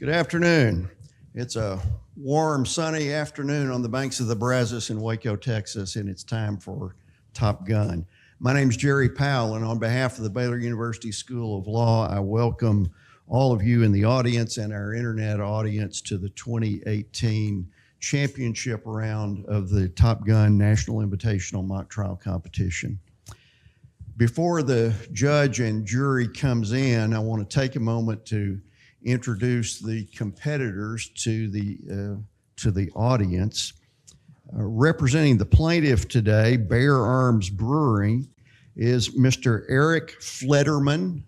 Good afternoon. It's a warm, sunny afternoon on the banks of the Brazos in Waco, Texas, and it's time for Top Gun. My name is Jerry Powell, and on behalf of the Baylor University School of Law, I welcome all of you in the audience and our internet audience to the 2018 championship round of the Top Gun National Invitational Mock Trial Competition. Before the judge and jury comes in, I want to take a moment to introduce the competitors to the audience. Representing the plaintiff today, Bear Arms Brewing, is Mr. Eric Flederman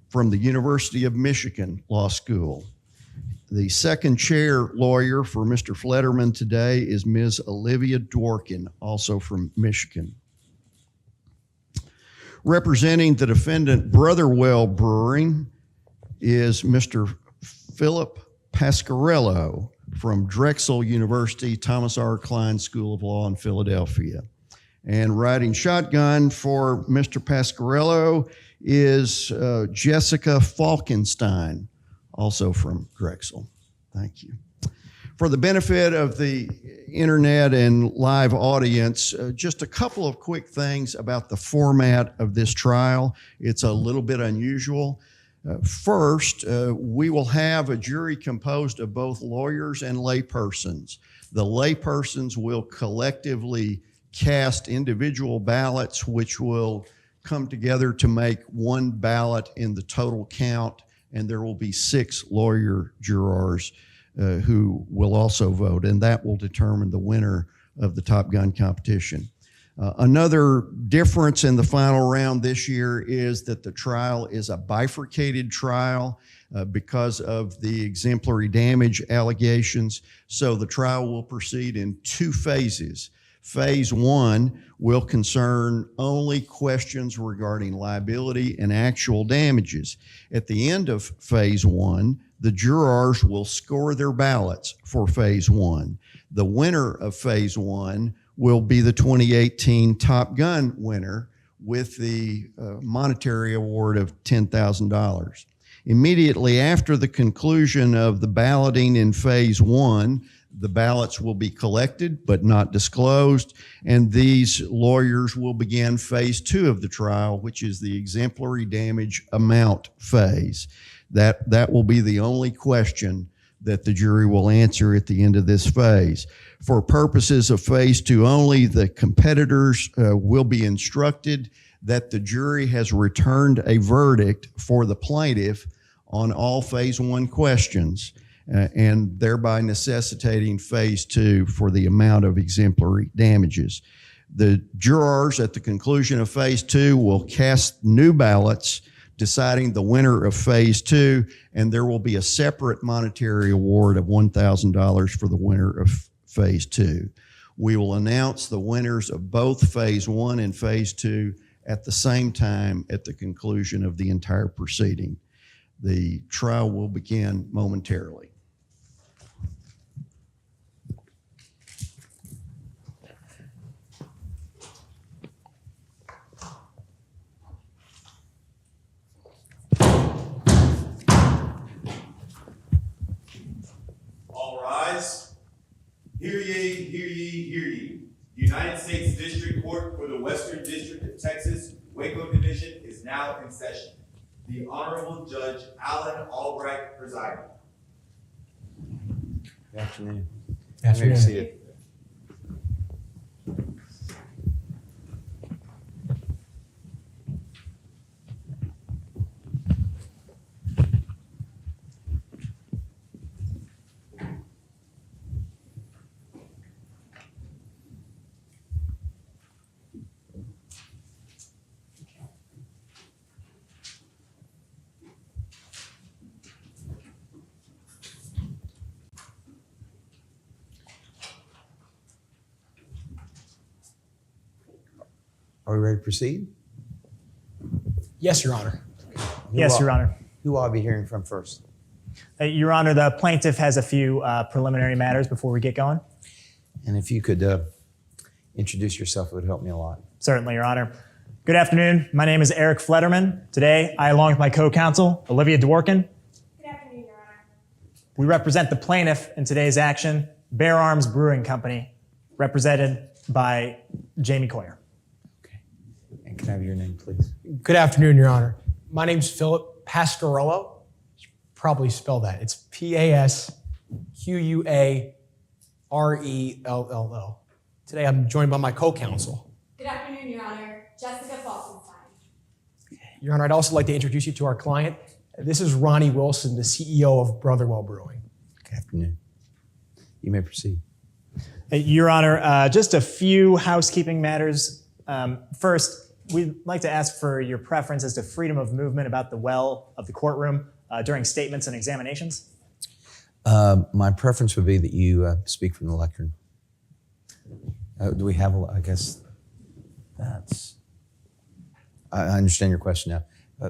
from the University of Michigan Law School. The second chair lawyer for Mr. Flederman today is Ms. Olivia Dworkin, also from Michigan. Representing the defendant, Brotherwell Brewing, is Mr. Philip Pasquarello from Drexel University, Thomas R. Klein School of Law in Philadelphia. And riding shotgun for Mr. Pasquarello is Jessica Falkenstein, also from Drexel. Thank you. For the benefit of the internet and live audience, just a couple of quick things about the format of this trial. It's a little bit unusual. First, we will have a jury composed of both lawyers and laypersons. The laypersons will collectively cast individual ballots, which will come together to make one ballot in the total count, and there will be 6 lawyer jurors who will also vote, and that will determine the winner of the Top Gun competition. Another difference in the final round this year is that the trial is a bifurcated trial because of the exemplary damage allegations. So the trial will proceed in 2 phases. Phase 1 will concern only questions regarding liability and actual damages. At the end of phase 1, the jurors will score their ballots for phase 1. The winner of phase 1 will be the 2018 Top Gun winner with the monetary award of $10,000. Immediately after the conclusion of the balloting in phase 1, the ballots will be collected but not disclosed, and these lawyers will begin phase 2 of the trial, which is the exemplary damage amount phase. That will be the only question that the jury will answer at the end of this phase. For purposes of phase 2 only, the competitors will be instructed that the jury has returned a verdict for the plaintiff on all phase 1 questions, and thereby necessitating phase 2 for the amount of exemplary damages. The jurors at the conclusion of phase 2 will cast new ballots deciding the winner of phase 2, and there will be a separate monetary award of $1,000 for the winner of phase 2. We will announce the winners of both phase 1 and phase 2 at the same time at the conclusion of the entire proceeding. The trial will begin momentarily. Hear ye, hear ye, hear ye. The United States District Court for the Western District of Texas, Waco Division is now in session. The Honorable Judge Alan Albright presiding. Good afternoon. Good afternoon. May be seated. Are we ready to proceed? Yes, Your Honor. Who Your Honor. Who I'll be hearing from first? Your Honor, the plaintiff has a few preliminary matters before we get going. And if you could introduce yourself, it would help me a lot. Certainly, Your Honor. Good afternoon. My name is Eric Flederman. Today, I, along with my co-counsel, Olivia Dworkin. Good afternoon, Your Honor. We represent the plaintiff in today's action, Bear Arms Brewing Company, represented by Jamie Coyer. Okay. And can I have your name, please? Good afternoon, Your Honor. My name's Philip Pasquarello. You should probably spell that. It's Pasquarello. Today I'm joined by my co-counsel. Good afternoon, Your Honor. Jessica Falkenstein. Your Honor, I'd also like to introduce you to our client. This is Ronnie Wilson, the CEO of Brotherwell Brewing. Good afternoon. You may proceed. Your Honor, just a few housekeeping matters. First, we'd like to ask for your preference as to freedom of movement about the well of the courtroom during statements and examinations. My preference would be that you speak from the lectern. Do we have I guess that's... I understand your question now.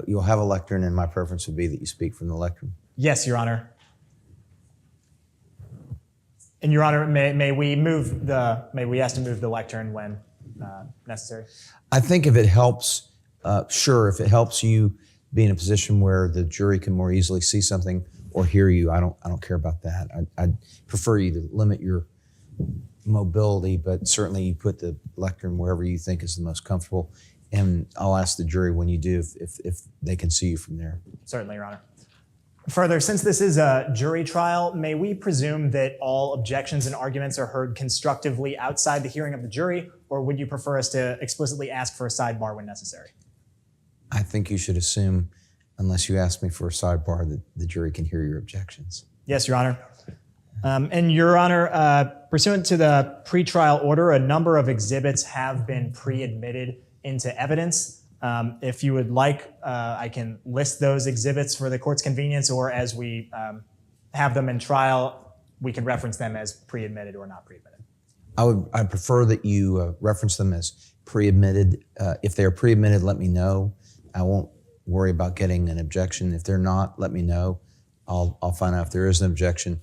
You'll have a lectern, and my preference would be that you speak from the lectern. Yes, Your Honor. And Your Honor, may we ask to move the lectern when necessary? I think if it helps, sure, if it helps you be in a position where the jury can more easily see something or hear you, I don't care about that. I'd prefer you to limit your mobility, but certainly you put the lectern wherever you think is the most comfortable. And I'll ask the jury when you do if they can see you from there. Certainly, Your Honor. Further, since this is a jury trial, may we presume that all objections and arguments are heard constructively outside the hearing of the jury, or would you prefer us to explicitly ask for a sidebar when necessary? I think you should assume, unless you ask me for a sidebar, that the jury can hear your objections. Yes, Your Honor. And Your Honor, pursuant to the pretrial order, a number of exhibits have been pre-admitted into evidence. If you would like, I can list those exhibits for the court's convenience, or as we have them in trial, we can reference them as pre-admitted or not pre-admitted. I'd prefer that you reference them as pre-admitted. If they're pre-admitted, let me know. I won't worry about getting an objection. If they're not, let me know. I'll find out if there is an objection.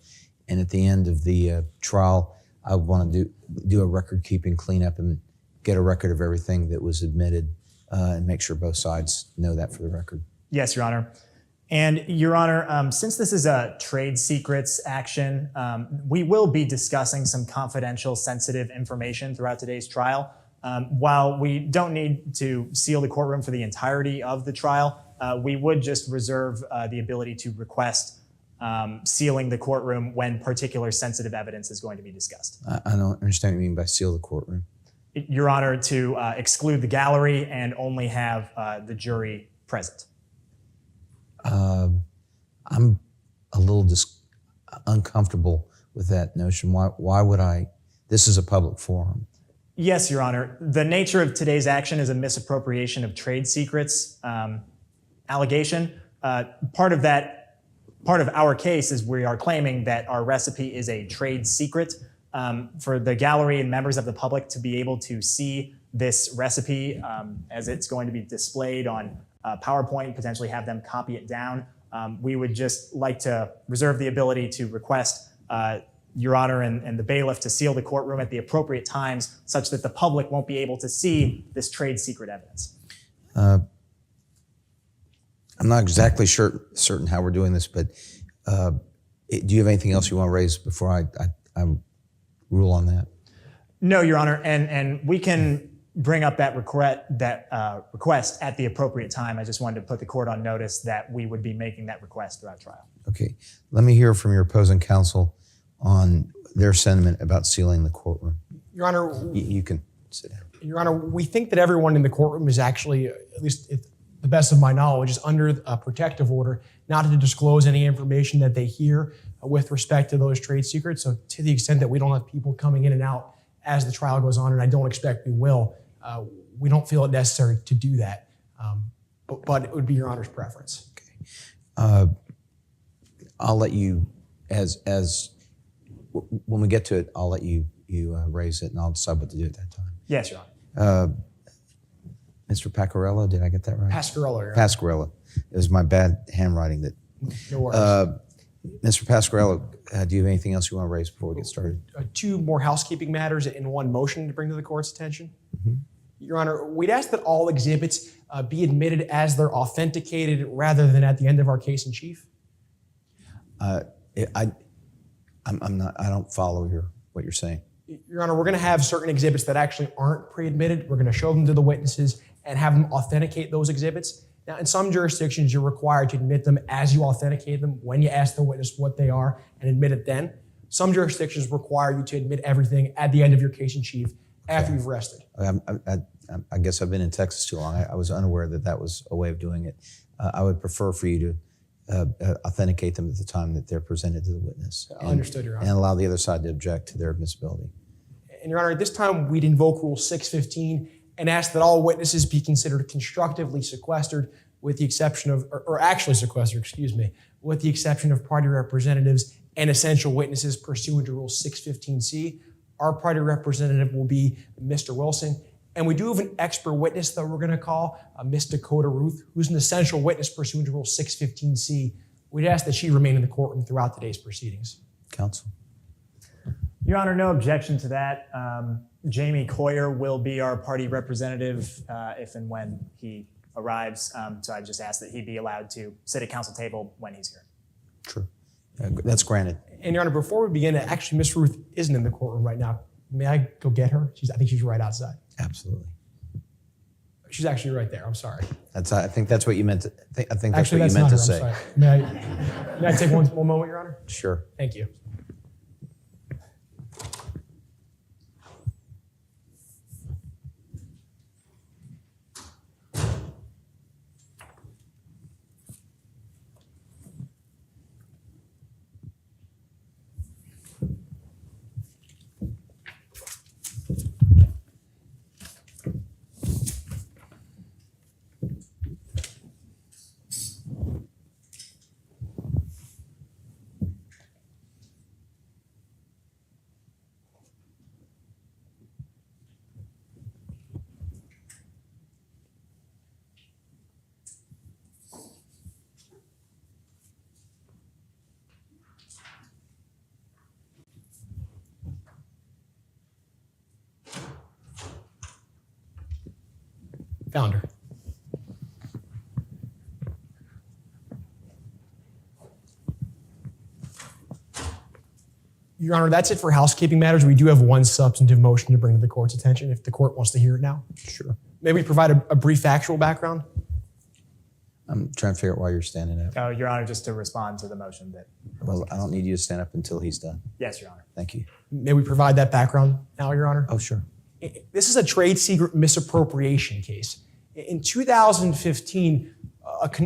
And at the end of the trial, I want to do a record-keeping cleanup and get a record of everything that was admitted and make sure both sides know that for the record. Yes, Your Honor. And Your Honor, since this is a trade secrets action, we will be discussing some confidential, sensitive information throughout today's trial. While we don't need to seal the courtroom for the entirety of the trial, we would just reserve the ability to request sealing the courtroom when particular sensitive evidence is going to be discussed. I don't understand what you mean by seal the courtroom. Your Honor, to exclude the gallery and only have the jury present. I'm a little uncomfortable with that notion. Why would I? This is a public forum. Yes, Your Honor. The nature of today's action is a misappropriation of trade secrets allegation. Part of our case is we are claiming that our recipe is a trade secret. For the gallery and members of the public to be able to see this recipe as it's going to be displayed on PowerPoint, potentially have them copy it down. We would just like to reserve the ability to request Your Honor and the bailiff to seal the courtroom at the appropriate times such that the public won't be able to see this trade secret evidence. I'm not exactly certain how we're doing this, but do you have anything else you want to raise before I rule on that? No, Your Honor, and we can bring up that request at the appropriate time. I just wanted to put the court on notice that we would be making that request throughout trial. Okay. Let me hear from your opposing counsel on their sentiment about sealing the courtroom. Your Honor, You can sit down. Your Honor, we think that everyone in the courtroom is actually, at least to the best of my knowledge, is under a protective order not to disclose any information that they hear with respect to those trade secrets. So to the extent that we don't have people coming in and out as the trial goes on, and I don't expect we will, we don't feel it necessary to do that. But it would be Your Honor's preference. Okay. I'll let you, when we get to it, I'll let you raise it, and I'll decide what to do at that time. Yes, Your Honor. Mr. Pasquarello, did I get that right? Pasquarello, Your Honor. Pasquarello. It was my bad handwriting that. No worries. Mr. Pasquarello, do you have anything else you want to raise before we get started? Two more housekeeping matters and one motion to bring to the court's attention. Your Honor, we'd ask that all exhibits be admitted as they're authenticated rather than at the end of our case in chief. I'm not. I don't follow what you're saying. Your Honor, we're going to have certain exhibits that actually aren't pre-admitted. We're going to show them to the witnesses and have them authenticate those exhibits. Now, in some jurisdictions, you're required to admit them as you authenticate them when you ask the witness what they are and admit it then. Some jurisdictions require you to admit everything at the end of your case in chief after you've rested. I guess I've been in Texas too long. I was unaware that was a way of doing it. I would prefer for you to authenticate them at the time that they're presented to the witness. Understood, Your Honor. And allow the other side to object to their admissibility. And Your Honor, at this time, we'd invoke Rule 615 and ask that all witnesses be considered constructively sequestered with the exception of, or actually sequestered, excuse me, with the exception of party representatives and essential witnesses pursuant to Rule 615C. Our party representative will be Mr. Wilson. And we do have an expert witness that we're going to call, Ms. Dakota Ruth, who's an essential witness pursuant to Rule 615C. We'd ask that she remain in the courtroom throughout today's proceedings. Counsel. Your Honor, no objection to that. Jamie Coyer will be our party representative if and when he arrives. So I just ask that he be allowed to sit at council table when he's here. True. That's granted. And Your Honor, before we begin, actually, Ms. Ruth isn't in the courtroom right now. May I go get her? I think she's right outside. Absolutely. She's actually right there. I'm sorry. I think that's what you meant to. I think that's Actually, what that's you meant not to her. say. I'm sorry. May I take one moment, Your Honor? Sure. Thank you. Founder. Your Honor, that's it for housekeeping matters. We do have one substantive motion to bring to the court's attention if the court wants to hear it now. Sure. May we provide a brief factual background? I'm trying to figure out why you're standing up. Oh, Your Honor, just to respond to the motion that. Well, I don't need you to stand up until he's done. Yes, Your Honor. Thank you. May we provide that background now, Your Honor? Oh, sure. This is a trade secret misappropriation case. In 2015,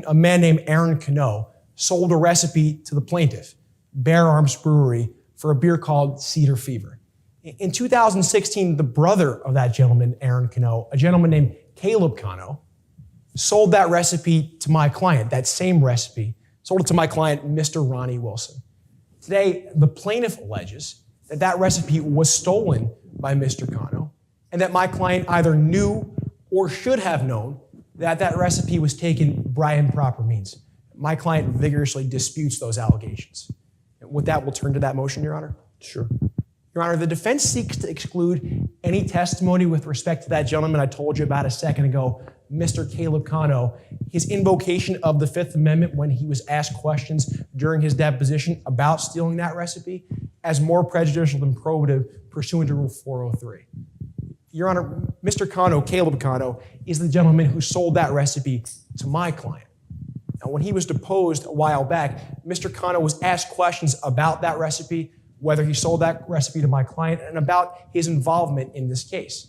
a man named Aaron Cano sold a recipe to the plaintiff, Bear Arms Brewery, for a beer called Cedar Fever. In 2016, the brother of that gentleman, Aaron Cano, a gentleman named Caleb Cano, sold that recipe to my client, that same recipe, sold it to my client, Mr. Ronnie Wilson. Today, the plaintiff alleges that that recipe was stolen by Mr. Cano and that my client either knew or should have known that that recipe was taken by improper means. My client vigorously disputes those allegations. With that, we'll turn to that motion, Your Honor. Sure. Your Honor, the defense seeks to exclude any testimony with respect to that gentleman I told you about a second ago, Mr. Caleb Cano, his invocation of the Fifth Amendment when he was asked questions during his deposition about stealing that recipe as more prejudicial than probative pursuant to Rule 403. Your Honor, Mr. Cano, Caleb Cano, is the gentleman who sold that recipe to my client. Now, when he was deposed a while back, Mr. Cano was asked questions about that recipe, whether he sold that recipe to my client, and about his involvement in this case.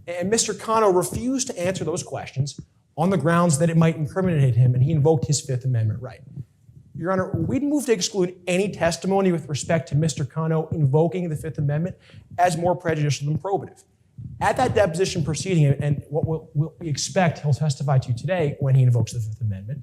And Mr. Cano refused to answer those questions on the grounds that it might incriminate him, and he invoked his Fifth Amendment right. Your Honor, we'd move to exclude any testimony with respect to Mr. Cano invoking the Fifth Amendment as more prejudicial than probative. At that deposition proceeding, and what we expect he'll testify to today when he invokes the Fifth Amendment,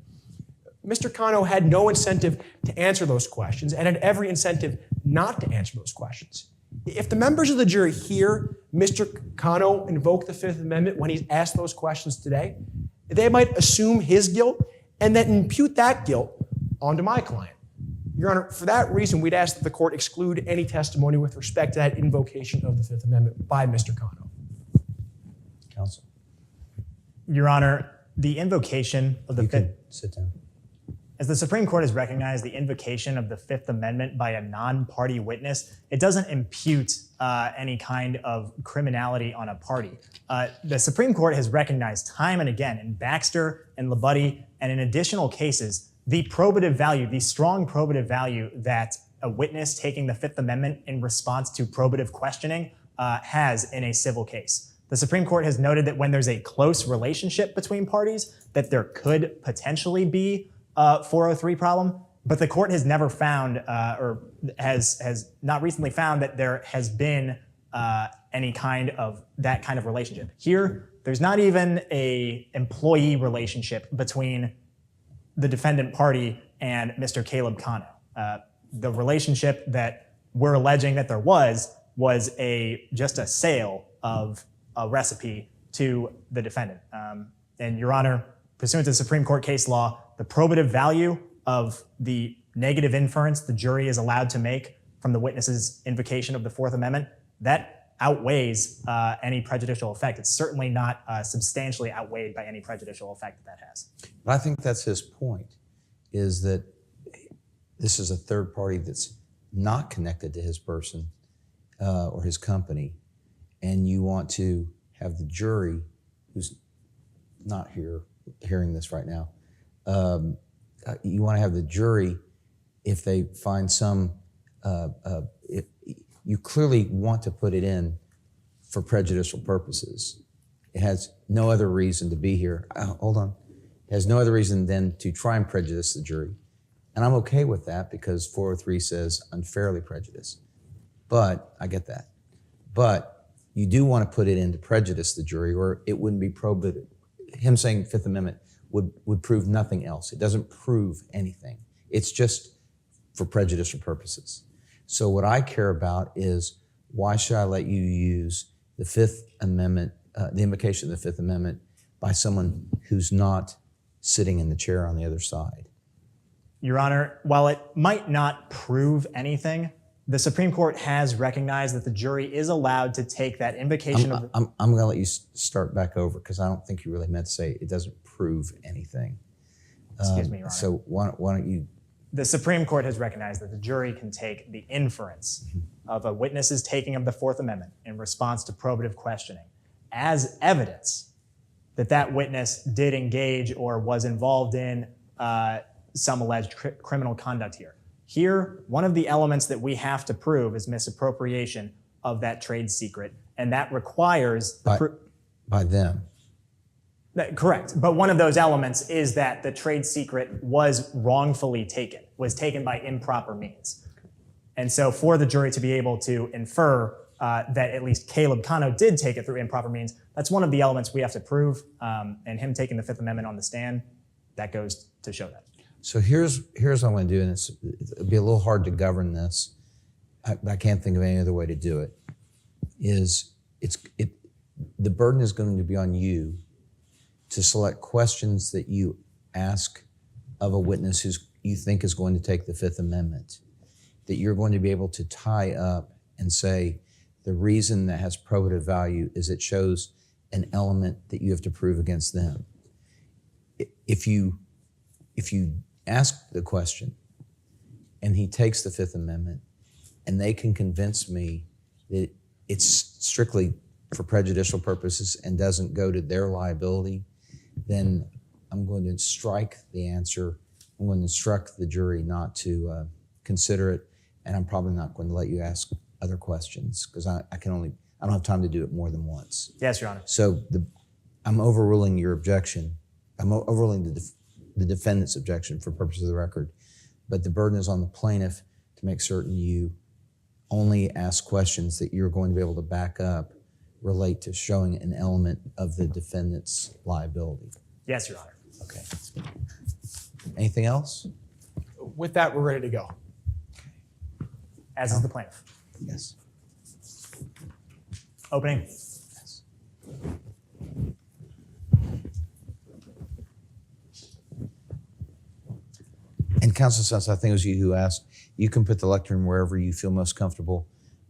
Mr. Cano had no incentive to answer those questions and had every incentive not to answer those questions. If the members of the jury hear Mr. Cano invoke the Fifth Amendment when he's asked those questions today, they might assume his guilt and then impute that guilt onto my client. Your Honor, for that reason, we'd ask that the court exclude any testimony with respect to that invocation of the Fifth Amendment by Mr. Cano. Counsel. Your Honor, the invocation of the You Fifth. can sit down. As the Supreme Court has recognized, the invocation of the Fifth Amendment by a non-party witness, it doesn't impute any kind of criminality on a party. The Supreme Court has recognized time and again in Baxter and Labuddy and in additional cases, the probative value, the strong probative value that a witness taking the Fifth Amendment in response to probative questioning has in a civil case. The Supreme Court has noted that when there's a close relationship between parties, that there could potentially be a 403 problem, but the court has never found or has not recently found that there has been any kind of that kind of relationship. Here, there's not even a employee relationship between the defendant party and Mr. Caleb Cano. The relationship that we're alleging that there was just a sale of a recipe to the defendant. And Your Honor, pursuant to Supreme Court case law, the probative value of the negative inference the jury is allowed to make from the witness's invocation of the Fourth Amendment, that outweighs any prejudicial effect. It's certainly not substantially outweighed by any prejudicial effect that has. But I think that's his point, is that this is a third party that's not connected to his person or his company, and you want to have the jury, who's not here hearing this right now, you want to have the jury, if they find some, if you clearly want to put it in for prejudicial purposes. It has no other reason to be here. Hold on. It has no other reason than to try and prejudice the jury. And I'm okay with that because 403 says unfairly prejudice. But I get that. But you do want to put it in to prejudice the jury, or it wouldn't be probative. Him saying Fifth Amendment would prove nothing else. It doesn't prove anything. It's just for prejudicial purposes. So what I care about is, why should I let you use the Fifth Amendment, the invocation of the Fifth Amendment by someone who's not sitting in the chair on the other side? Your Honor, while it might not prove anything, the Supreme Court has recognized that the jury is allowed to take that invocation of... I'm going to let you start back over because I don't think you really meant to say it doesn't prove anything. Excuse me, Your Honor. So why don't you... The Supreme Court has recognized that the jury can take the inference of a witness's taking of the Fourth Amendment in response to probative questioning as evidence that that witness did engage or was involved in some alleged criminal conduct here. Here, one of the elements that we have to prove is misappropriation of that trade secret, and that requires... By them. Correct. But one of those elements is that the trade secret was wrongfully taken, was taken by improper means. And so for the jury to be able to infer that at least Caleb Cano did take it through improper means, that's one of the elements we have to prove. And him taking the Fifth Amendment on the stand, that goes to show that. So here's what I'm going to do, and it'll be a little hard to govern this. I can't think of any other way to do it. The burden is going to be on you to select questions that you ask of a witness who you think is going to take the Fifth Amendment, that you're going to be able to tie up and say, the reason that has probative value is it shows an element that you have to prove against them. If you ask the question and he takes the Fifth Amendment and they can convince me that it's strictly for prejudicial purposes and doesn't go to their liability, then I'm going to strike the answer. I'm going to instruct the jury not to consider it, and I'm probably not going to let you ask other questions because I don't have time to do it more than once. Yes, Your Honor. So I'm overruling your objection. I'm overruling the defendant's objection for purposes of the record, but the burden is on the plaintiff to make certain you only ask questions that you're going to be able to back up relate to showing an element of the defendant's liability. Yes, Your Honor. Okay. Anything else? With that, we're ready to go. As is the plaintiff. Yes. Opening. Yes. And counsel, since I think it was you who asked, you can put the lectern wherever you feel most comfortable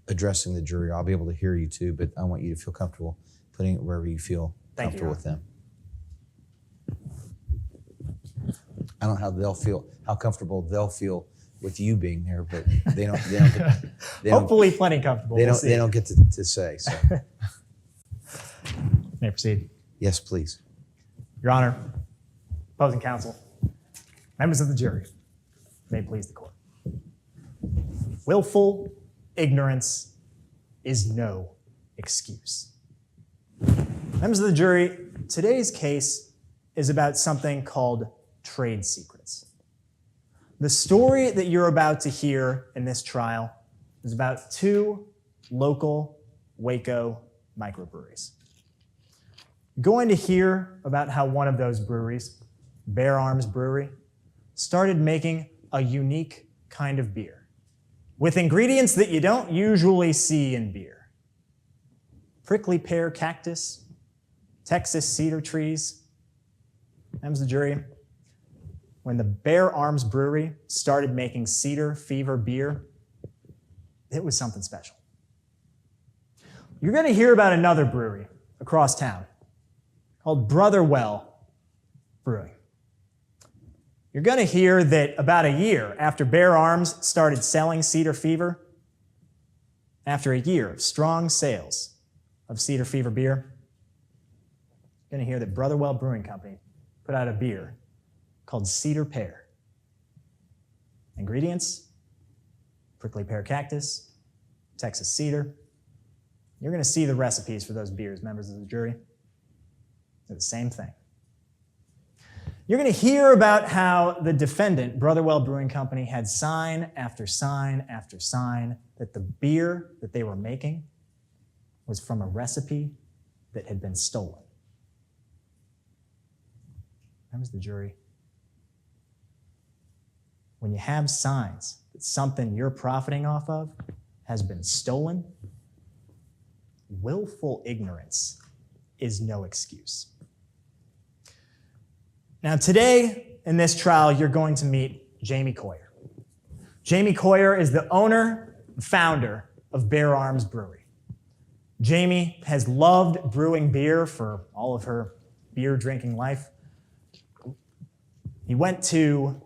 addressing the jury. I'll be able to hear you too, but I want you to feel comfortable putting it wherever you feel Thank you, comfortable with them. I don't know how they'll feel, how comfortable they'll feel with you being there, but they don't get, Hopefully plenty comfortable. they We'll don't, see. they don't get to say. So May I proceed? yes, please. Your Honor, opposing counsel, members of the jury, may it please the court. Willful ignorance is no excuse. Members of the jury, today's case is about something called trade secrets. The story that you're about to hear in this trial is about two local Waco microbreweries. You're going to hear about how one of those breweries, Bear Arms Brewery, started making a unique kind of beer with ingredients that you don't usually see in beer. Prickly pear cactus, Texas cedar trees. Members of the jury, when the Bear Arms Brewery started making Cedar Fever beer, it was something special. You're going to hear about another brewery across town called Brotherwell Brewing. You're going to hear that about a year after Bear Arms started selling Cedar Fever, after a year of strong sales of Cedar Fever beer, you're going to hear that Brotherwell Brewing Company put out a beer called Cedar Pear. Ingredients: prickly pear cactus, Texas cedar. You're going to see the recipes for those beers, members of the jury. They're the same thing. You're going to hear about how the defendant, Brotherwell Brewing Company, had sign after sign after sign that the beer that they were making was from a recipe that had been stolen. Members of the jury, when you have signs that something you're profiting off of has been stolen, willful ignorance is no excuse. Now, today in this trial, you're going to meet Jamie Coyer. Jamie Coyer is the owner and founder of Bear Arms Brewery. Jamie has loved brewing beer for all of her beer drinking life. He went to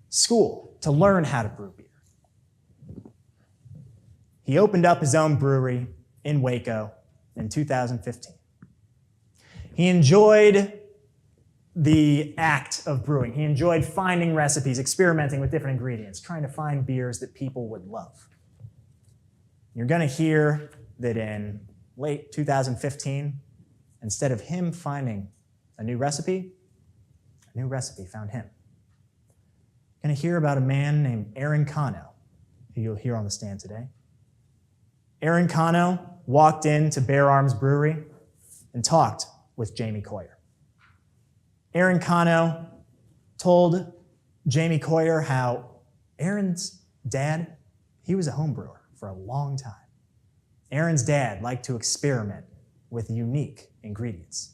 school to learn how to brew beer. He opened up his own brewery in Waco in 2015. He enjoyed the act of brewing. He enjoyed finding recipes, experimenting with different ingredients, trying to find beers that people would love. You're going to hear that in late 2015, instead of him finding a new recipe found him. You're going to hear about a man named Aaron Cano, who you'll hear on the stand today. Aaron Cano walked into Bear Arms Brewery and talked with Jamie Coyer. Aaron Cano told Jamie Coyer how Aaron's dad, he was a home brewer for a long time. Aaron's dad liked to experiment with unique ingredients.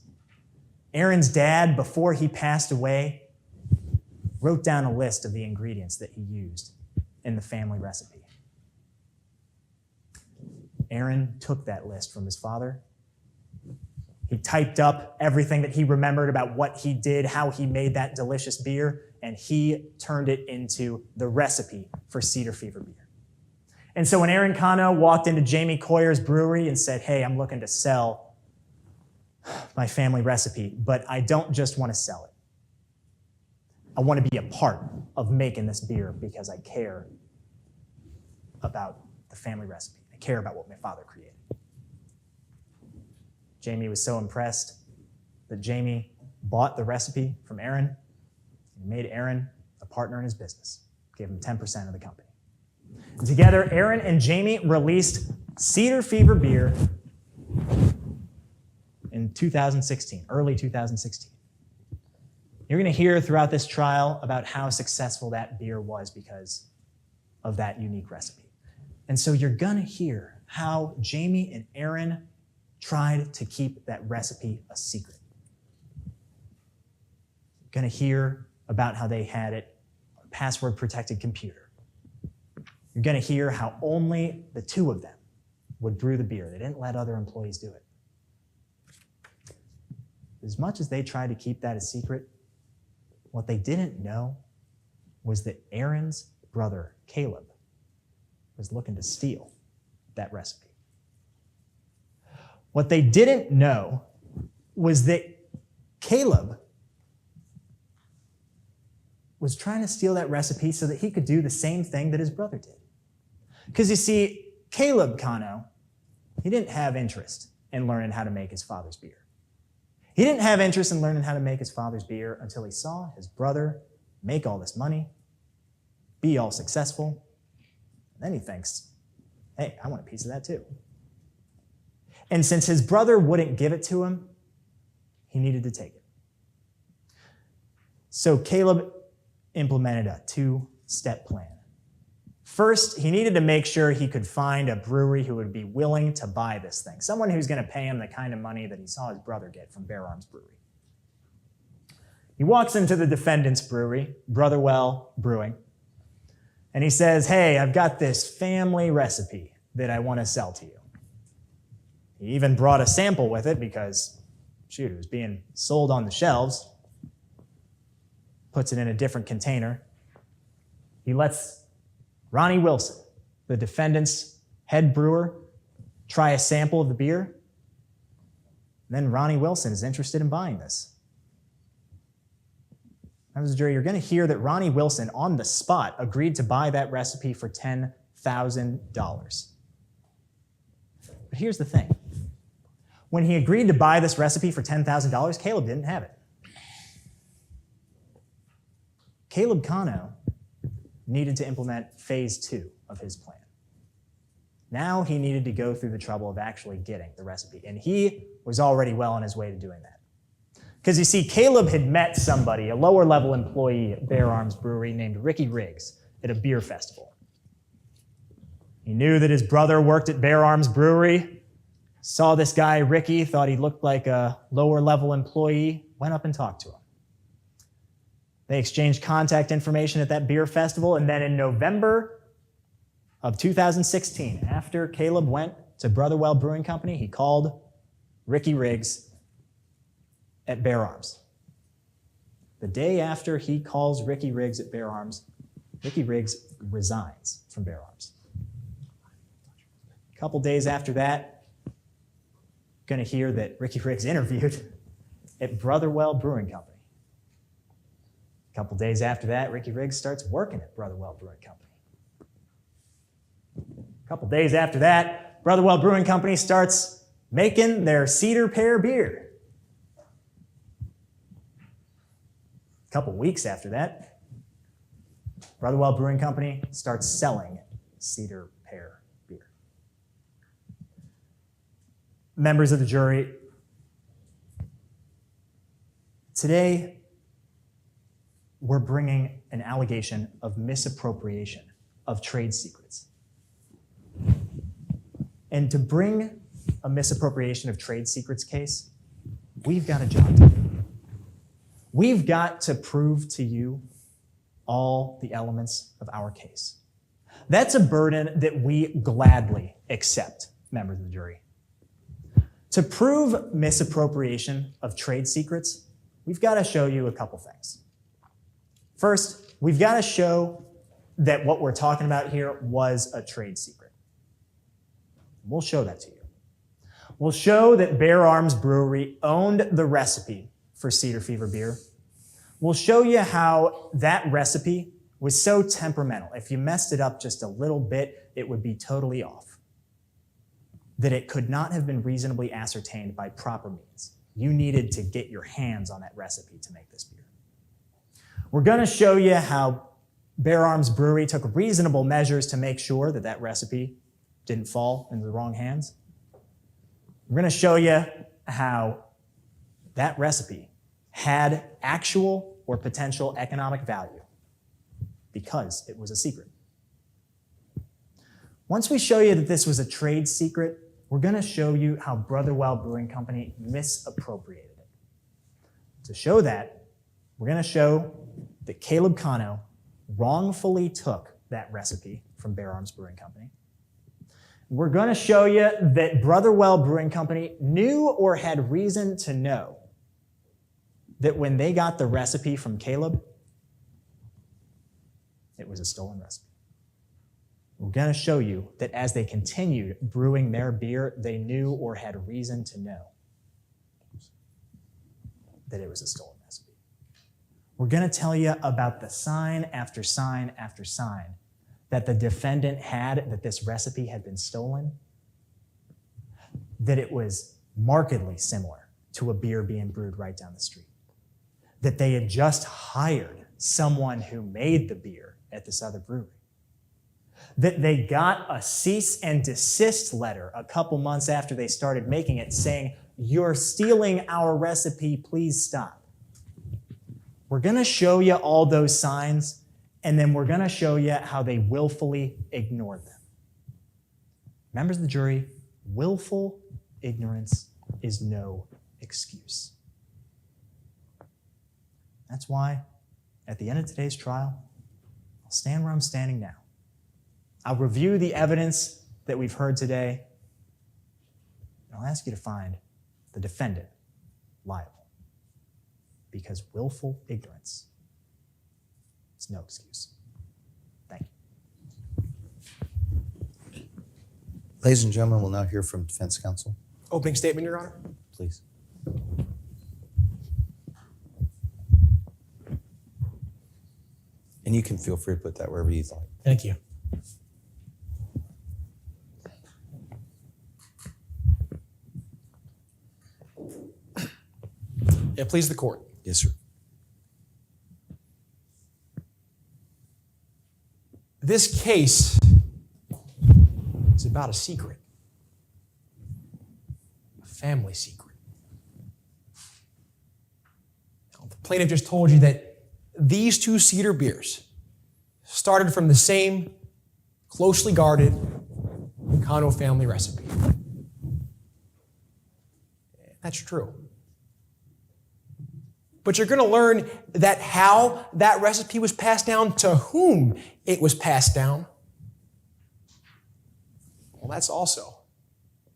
Aaron's dad, before he passed away, wrote down a list of the ingredients that he used in the family recipe. Aaron took that list from his father. He typed up everything that he remembered about what he did, how he made that delicious beer, and he turned it into the recipe for Cedar Fever beer. And so when Aaron Cano walked into Jamie Coyer's brewery and said, "Hey, I'm looking to sell my family recipe, but I don't just want to sell it. I want to be a part of making this beer because I care about the family recipe. I care about what my father created." Jamie was so impressed that Jamie bought the recipe from Aaron and made Aaron a partner in his business, gave him 10% of the company. And together, Aaron and Jamie released Cedar Fever beer in 2016, early 2016. You're going to hear throughout this trial about how successful that beer was because of that unique recipe. And so you're going to hear how Jamie and Aaron tried to keep that recipe a secret. You're going to hear about how they had it on a password-protected computer. You're going to hear how only the two of them would brew the beer. They didn't let other employees do it. As much as they tried to keep that a secret, what they didn't know was that Aaron's brother, Caleb, was looking to steal that recipe. What they didn't know was that Caleb was trying to steal that recipe so that he could do the same thing that his brother did. Because you see, Caleb Kano, he didn't have interest in learning how to make his father's beer. He didn't have interest in learning how to make his father's beer until he saw his brother make all this money, be all successful. And then he thinks, hey, I want a piece of that too. And since his brother wouldn't give it to him, he needed to take it. So Caleb implemented a two-step plan. First, he needed to make sure he could find a brewery who would be willing to buy this thing, someone who's going to pay him the kind of money that he saw his brother get from Bear Arms Brewery. He walks into the defendant's brewery, Brotherwell Brewing, and he says, hey, I've got this family recipe that I want to sell to you. He even brought a sample with it because, shoot, it was being sold on the shelves. Puts it in a different container. He lets Ronnie Wilson, the defendant's head brewer, try a sample of the beer. And then Ronnie Wilson is interested in buying this. Members of the jury, you're going to hear that Ronnie Wilson, on the spot, agreed to buy that recipe for $10,000. But here's the thing. When he agreed to buy this recipe for $10,000, Caleb didn't have it. Caleb Kano needed to implement phase 2 of his plan. Now he needed to go through the trouble of actually getting the recipe, and he was already well on his way to doing that. Because you see, Caleb had met somebody, a lower-level employee at Bear Arms Brewery named Ricky Riggs at a beer festival. He knew that his brother worked at Bear Arms Brewery, saw this guy, Ricky, thought he looked like a lower-level employee, went up and talked to him. They exchanged contact information at that beer festival, and then in November of 2016, after Caleb went to Brotherwell Brewing Company, he called Ricky Riggs at Bear Arms. The day after he calls Ricky Riggs at Bear Arms, Ricky Riggs resigns from Bear Arms. A couple days after that, going to hear that Ricky Riggs interviewed at Brotherwell Brewing Company. A couple days after that, Ricky Riggs starts working at Brotherwell Brewing Company. A couple days after that, Brotherwell Brewing Company starts making their Cedar Pear beer. A couple weeks after that, Brotherwell Brewing Company starts selling Cedar Pear beer. Members of the jury, today, we're bringing an allegation of misappropriation of trade secrets. And to bring a misappropriation of trade secrets case, we've got a job to do. We've got to prove to you all the elements of our case. That's a burden that we gladly accept, members of the jury. To prove misappropriation of trade secrets, we've got to show you a couple things. First, we've got to show that what we're talking about here was a trade secret. We'll show that to you. We'll show that Bear Arms Brewery owned the recipe for Cedar Fever beer. We'll show you how that recipe was so temperamental. If you messed it up just a little bit, it would be totally off. That it could not have been reasonably ascertained by proper means. You needed to get your hands on that recipe to make this beer. We're going to show you how Bear Arms Brewery took reasonable measures to make sure that that recipe didn't fall into the wrong hands. We're going to show you how that recipe had actual or potential economic value because it was a secret. Once we show you that this was a trade secret, we're going to show you how Brotherwell Brewing Company misappropriated it. To show that, we're going to show that Caleb Kano wrongfully took that recipe from Bear Arms Brewing Company. We're going to show you that Brotherwell Brewing Company knew or had reason to know that when they got the recipe from Caleb, it was a stolen recipe. We're going to show you that as they continued brewing their beer, they knew or had reason to know that it was a stolen recipe. We're going to tell you about the sign after sign after sign that the defendant had that this recipe had been stolen, that it was markedly similar to a beer being brewed right down the street, that they had just hired someone who made the beer at this other brewery, that they got a cease and desist letter a couple months after they started making it saying, "You're stealing our recipe, please stop." We're going to show you all those signs, and then we're going to show you how they willfully ignored them. Members of the jury, willful ignorance is no excuse. That's why, at the end of today's trial, I'll stand where I'm standing now. I'll review the evidence that we've heard today, and I'll ask you to find the defendant liable, because willful ignorance is no excuse. Thank you. Ladies and gentlemen, we'll now hear from defense counsel. Opening statement, Your Honor. Please. And you can feel free to put that wherever you'd like. Thank you. Yeah, please the court. Yes, sir. This case is about a secret, a family secret. Now, the plaintiff just told you that these two cedar beers started from the same closely guarded Cano family recipe. That's true. But you're going to learn that how that recipe was passed down, to whom it was passed down, well, that's also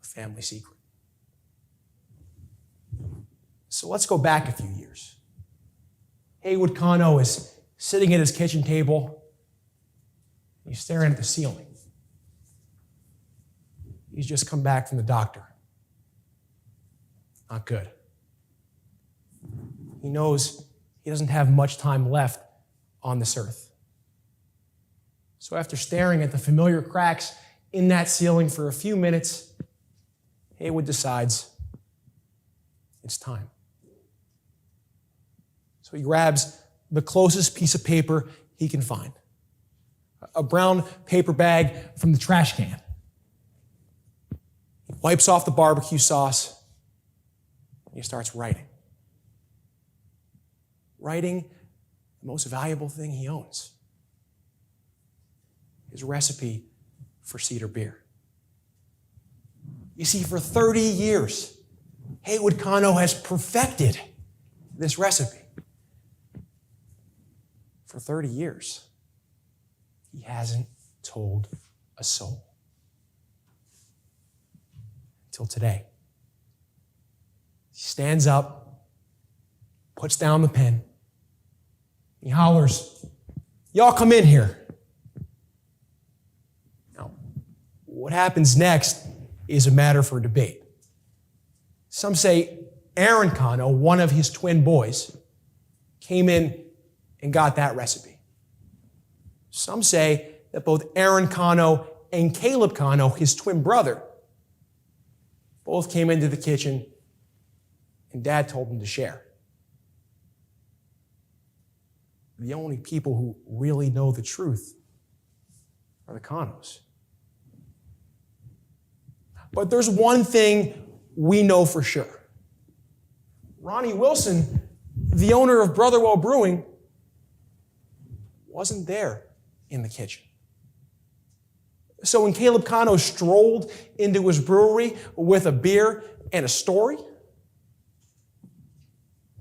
a family secret. So let's go back a few years. Haywood Cano is sitting at his kitchen table. He's staring at the ceiling. He's just come back from the doctor. Not good. He knows he doesn't have much time left on this earth. So after staring at the familiar cracks in that ceiling for a few minutes, Haywood decides it's time. So he grabs the closest piece of paper he can find, a brown paper bag from the trash can. He wipes off the barbecue sauce, and he starts writing. Writing the most valuable thing he owns, his recipe for cedar beer. You see, for 30 years, Haywood Cano has perfected this recipe. For 30 years, he hasn't told a soul. Until today. He stands up, puts down the pen, he hollers, "Y'all come in here." Now, what happens next is a matter for debate. Some say Aaron Cano, one of his twin boys, came in and got that recipe. Some say that both Aaron Cano and Caleb Cano, his twin brother, both came into the kitchen and Dad told them to share. The only people who really know the truth are the Canos. But there's one thing we know for sure. Ronnie Wilson, the owner of Brotherwell Brewing, wasn't there in the kitchen. So when Caleb Cano strolled into his brewery with a beer and a story,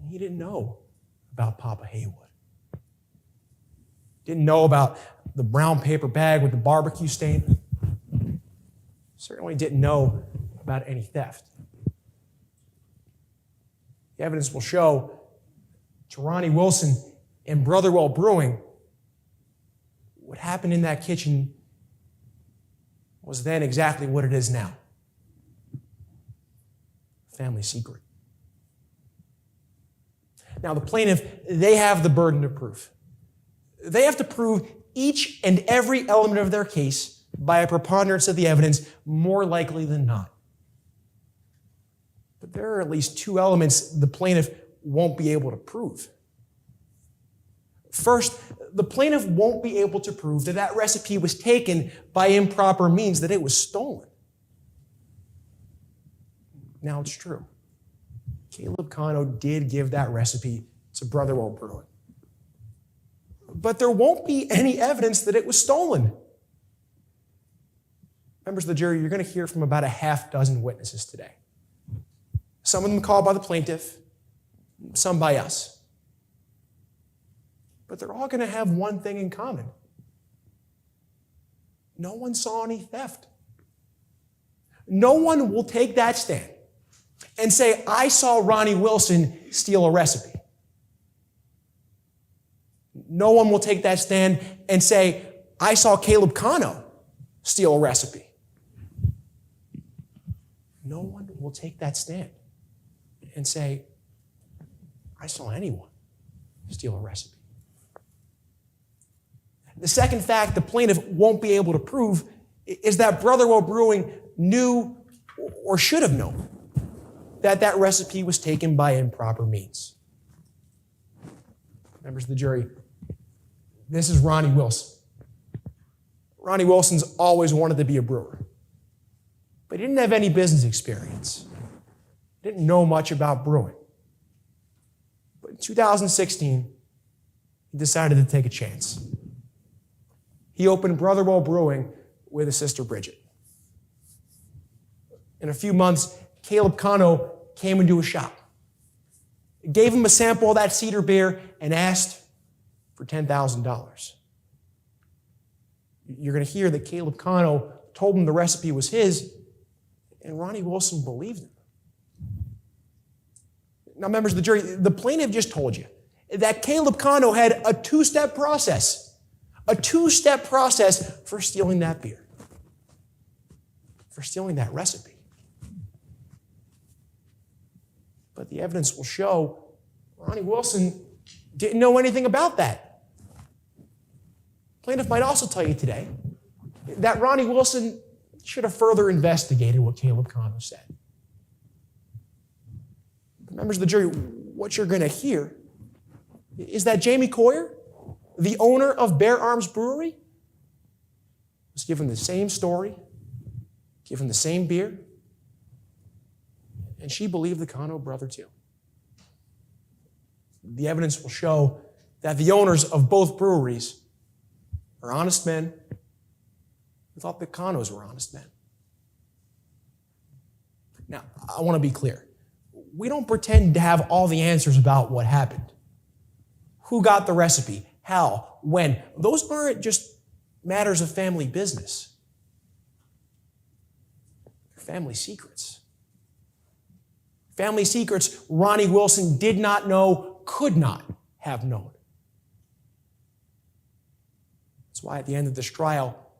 he didn't know about Papa Haywood. Didn't know about the brown paper bag with the barbecue stain. Certainly didn't know about any theft. The evidence will show Ronnie Wilson and Brotherwell Brewing what happened in that kitchen was then exactly what it is now. Family secret. Now, the plaintiff, they have the burden of proof. They have to prove each and every element of their case by a preponderance of the evidence, more likely than not. But there are at least two elements the plaintiff won't be able to prove. First, the plaintiff won't be able to prove that that recipe was taken by improper means, that it was stolen. Now, it's true. Caleb Cano did give that recipe to Brotherwell Brewing. But there won't be any evidence that it was stolen. Members of the jury, you're going to hear from about a half dozen witnesses today. Some of them called by the plaintiff, some by us. But they're all going to have one thing in common. No one saw any theft. No one will take that stand and say, I saw Ronnie Wilson steal a recipe. No one will take that stand and say, I saw Caleb Cano steal a recipe. No one will take that stand and say, I saw anyone steal a recipe. The second fact the plaintiff won't be able to prove is that Brotherwell Brewing knew or should have known that that recipe was taken by improper means. Members of the jury, this is Ronnie Wilson. Ronnie Wilson's always wanted to be a brewer, but he didn't have any business experience. Didn't know much about brewing. But in 2016, he decided to take a chance. He opened Brotherwell Brewing with his sister Bridget. In a few months, Caleb Cano came into his shop, gave him a sample of that cedar beer, and asked for $10,000. You're going to hear that Caleb Cano told him the recipe was his, and Ronnie Wilson believed him. Now, members of the jury, the plaintiff just told you that Caleb Cano had a two-step process for stealing that beer, for stealing that recipe. But the evidence will show Ronnie Wilson didn't know anything about that. Plaintiff might also tell you today that Ronnie Wilson should have further investigated what Caleb Cano said. Members of the jury, what you're going to hear is that Jamie Coyer, the owner of Bear Arms Brewery, was given the same story, given the same beer, and she believed the Cano brother too. The evidence will show that the owners of both breweries are honest men who thought the Canos were honest men. Now, I want to be clear. We don't pretend to have all the answers about what happened. Who got the recipe? How? When? Those aren't just matters of family business. They're family secrets. Family secrets Ronnie Wilson did not know, could not have known. That's why at the end of this trial,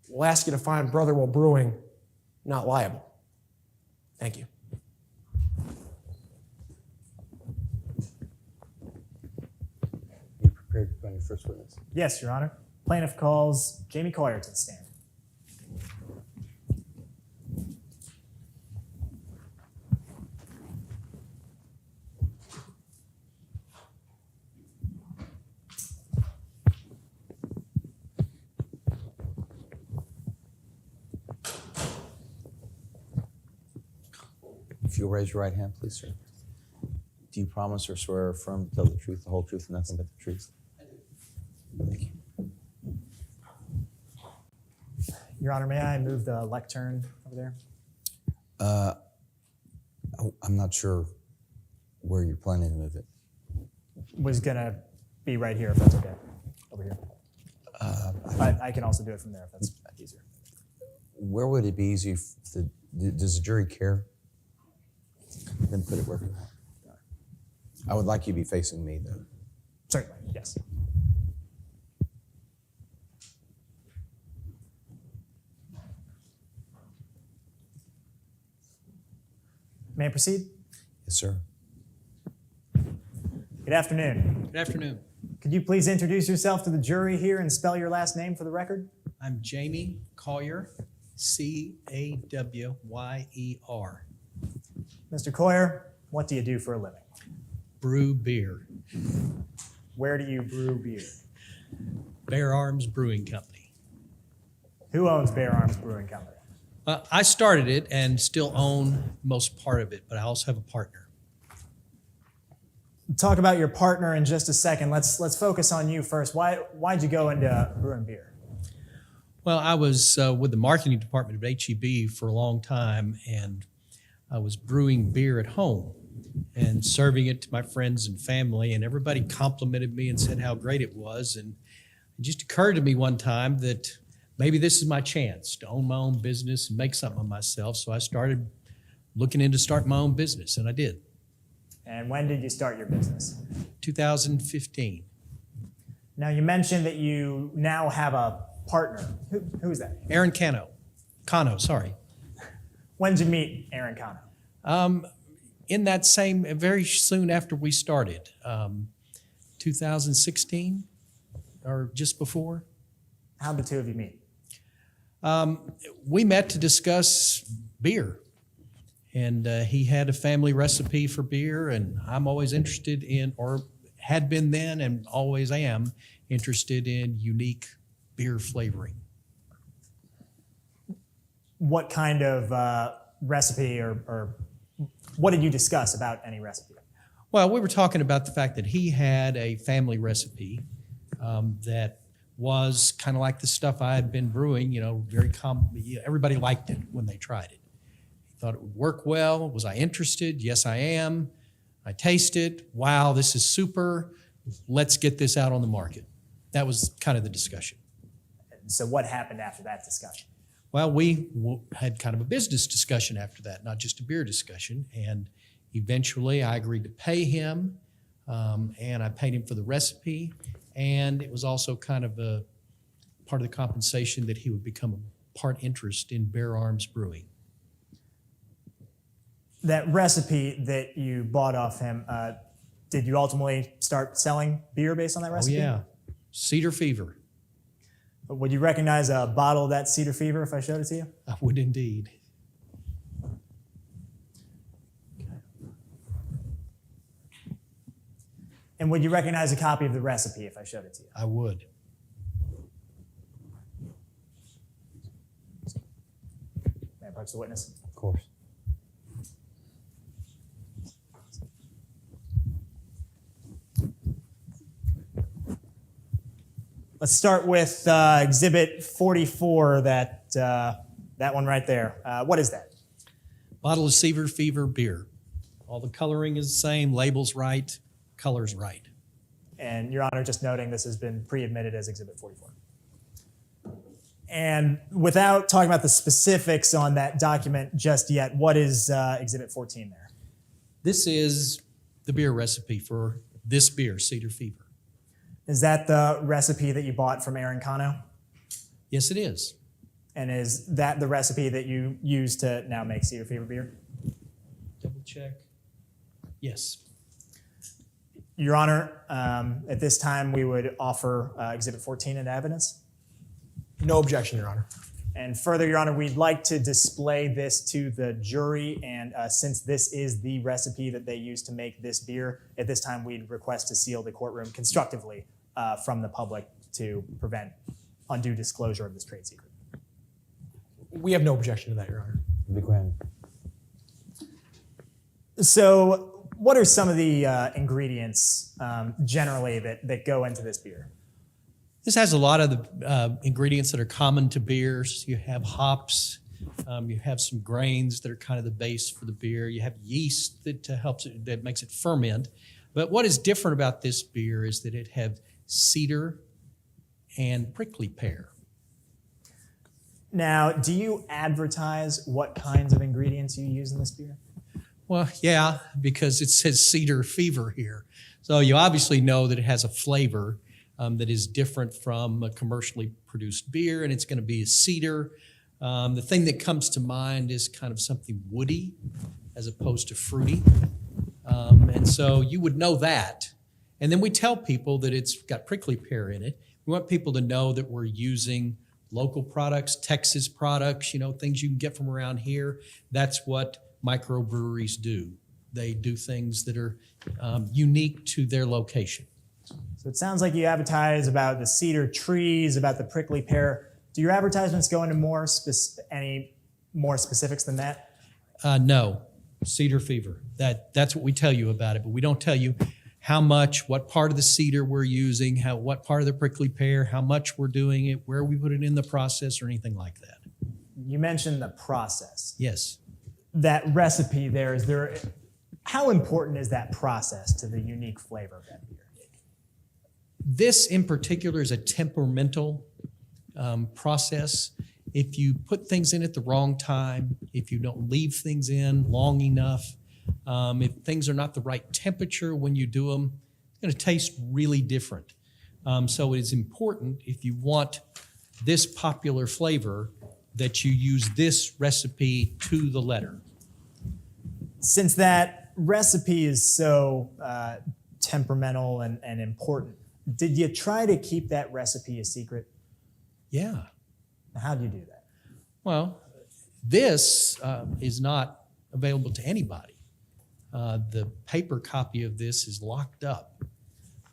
we'll ask you to find Brotherwell Brewing not liable. Thank you. You prepared to find your first witness? Yes, Your Honor. Plaintiff calls Jamie Coyer to the stand. If you'll raise your right hand, please, sir. Do you promise or swear or affirm to tell the truth, the whole truth, and nothing but the truth? I do. Thank you. Your Honor, may I move the lectern over there? I'm not sure where you're planning to move it. Was gonna be right here if that's okay. Over here. I can also do it from there if that's easier. Where would it be easy? Does the jury care? Then put it wherever you want. I would like you to be facing me, though. Certainly, yes. may proceed. Yes, sir. Good afternoon. Good afternoon. Could you please introduce yourself to the jury here and spell your last name for the record? I'm Jamie Collier, Cawyer. Mr. Coyer, what do you do for a living? Brew beer. Where do you brew beer? Bear Arms Brewing Company. Who owns Bear Arms Brewing Company? I started it and still own most part of it, but I also have a partner. Talk about your partner in just a second. Let's focus on you first. Why'd you go into brewing beer? Well, I was with the marketing department of HEB for a long time, and I was brewing beer at home and serving it to my friends and family, and everybody complimented me and said how great it was. And it just occurred to me one time that maybe this is my chance to own my own business and make something of myself. So I started looking into starting my own business, and I did. And when did you start your business? 2015. Now, you mentioned that you now have a partner. Who is that? Aaron Cano, sorry. When did you meet Aaron Cano? In that same, very soon after we started, 2016 or just before. How'd the two of you meet? We met to discuss beer. And he had a family recipe for beer, and I'm always interested in, or had been then and always am, interested in unique beer flavoring. What kind of recipe or what did you discuss about any recipe? Well, we were talking about the fact that he had a family recipe that was kind of like the stuff I had been brewing, very common. Everybody liked it when they tried it. Thought it would work well. Was I interested? Yes, I am. I tasted. Wow, this is super. Let's get this out on the market. That was kind of the discussion. So what happened after that discussion? Well, we had kind of a business discussion after that, not just a beer discussion. And eventually I agreed to pay him, and I paid him for the recipe. And it was also kind of a part of the compensation that he would become a part interest in Bear Arms Brewing. That recipe that you bought off him, did you ultimately start selling beer based on that Oh, recipe? yeah. Cedar Fever. Would you recognize a bottle of that Cedar Fever if I showed it to you? I would indeed. And would you recognize a copy of the recipe if I showed it to you? I would. May I approach the witness? Of course. Let's start with Exhibit 44, that one right there. What is that? Bottle of Cedar Fever beer. All the coloring is the same, label's right, color's right. And Your Honor, just noting this has been pre-admitted as Exhibit 44. And without talking about the specifics on that document just yet, what is Exhibit 14 there? This is the beer recipe for this beer, Cedar Fever. Is that the recipe that you bought from Aaron Cano? Yes, it is. And is that the recipe that you use to now make Cedar Fever beer? Double check. Yes. Your Honor, at this time, we would offer Exhibit 14 into evidence. No objection, Your Honor. And further, Your Honor, we'd like to display this to the jury, and since this is the recipe that they used to make this beer, at this time, we'd request to seal the courtroom constructively from the public to prevent undue disclosure of this trade secret. We have no objection to that, Your Honor. Be granted. So what are some of the ingredients generally that go into this beer? This has a lot of the ingredients that are common to beers. You have hops, you have some grains that are kind of the base for the beer. You have yeast that that makes it ferment. But what is different about this beer is that it has cedar and prickly pear. Now, do you advertise what kinds of ingredients you use in this beer? Well, yeah, because it says Cedar Fever here. So you obviously know that it has a flavor that is different from a commercially produced beer, and it's going to be a cedar. The thing that comes to mind is kind of something woody as opposed to fruity. And so you would know that. And then we tell people that it's got prickly pear in it. We want people to know that we're using local products, Texas products, things you can get from around here. That's what microbreweries do. They do things that are unique to their location. So it sounds like you advertise about the cedar trees, about the prickly pear. Do your advertisements go into any more specifics than that? No, cedar fever. That's what we tell you about it, but we don't tell you how much, what part of the cedar we're using, what part of the prickly pear, how much we're doing it, where we put it in the process, or anything like that. You mentioned the process. Yes. That recipe there, how important is that process to the unique flavor of that beer? This in particular is a temperamental process. If you put things in at the wrong time, if you don't leave things in long enough, if things are not the right temperature when you do them, it's going to taste really different. So it is important, if you want this popular flavor, that you use this recipe to the letter. Since that recipe is so temperamental and important, did you try to keep that recipe a secret? Yeah. How do you do that? Well, this is not available to anybody. The paper copy of this is locked up.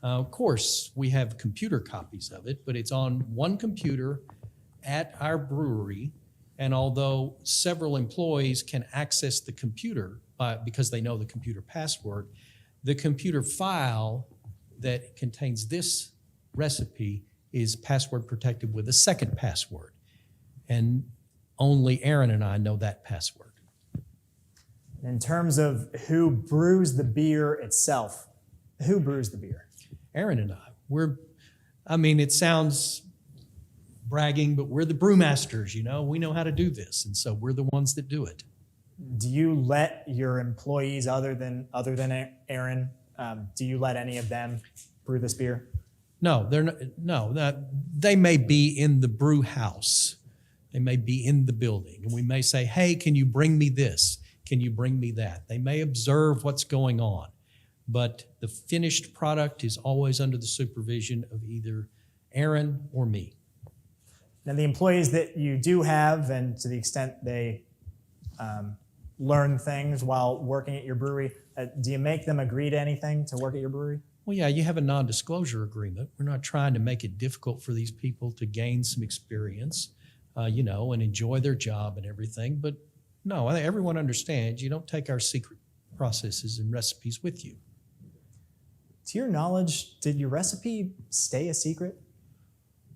Of course, we have computer copies of it, but it's on one computer at our brewery. And although several employees can access the computer because they know the computer password, the computer file that contains this recipe is password protected with a second password. And only Aaron and I know that password. In terms of who brews the beer itself, who brews the beer? Aaron and I. It sounds bragging, but we're the brewmasters, We know how to do this, and so we're the ones that do it. Do you let your employees, other than Aaron, do you let any of them brew this beer? No, they're not. No, they may be in the brew house. They may be in the building, and we may say, "Hey, can you bring me this? Can you bring me that?" They may observe what's going on, but the finished product is always under the supervision of either Aaron or me. Now, the employees that you do have, and to the extent they learn things while working at your brewery, do you make them agree to anything to work at your brewery? Well, yeah, you have a non-disclosure agreement. We're not trying to make it difficult for these people to gain some experience, and enjoy their job and everything. But no, I think everyone understands you don't take our secret processes and recipes with you. To your knowledge, did your recipe stay a secret?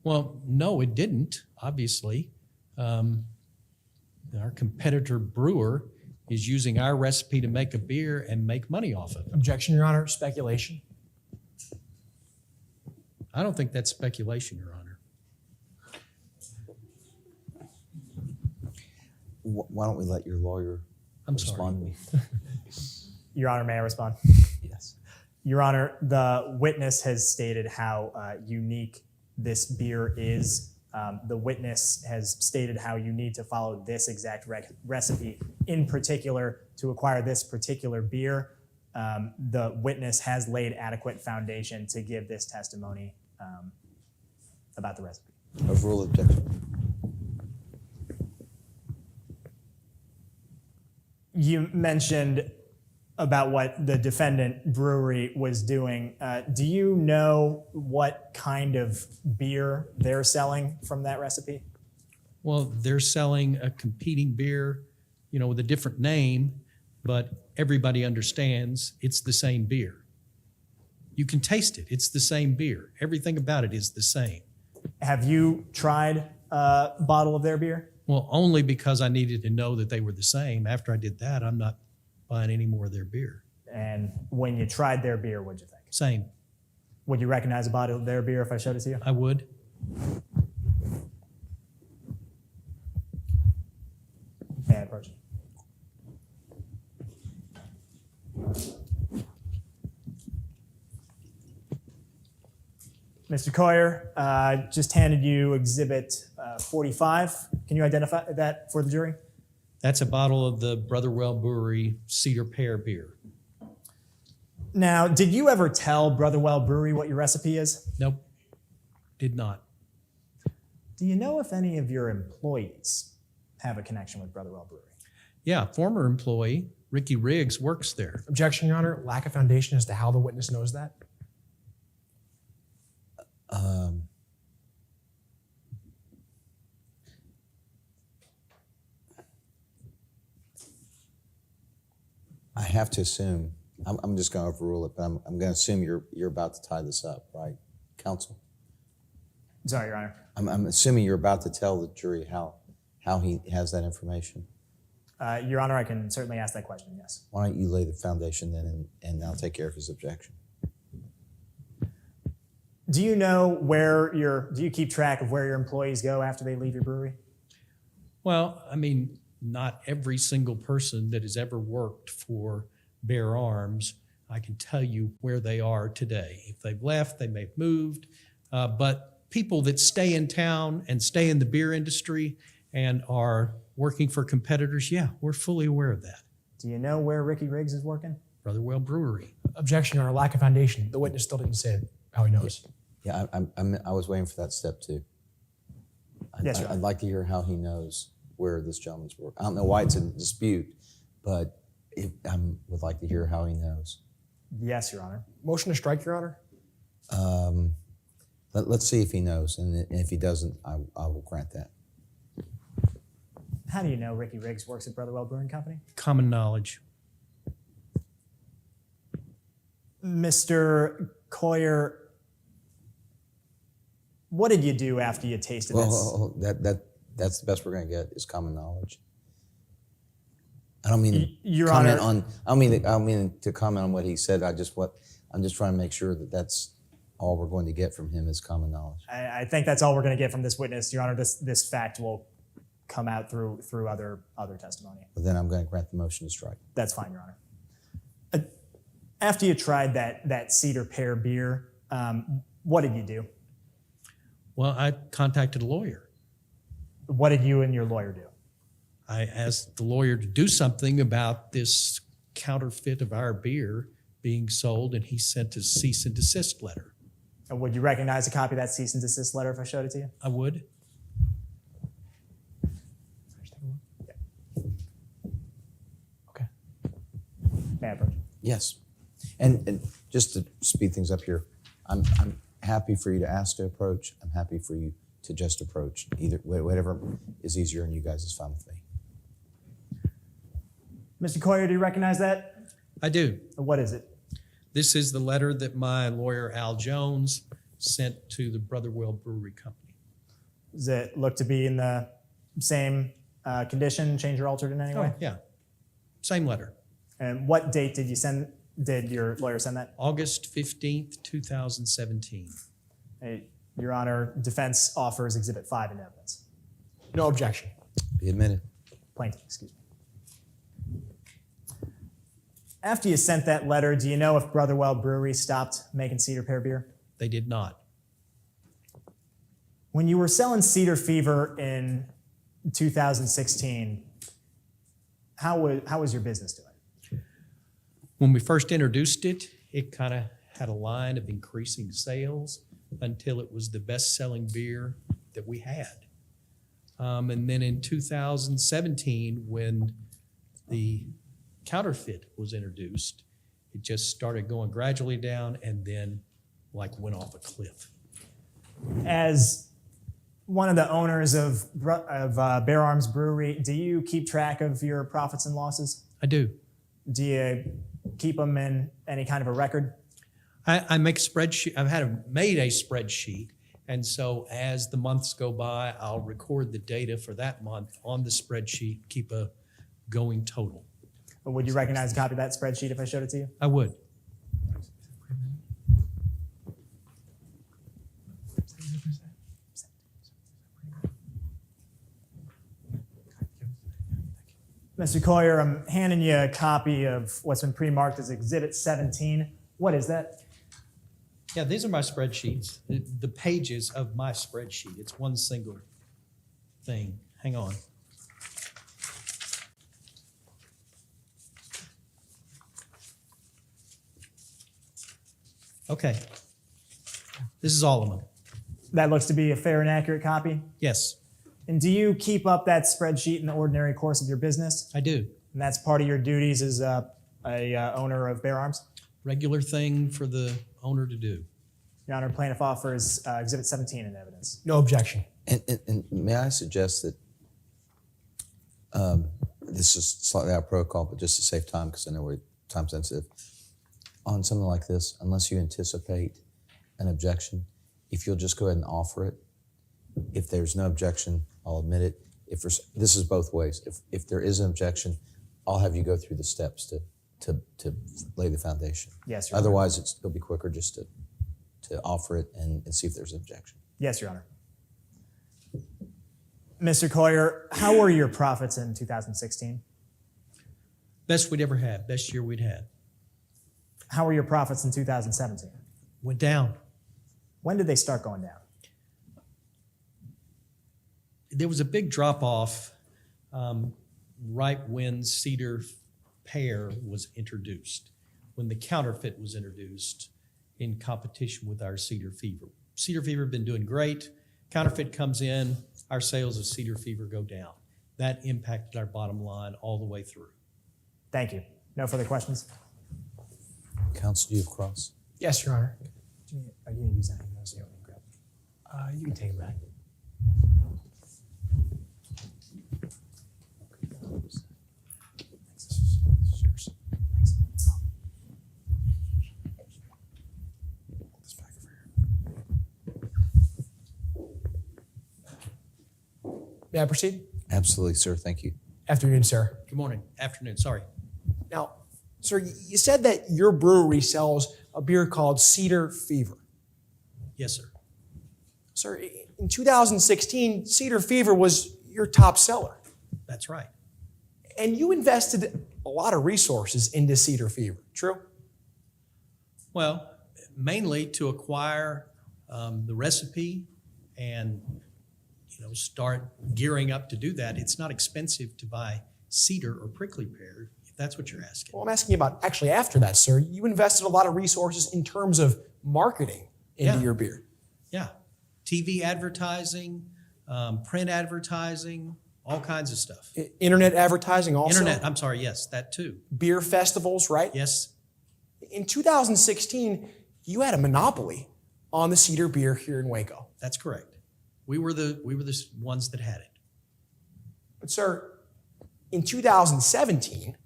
Well, no, it didn't, obviously. Our competitor brewer is using our recipe to make a beer and make money off of it. Objection, Your Honor. Speculation. I don't think that's speculation, Your Honor. Why don't we let your lawyer I'm sorry. respond to me? Your Honor, may I respond? Yes. Your Honor, the witness has stated how unique this beer is. The witness has stated how you need to follow this exact recipe in particular to acquire this particular beer. The witness has laid adequate foundation to give this testimony about the recipe. Overrule objection. You mentioned about what the defendant brewery was doing. Do you know what kind of beer they're selling from that recipe? Well, they're selling a competing beer, with a different name, but everybody understands it's the same beer. You can taste it. It's the same beer. Everything about it is the same. Have you tried a bottle of their beer? Well, only because I needed to know that they were the same. After I did that, I'm not buying any more of their beer. And when you tried their beer, what'd you think? Same. Would you recognize a bottle of their beer if I showed it to you? I would. May I approach? Mr. Coyer, just handed you Exhibit 45. Can you identify that for the jury? That's a bottle of the Brotherwell Brewery Cedar Pear beer. Now, did you ever tell Brotherwell Brewery what your recipe is? Nope, did not. Do you know if any of your employees have a connection with Brotherwell Brewery? Yeah, former employee, Ricky Riggs, works there. Objection, Your Honor. Lack of foundation as to how the witness knows that. I have to assume, I'm just going to overrule it, but I'm going to assume you're about to tie this up, right, counsel? Sorry, Your Honor. I'm assuming you're about to tell the jury how he has that information. Your Honor, I can certainly ask that question, yes. Why don't you lay the foundation then, and I'll take care of his objection. Do you know do you keep track of where your employees go after they leave your brewery? Well, I mean, not every single person that has ever worked for Bear Arms, I can tell you where they are today. If they've left, they may have moved, but people that stay in town and stay in the beer industry and are working for competitors, yeah, we're fully aware of that. Do you know where Ricky Riggs is working? Brotherwell Brewery. Objection, Your Honor. Lack of foundation. The witness still didn't say how he knows. Yeah, I was waiting for that step too. Yes, Your Honor. I'd like to hear how he knows where this gentleman's working. I don't know why it's a dispute, but I would like to hear how he knows. Yes, Your Honor. Motion to strike, Your Honor. Let's see if he knows, and if he doesn't, I will grant that. How do you know Ricky Riggs works at Brotherwell Brewing Company? Common knowledge. Mr. Coyer, what did you do after you tasted this? Well, that's the best we're going to get is common knowledge. I don't mean to Your comment Honor- on. I don't mean to comment on what he said. I'm just trying to make sure that that's all we're going to get from him is common knowledge. I think that's all we're going to get from this witness, Your Honor. This fact will come out through other testimony. But then I'm going to grant the motion to strike. That's fine, Your Honor. After you tried that Cedar Pear beer, what did you do? Well, I contacted a lawyer. What did you and your lawyer do? I asked the lawyer to do something about this counterfeit of our beer being sold, and he sent a cease and desist letter. And would you recognize a copy of that cease and desist letter if I showed it to you? I would. Okay. May I approach? Yes. And just to speed things up here, I'm happy for you to ask to approach. I'm happy for you to just approach. Either whatever is easier on you guys is fine with me. Mr. Coyer, do you recognize that? I do. What is it? This is the letter that my lawyer, Al Jones, sent to the Brotherwell Brewery Company. Does it look to be in the same condition, changed or altered in any way? Oh, yeah. Same letter. And what date did your lawyer send that? August 15th, 2017. Your Honor, defense offers Exhibit 5 in evidence. No objection. Be admitted. Plaintiff, excuse me. After you sent that letter, do you know if Brotherwell Brewery stopped making Cedar Pear beer? They did not. When you were selling Cedar Fever in 2016, how was your business doing? When we first introduced it, it kind of had a line of increasing sales until it was the best-selling beer that we had. And then in 2017, when the counterfeit was introduced, it just started going gradually down and then went off a cliff. As one of the owners of Bear Arms Brewery, do you keep track of your profits and losses? I do. Do you keep them in any kind of a record? I make a spreadsheet. Made a spreadsheet. And so as the months go by, I'll record the data for that month on the spreadsheet, keep a going total. Or would you recognize a copy of that spreadsheet if I showed it to you? I would. Mr. Coyer, I'm handing you a copy of what's been pre-marked as Exhibit 17. What is that? Yeah, these are my spreadsheets, the pages of my spreadsheet. It's one single thing. hang on. Okay. This is all of them. That looks to be a fair and accurate copy. Yes, And do you keep up that spreadsheet in the ordinary course of your business? I do. And that's part of your duties as a owner of Bear Arms? Regular thing for the owner to do. Your Honor, plaintiff offers Exhibit 17 in evidence. No objection. And may I suggest that this is slightly out of protocol, but just to save time, because I know we're time sensitive. On something like this, unless you anticipate an objection, if you'll just go ahead and offer it. If there's no objection, I'll admit it. This is both ways. If there is an objection, I'll have you go through the steps to lay the foundation. Yes, Your Honor. Otherwise, it'll be quicker just to offer it and see if there's an objection. Yes, Your Honor. Mr. Collier, how were your profits in 2016? Best we'd ever had, best year we'd had. How were your profits in 2017? Went down. When did they start going down? There was a big drop off right when Cedar Pear was introduced, when the counterfeit was introduced in competition with our Cedar Fever. Cedar Fever had been doing great. Counterfeit comes in, our sales of Cedar Fever go down. That impacted our bottom line all the way through. Thank you. No further questions? Counsel, do you have cross? Yes, Your Honor. Are you going to use that? You can take it back. May I proceed? Absolutely, sir. Thank you. Afternoon, sir. Good morning, afternoon, sorry. Now, sir, you said that your brewery sells a beer called Cedar Fever. Yes, sir. Sir, in 2016, Cedar Fever was your top seller. That's right. And you invested a lot of resources into Cedar Fever, true? Well, mainly to acquire the recipe and start gearing up to do that. It's not expensive to buy cedar or prickly pear, if that's what you're asking. Well, I'm asking you about actually after that, sir. You invested a lot of resources in terms of marketing into Yeah. your beer. Yeah, TV advertising, print advertising, all kinds of stuff. Internet advertising also. Internet, I'm sorry, yes, that too. Beer festivals, right? Yes, In 2016, you had a monopoly on the cedar beer here in Waco. that's correct. We were the ones that had it. But sir, in 2017,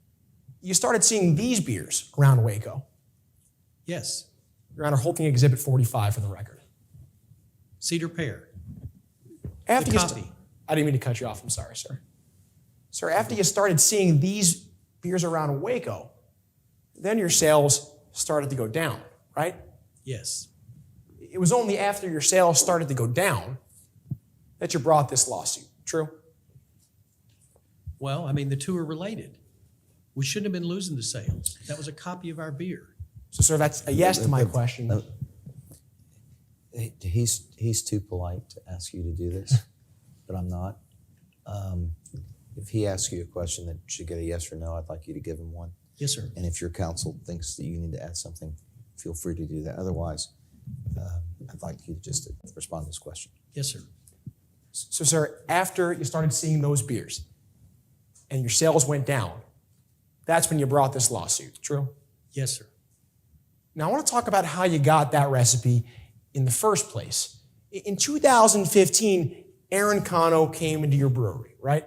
you started seeing these beers around Waco. Yes, Your Honor, holding Exhibit 45 for the record. cedar pear. After The you copy. I didn't mean to cut you off. I'm sorry, sir. Sir, after you started seeing these beers around Waco, then your sales started to go down, right? Yes, It was only after your sales started to go down that you brought this lawsuit, true? well, I mean, the two are related. We shouldn't have been losing the sales. That was a copy of our beer. So, sir, that's a yes to my question. He's too polite to ask you to do this, but I'm not. If he asks you a question that should get a yes or no, I'd like you to give him one. Yes, sir. And if your counsel thinks that you need to add something, feel free to do that. Otherwise, I'd like you to just respond to this question. Yes, sir. So, sir, after you started seeing those beers and your sales went down, that's when you brought this lawsuit, true? Yes, sir. Now, I want to talk about how you got that recipe in the first place. In 2015, Aaron Cano came into your brewery, right?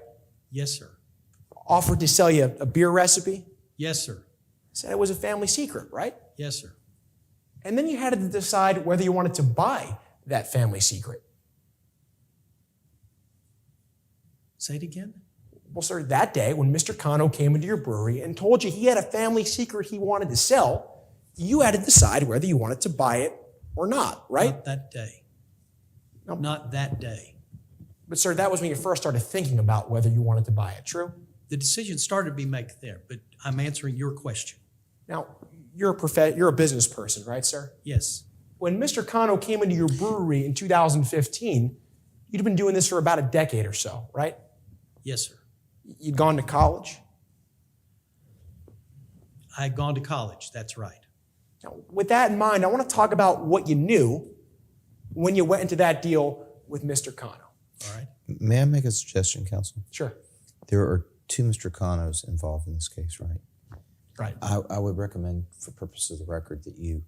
Yes, sir. Offered to sell you a beer recipe. Yes, sir. Said it was a family secret, right? Yes, sir. And then you had to decide whether you wanted to buy that family secret. Say it again. Well, sir, that day when Mr. Cano came into your brewery and told you he had a family secret he wanted to sell, you had to decide whether you wanted to buy it or not, right? Not that day. No. Not that day. But, sir, that was when you first started thinking about whether you wanted to buy it, true? The decision started to be made there, but I'm answering your question. Now, you're a business person, right, sir? Yes. When Mr. Cano came into your brewery in 2015, you'd been doing this for about a decade or so, right? Yes, sir. You'd gone to college. I had gone to college. That's right. Now, with that in mind, I want to talk about what you knew when you went into that deal with Mr. Kano. All right. May I make a suggestion, counsel? Sure. There are two Mr. Kanos involved in this case, right? Right. I would recommend, for purposes of the record, that you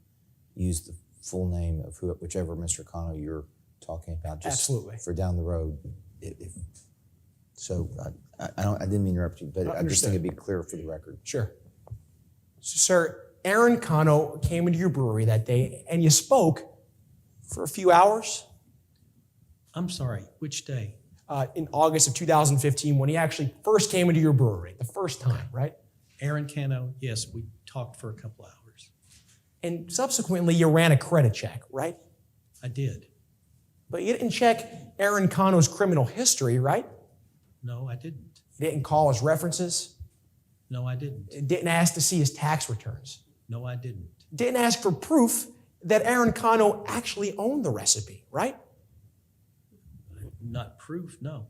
use the full name of whichever Mr. Kano you're talking about. Just Absolutely. For down the road. So I didn't mean to interrupt you, but I just think it'd be clear for the record. Sure. So, sir, Aaron Kano came into your brewery that day, and you spoke for a few hours I'm sorry. Which day? in August of 2015 when he actually first came into your brewery, the first time, right? Aaron Cano. Yes, we talked for a couple hours. And subsequently, you ran a credit check, right? I did. But you didn't check Aaron Kano's criminal history, right? No, I didn't. You didn't call his references. No, I didn't. You didn't ask to see his tax returns. No, I didn't. Didn't ask for proof that Aaron Kano actually owned the recipe, right? Not proof. No.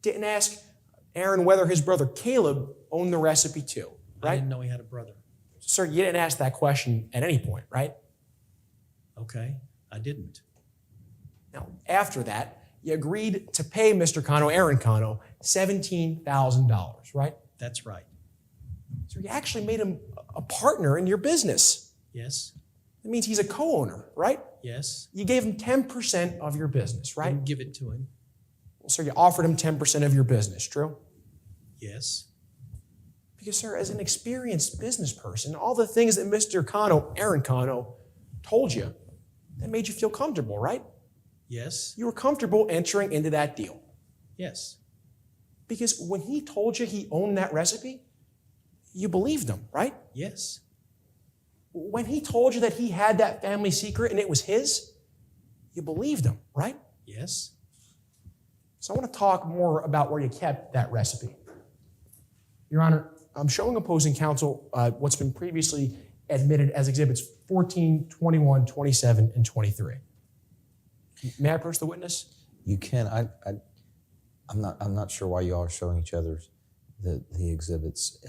Didn't ask Aaron whether his brother Caleb owned the recipe too, I right? didn't know he had a brother. Sir, you didn't ask that question at any point, right? Okay. I didn't. Now, after that, you agreed to pay Mr. Kano, Aaron Kano, $17,000, right? That's right. So you actually made him a partner in your business. Yes. That means he's a co-owner, right? Yes. You gave him 10% of your business, right? Didn't give it to him. Well, sir, you offered him 10% of your business, true? Yes. Because, sir, as an experienced business person, all the things that Mr. Kano, Aaron Kano, told you, that made you feel comfortable, right? Yes. You were comfortable entering into that deal. Yes. Because when he told you he owned that recipe, you believed him, right? Yes. When he told you that he had that family secret and it was his, you believed him, right? Yes. So I want to talk more about where you kept that recipe. Your Honor, I'm showing opposing counsel what's been previously admitted as exhibits 14, 21, 27, and 23. May I approach the witness? You can. I'm not sure why you all are showing each other the exhibits.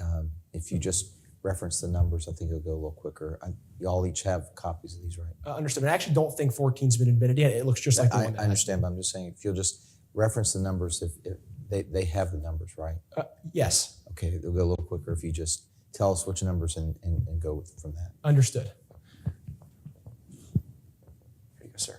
If you just reference the numbers, I think it'll go a little quicker. You all each have copies of these, right? Understood. I actually don't think 14's been admitted yet. It looks just like the one that I understand, but I'm just saying if you'll just reference the numbers, if they have the numbers, right? Yes, Okay, it'll go a little quicker if you just tell us which numbers and go from that. understood. Here you go, sir.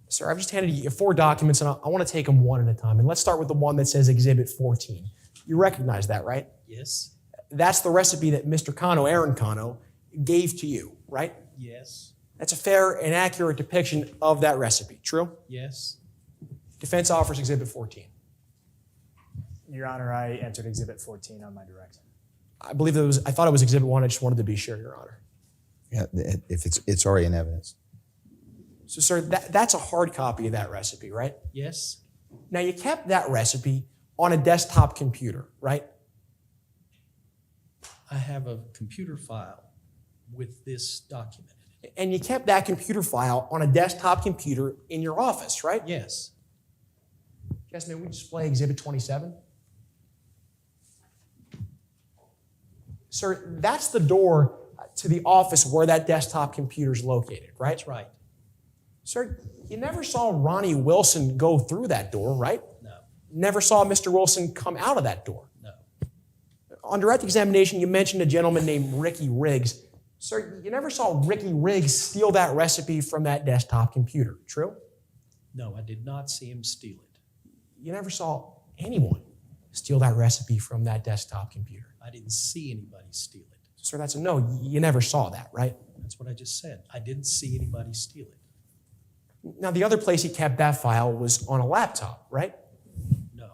Sir, I've just handed you 4 documents, and I want to take them one at a time. And let's start with the one that says Exhibit 14. You recognize that, right? Yes. That's the recipe that Mr. Kano, Aaron Kano, gave to you, right? Yes. That's a fair and accurate depiction of that recipe, true? Yes. Defense offers Exhibit 14. Your Honor, I entered Exhibit 14 on my direct. I believe I thought it was Exhibit 1. I just wanted to be sure, Your Honor. Yeah, if it's already in evidence. So, sir, that's a hard copy of that recipe, right? Yes. Now, you kept that recipe on a desktop computer, right? I have a computer file with this document in it. And you kept that computer file on a desktop computer in your office, right? Yes. Yes, may we display Exhibit 27? Sir, that's the door to the office where that desktop computer is located, right? That's right. Sir, you never saw Ronnie Wilson go through that door, right? No. Never saw Mr. Wilson come out of that door. No. On direct examination, you mentioned a gentleman named Ricky Riggs. Sir, you never saw Ricky Riggs steal that recipe from that desktop computer, true? No, I did not see him steal it. You never saw anyone steal that recipe from that desktop computer. I didn't see anybody steal it. Sir, that's a no. You never saw that, right? That's what I just said. I didn't see anybody steal it. Now, the other place he kept that file was on a laptop, right? No.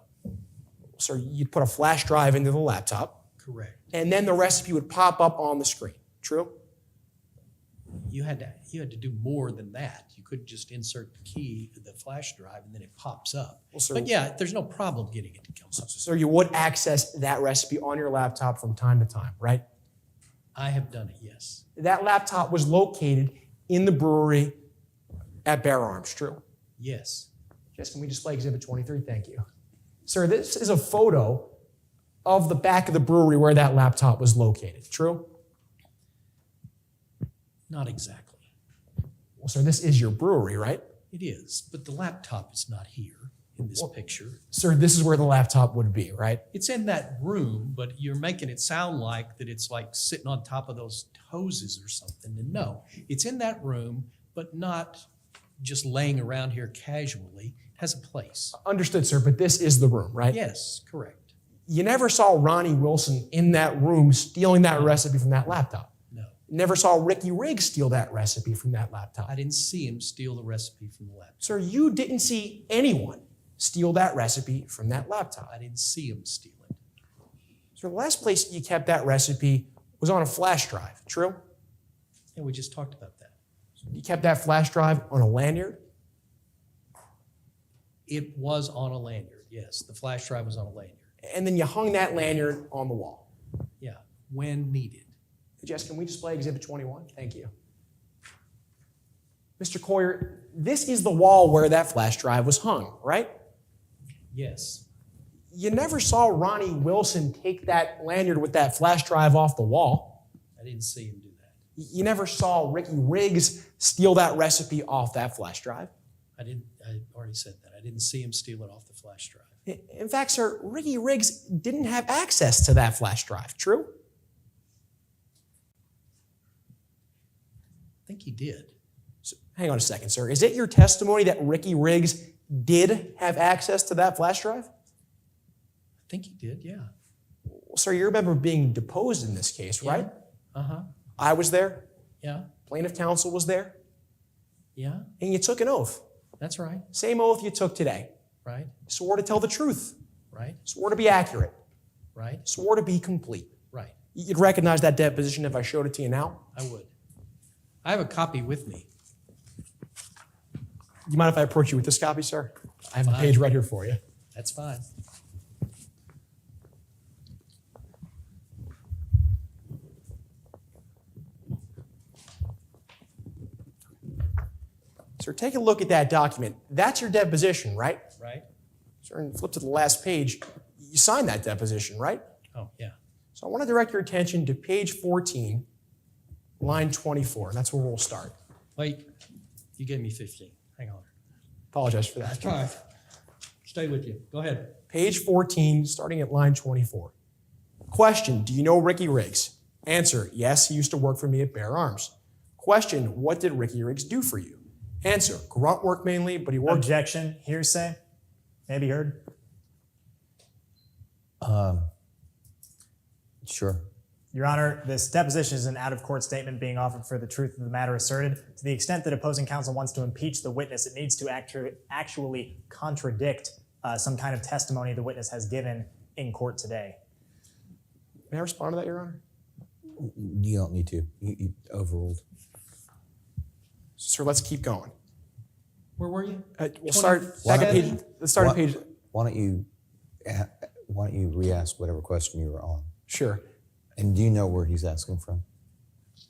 Sir, you'd put a flash drive into the laptop, Correct. and then the recipe would pop up on the screen, true? You had to do more than that. You couldn't just insert the key to the flash drive and then it pops up. Well, sir, But yeah, there's no problem getting it to Council. Sir, you would access that recipe on your laptop from time to time, right? I have done it, yes. That laptop was located in the brewery at Bear Arms, true? Yes. Jess, can we display Exhibit 23? Thank you. Sir, this is a photo of the back of the brewery where that laptop was located. True? Not exactly. Well, sir, this is your brewery, right? It is, but the laptop is not here in this picture. Sir, this is where the laptop would be, right? It's in that room, but you're making it sound like that it's like sitting on top of those hoses or something. And no, it's in that room, but not just laying around here casually. It has a place. Understood, sir, but this is the room, right? Yes, correct. You never saw Ronnie Wilson in that room stealing that recipe from that laptop. No, Never saw Ricky Riggs steal that recipe from that laptop. I didn't see him steal the recipe from the laptop. Sir, you didn't see anyone steal that recipe from that laptop. I didn't see him steal it. So the last place you kept that recipe was on a flash drive, true? And we just talked about that. You kept that flash drive on a lanyard? It was on a lanyard, yes. The flash drive was on a lanyard. And then you hung that lanyard on the wall. Yeah, when needed. Jess, can we display Exhibit 21? Thank you. Mr. Coyer, this is the wall where that flash drive was hung, right? Yes, You never saw Ronnie Wilson take that lanyard with that flash drive off the wall. I didn't see him do that. You never saw Ricky Riggs steal that recipe off that flash drive. I already said that. I didn't see him steal it off the flash drive. In fact, sir, Ricky Riggs didn't have access to that flash drive, true? I think he did. So, hang on a second, sir. Is it your testimony that Ricky Riggs did have access to that flash drive? I think he did, yeah. Well, sir, you remember being deposed in this case, right? Uh-huh. I was there. Yeah, Plaintiff counsel was there. yeah, And you took an oath. that's right, Same oath you took today. right, Swore to tell the truth. right, Swore to be accurate. right, Swore to be complete. right. You'd recognize that deposition if I showed it to you now? I would. I have a copy with me. You mind if I approach you with this copy, sir? I have the Fine. page right here for you. That's fine. Sir, take a look at that document. That's your deposition, right? Right? Sir, and flip to the last page. You signed that deposition, right? Oh, yeah. So I want to direct your attention to page 14, line 24. That's where we'll start. Wait, you gave me 15. Hang on. Apologize for that. All right. Stay with you. Go ahead. Page 14, starting at line 24. Question, do you know Ricky Riggs? Answer, yes, he used to work for me at Bear Arms. Question, what did Ricky Riggs do for you? Answer, grunt work mainly, but he worked... Objection, hearsay, may be heard. Sure. Your Honor, this deposition is an out-of-court statement being offered for the truth of the matter asserted. To the extent that opposing counsel wants to impeach the witness, it needs to actually contradict some kind of testimony the witness has given in court today. May I respond to that, Your Honor? You don't need to. You overruled. Sir, let's keep going. Where were you? We'll start back at page... Let's start at Why- page... Why don't you re-ask whatever question you were on? Sure. And do you know where he's asking from?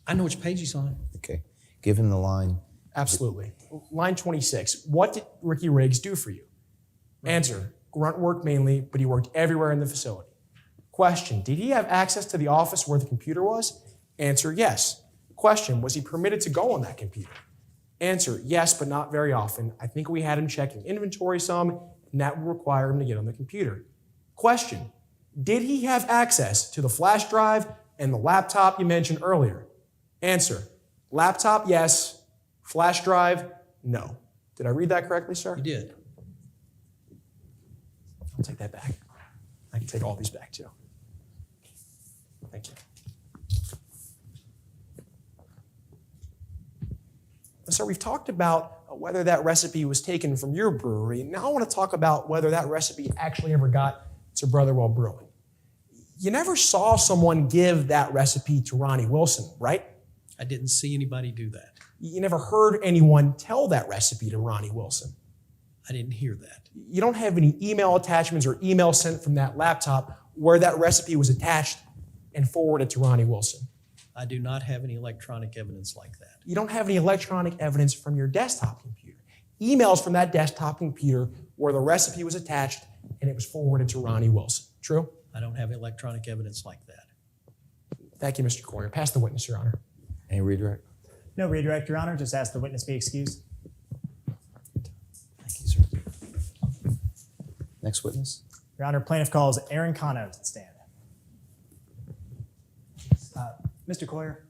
I know which page he's on. Okay. Give him the line. Absolutely. Line 26. What did Ricky Riggs do for you? Answer, grunt work mainly, but he worked everywhere in the facility. Question, did he have access to the office where the computer was? Answer, yes. Question, was he permitted to go on that computer? Answer, yes, but not very often. I think we had him checking inventory some, and that would require him to get on the computer. Question, did he have access to the flash drive and the laptop you mentioned earlier? Answer, laptop, yes. Flash drive, no. Did I read that correctly, sir? You did. I'll take that back. I can take all these back too. Thank you. Sir, we've talked about whether that recipe was taken from your brewery. Now I want to talk about whether that recipe actually ever got to Brotherwell Brewing. You never saw someone give that recipe to Ronnie Wilson, right? I didn't see anybody do that. You never heard anyone tell that recipe to Ronnie Wilson. I didn't hear that. You don't have any email attachments or email sent from that laptop where that recipe was attached and forwarded to Ronnie Wilson. I do not have any electronic evidence like that. You don't have any electronic evidence from your desktop computer. emails from that desktop computer where the recipe was attached and it was forwarded to Ronnie Wilson. True? I don't have electronic evidence like that. Thank you, Mr. Coyer. Pass the witness, Your Honor. Any redirect? No redirect, Your Honor. Just ask the witness be excused. Thank you, sir. Next witness. Your Honor, plaintiff calls Aaron Cano to the stand. Mr. Coyer.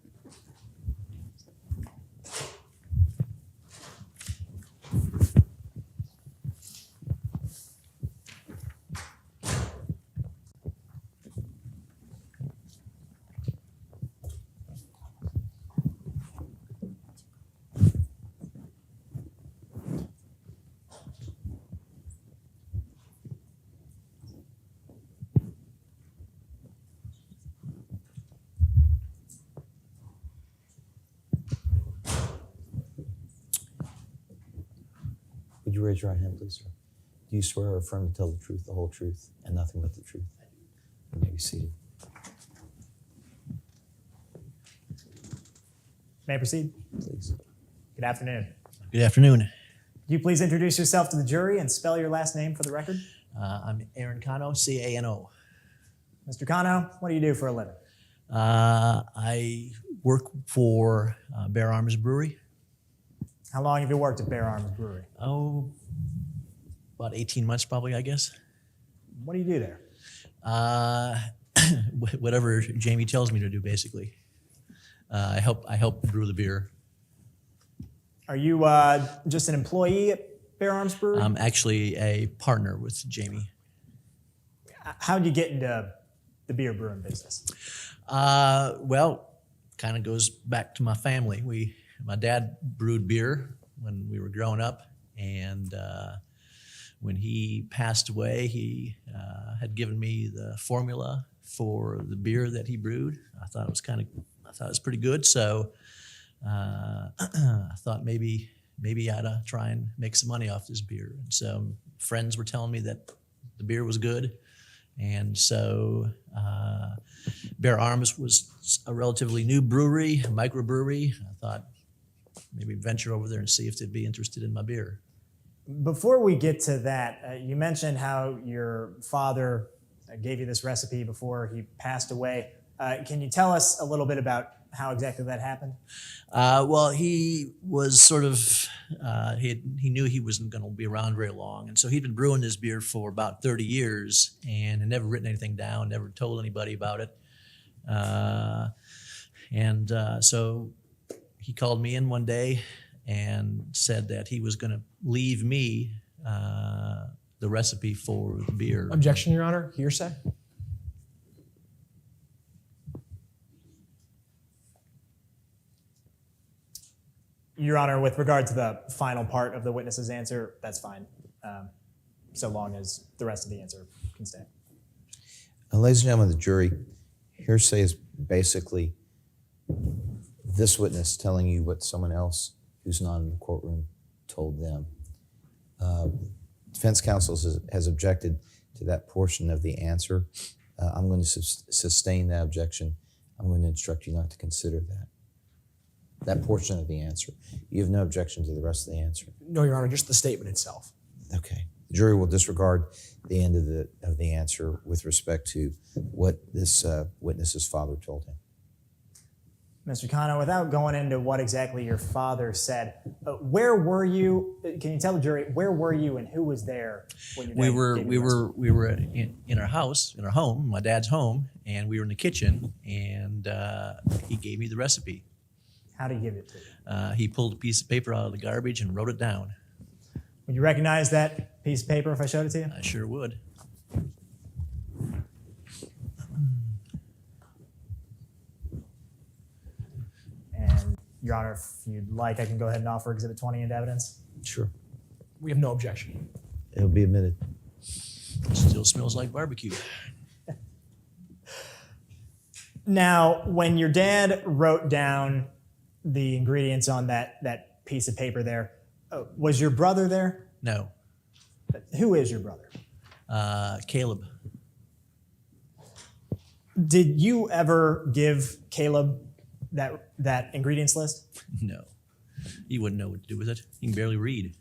Would you raise your right hand, please, sir? Do you swear or affirm to tell the truth, the whole truth, and nothing but the truth? You may be seated. May I proceed? Please. Good afternoon. Good afternoon. Could you please introduce yourself to the jury and spell your last name for the record? I'm Aaron Cano, C-A-N-O. Mr. Cano, what do you do for a living? I work for Bear Arms Brewery. How long have you worked at Bear Arms Brewery? Oh, about 18 months probably, I guess. What do you do there? Whatever Jamie tells me to do, basically. I help brew the beer. Are you just an employee at Bear Arms Brewery? I'm actually a partner with Jamie. How'd you get into the beer brewing business? Well, kind of goes back to my family. My dad brewed beer when we were growing up, and when he passed away, he had given me the formula for the beer that he brewed. I thought it was pretty good, so I thought maybe I ought to try and make some money off this beer. And so friends were telling me that the beer was good, and so Bear Arms was a relatively new brewery, a microbrewery. I thought maybe venture over there and see if they'd be interested in my beer. Before we get to that, you mentioned how your father gave you this recipe before he passed away. Can you tell us a little bit about how exactly that happened? Well, he was sort of, he knew he wasn't going to be around very long. And so he'd been brewing this beer for about 30 years and had never written anything down, never told anybody about it. So he called me in one day and said that he was going to leave me the recipe for the beer. Objection, Your Honor. Hearsay. Your Honor, with regard to the final part of the witness's answer, that's fine, so long as the rest of the answer can stay. Ladies and gentlemen of the jury, hearsay is basically this witness telling you what someone else who's not in the courtroom told them. Defense counsel has objected to that portion of the answer. I'm going to sustain that objection. I'm going to instruct you not to consider that portion of the answer. You have no objection to the rest of the answer. No, Your Honor, just the statement itself. Okay. The jury will disregard the end of the answer with respect to what this witness's father told him. Mr. Cano, without going into what exactly your father said, where were you? Can you tell the jury where were you and who was there when your dad gave you the recipe? We were in our house, in our home, my dad's home, and we were in the kitchen, and he gave me the recipe. How did he give it to you? He pulled a piece of paper out of the garbage and wrote it down. Would you recognize that piece of paper if I showed it to you? I sure would. And Your Honor, if you'd like, I can go ahead and offer Exhibit 20 into evidence. Sure. We have no objection. It'll be admitted. Still smells like barbecue. Now, when your dad wrote down the ingredients on that piece of paper there, was your brother there? No. Who is your brother? Caleb. Did you ever give Caleb that ingredients list? No. He wouldn't know what to do with it. He can barely read.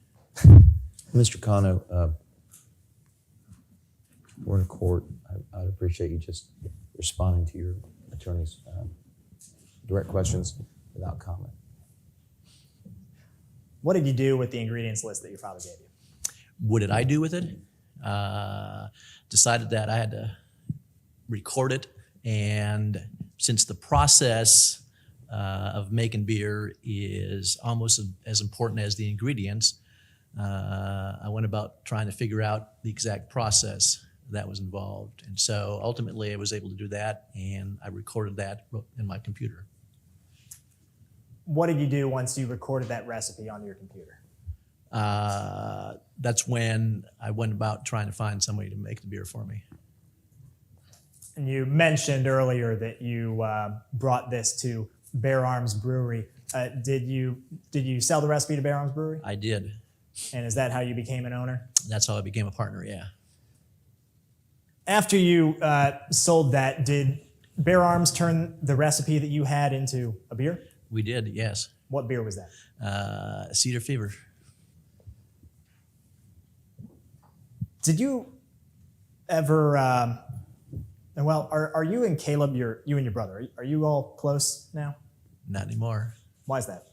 Mr. Cano, we're in court. I'd appreciate you just responding to your attorney's direct questions without comment. What did you do with the ingredients list that your father gave you? What did I do with it? Decided that I had to record it, and since the process of making beer is almost as important as the ingredients, I went about trying to figure out the exact process that was involved. And so ultimately I was able to do that, and I recorded that in my computer. What did you do once you recorded that recipe on your computer? That's when I went about trying to find somebody to make the beer for me. And you mentioned earlier that you brought this to Bear Arms Brewery. Did you sell the recipe to Bear Arms Brewery? I did. And is that how you became an owner? That's how I became a partner, yeah. After you sold that, did Bear Arms turn the recipe that you had into a beer? We did, yes. What beer was that? Cedar Fever. Did you ever? Are you and Caleb, you and your brother, are you all close now? Not anymore. Why is that?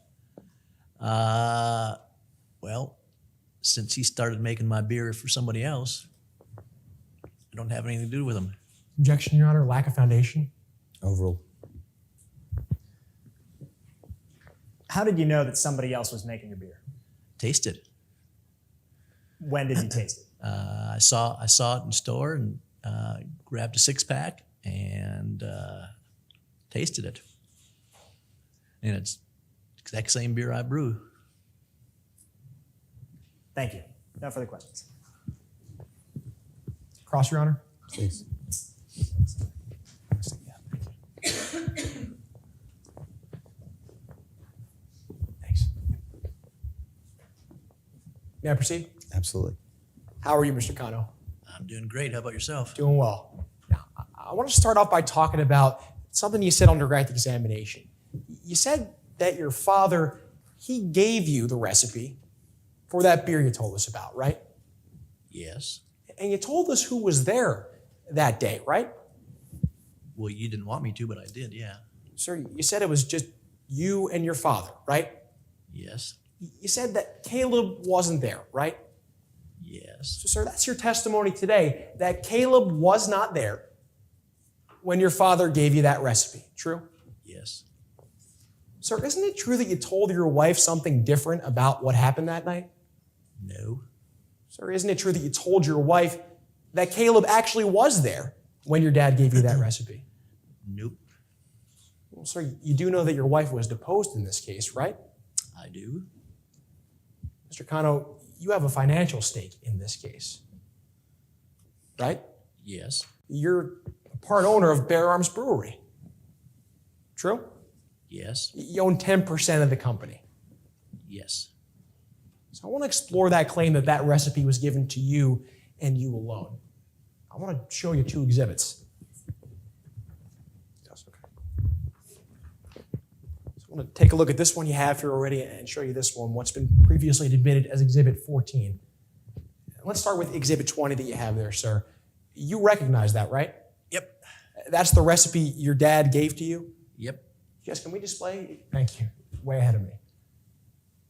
Well, since he started making my beer for somebody else, I don't have anything to do with him. Objection, Your Honor. Lack of foundation. Overruled. How did you know that somebody else was making your beer? Taste it. When did you taste it? I saw it in the store and grabbed a 6-pack and tasted it. And it's the exact same beer I brew. Thank you. No further questions. Cross, Your Honor. Please. Thanks. May I proceed? Absolutely. How are you, Mr. Cano? I'm doing great. How about yourself? Doing well. Now, I want to start off by talking about something you said on direct examination. You said that your father, he gave you the recipe for that beer you told us about, right? Yes. And you told us who was there that day, right? Well, you didn't want me to, but I did, yeah. Sir, you said it was just you and your father, right? Yes. You said that Caleb wasn't there, right? Yes. So, sir, that's your testimony today, that Caleb was not there when your father gave you that recipe. True? Yes. Sir, isn't it true that you told your wife something different about what happened that night? No. Sir, isn't it true that you told your wife that Caleb actually was there when your dad gave you that recipe? Nope. Well, sir, you do know that your wife was deposed in this case, right? I do. Mr. Cano, you have a financial stake in this case, right? Yes. You're a part owner of Bear Arms Brewery. True? Yes. You own 10% of the company. Yes. So I want to explore that claim that that recipe was given to you and you alone. I want to show you 2 exhibits. Yes, okay. So I want to take a look at this one you have here already and show you this one, what's been previously admitted as Exhibit 14. Let's start with Exhibit 20 that you have there, sir. You recognize that, right? Yep. That's the recipe your dad gave to you? Yep. Yes, can we display? Thank you. Way ahead of me.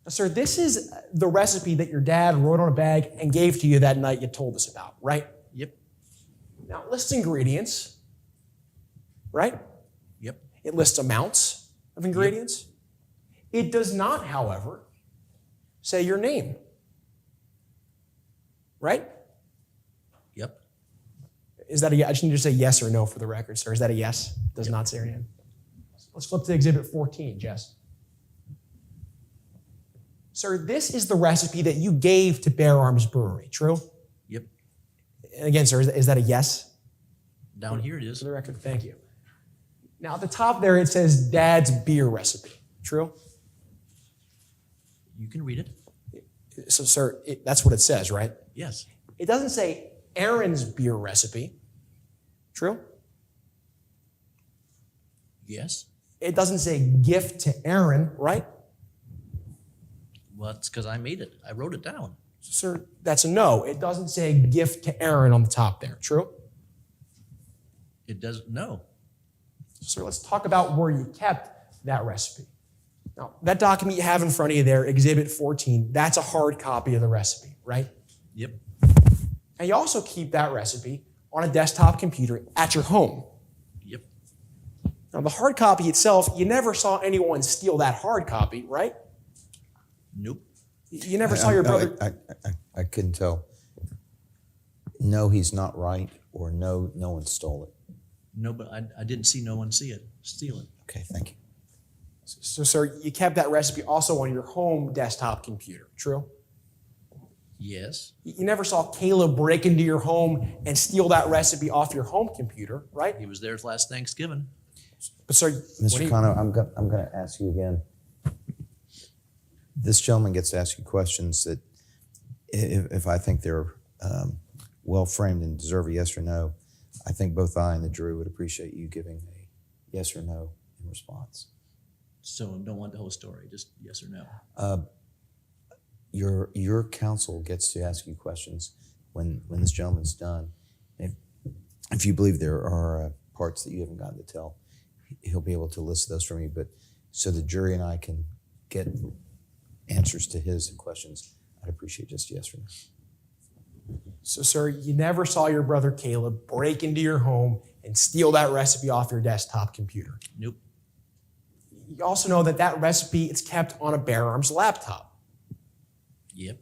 Now, sir, this is the recipe that your dad wrote on a bag and gave to you that night you told us about, right? Yep. Now, it lists ingredients, right? Yep. It lists amounts of ingredients. It does not, however, say your name, right? Yep. Is that a yes? I just need to say yes or no for the record, sir. Is that a yes? Does not say your name. Let's flip to Exhibit 14, Jess. Sir, this is the recipe that you gave to Bear Arms Brewery, true? Yep. And again, sir, is that a yes? Down here it is. For the record, thank you. Now, at the top there, it says Dad's beer recipe, true? You can read it. So, sir, that's what it says, right? Yes. It doesn't say Aaron's beer recipe, true? Yes. It doesn't say gift to Aaron, right? Well, it's because I made it. I wrote it down. Sir, that's a no. It doesn't say gift to Aaron on the top there. True? It doesn't, no. Sir, let's talk about where you kept that recipe. Now, that document you have in front of you there, Exhibit 14, that's a hard copy of the recipe, right? Yep, And you also keep that recipe on a desktop computer at your home. yep, Now, the hard copy itself, you never saw anyone steal that hard copy, right? nope. You never saw your brother. I couldn't tell. No, he's not right, or no, no one stole it. No, but I didn't see no one steal it. Okay, thank you. So, sir, you kept that recipe also on your home desktop computer, true? Yes, You never saw Caleb break into your home and steal that recipe off your home computer, right? he was there last Thanksgiving. But, sir, Mr. Kano, I'm going to ask you again. This gentleman gets to ask you questions that, if I think they're well framed and deserve a yes or no, I think both I and the jury would appreciate you giving a yes or no in response. So don't want the whole story, just yes or no. Your counsel gets to ask you questions when this gentleman's done. If you believe there are parts that you haven't gotten to tell, he'll be able to list those from you. But so the jury and I can get answers to his questions, I'd appreciate just yes or no. So, sir, you never saw your brother Caleb break into your home and steal that recipe off your desktop computer. Nope, You also know that that recipe is kept on a Bare Arms laptop. yep,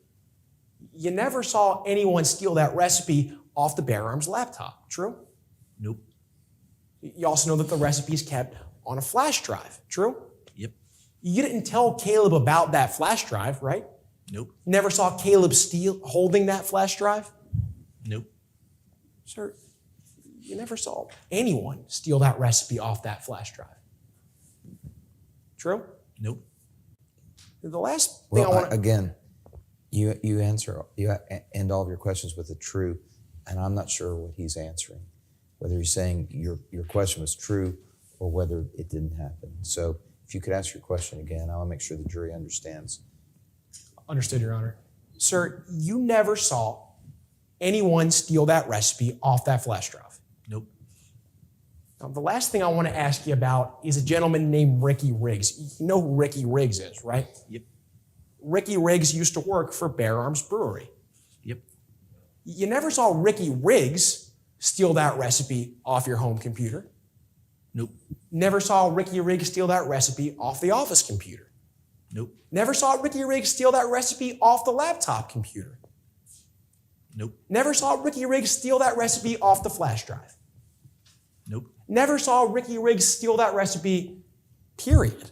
You never saw anyone steal that recipe off the Bare Arms laptop, true? nope, You also know that the recipe is kept on a flash drive, true? yep, You didn't tell Caleb about that flash drive, right? nope, You never saw Caleb holding that flash drive? nope, Sir, you never saw anyone steal that recipe off that flash drive. True? nope. The last thing Well, I want to... again, you end all of your questions with a true, and I'm not sure what he's answering, whether he's saying your question was true or whether it didn't happen. So if you could ask your question again, I want to make sure the jury understands. Understood, Your Honor. Sir, you never saw anyone steal that recipe off that flash drive. Nope. Now, the last thing I want to ask you about is a gentleman named Ricky Riggs. You know who Ricky Riggs is, right? Yep. Ricky Riggs used to work for Bare Arms Brewery. Yep. You never saw Ricky Riggs steal that recipe off your home computer. Nope. Never saw Ricky Riggs steal that recipe off the office computer. Nope. Never saw Ricky Riggs steal that recipe off the laptop computer. Nope. Never saw Ricky Riggs steal that recipe off the flash drive. Nope. Never saw Ricky Riggs steal that recipe, period.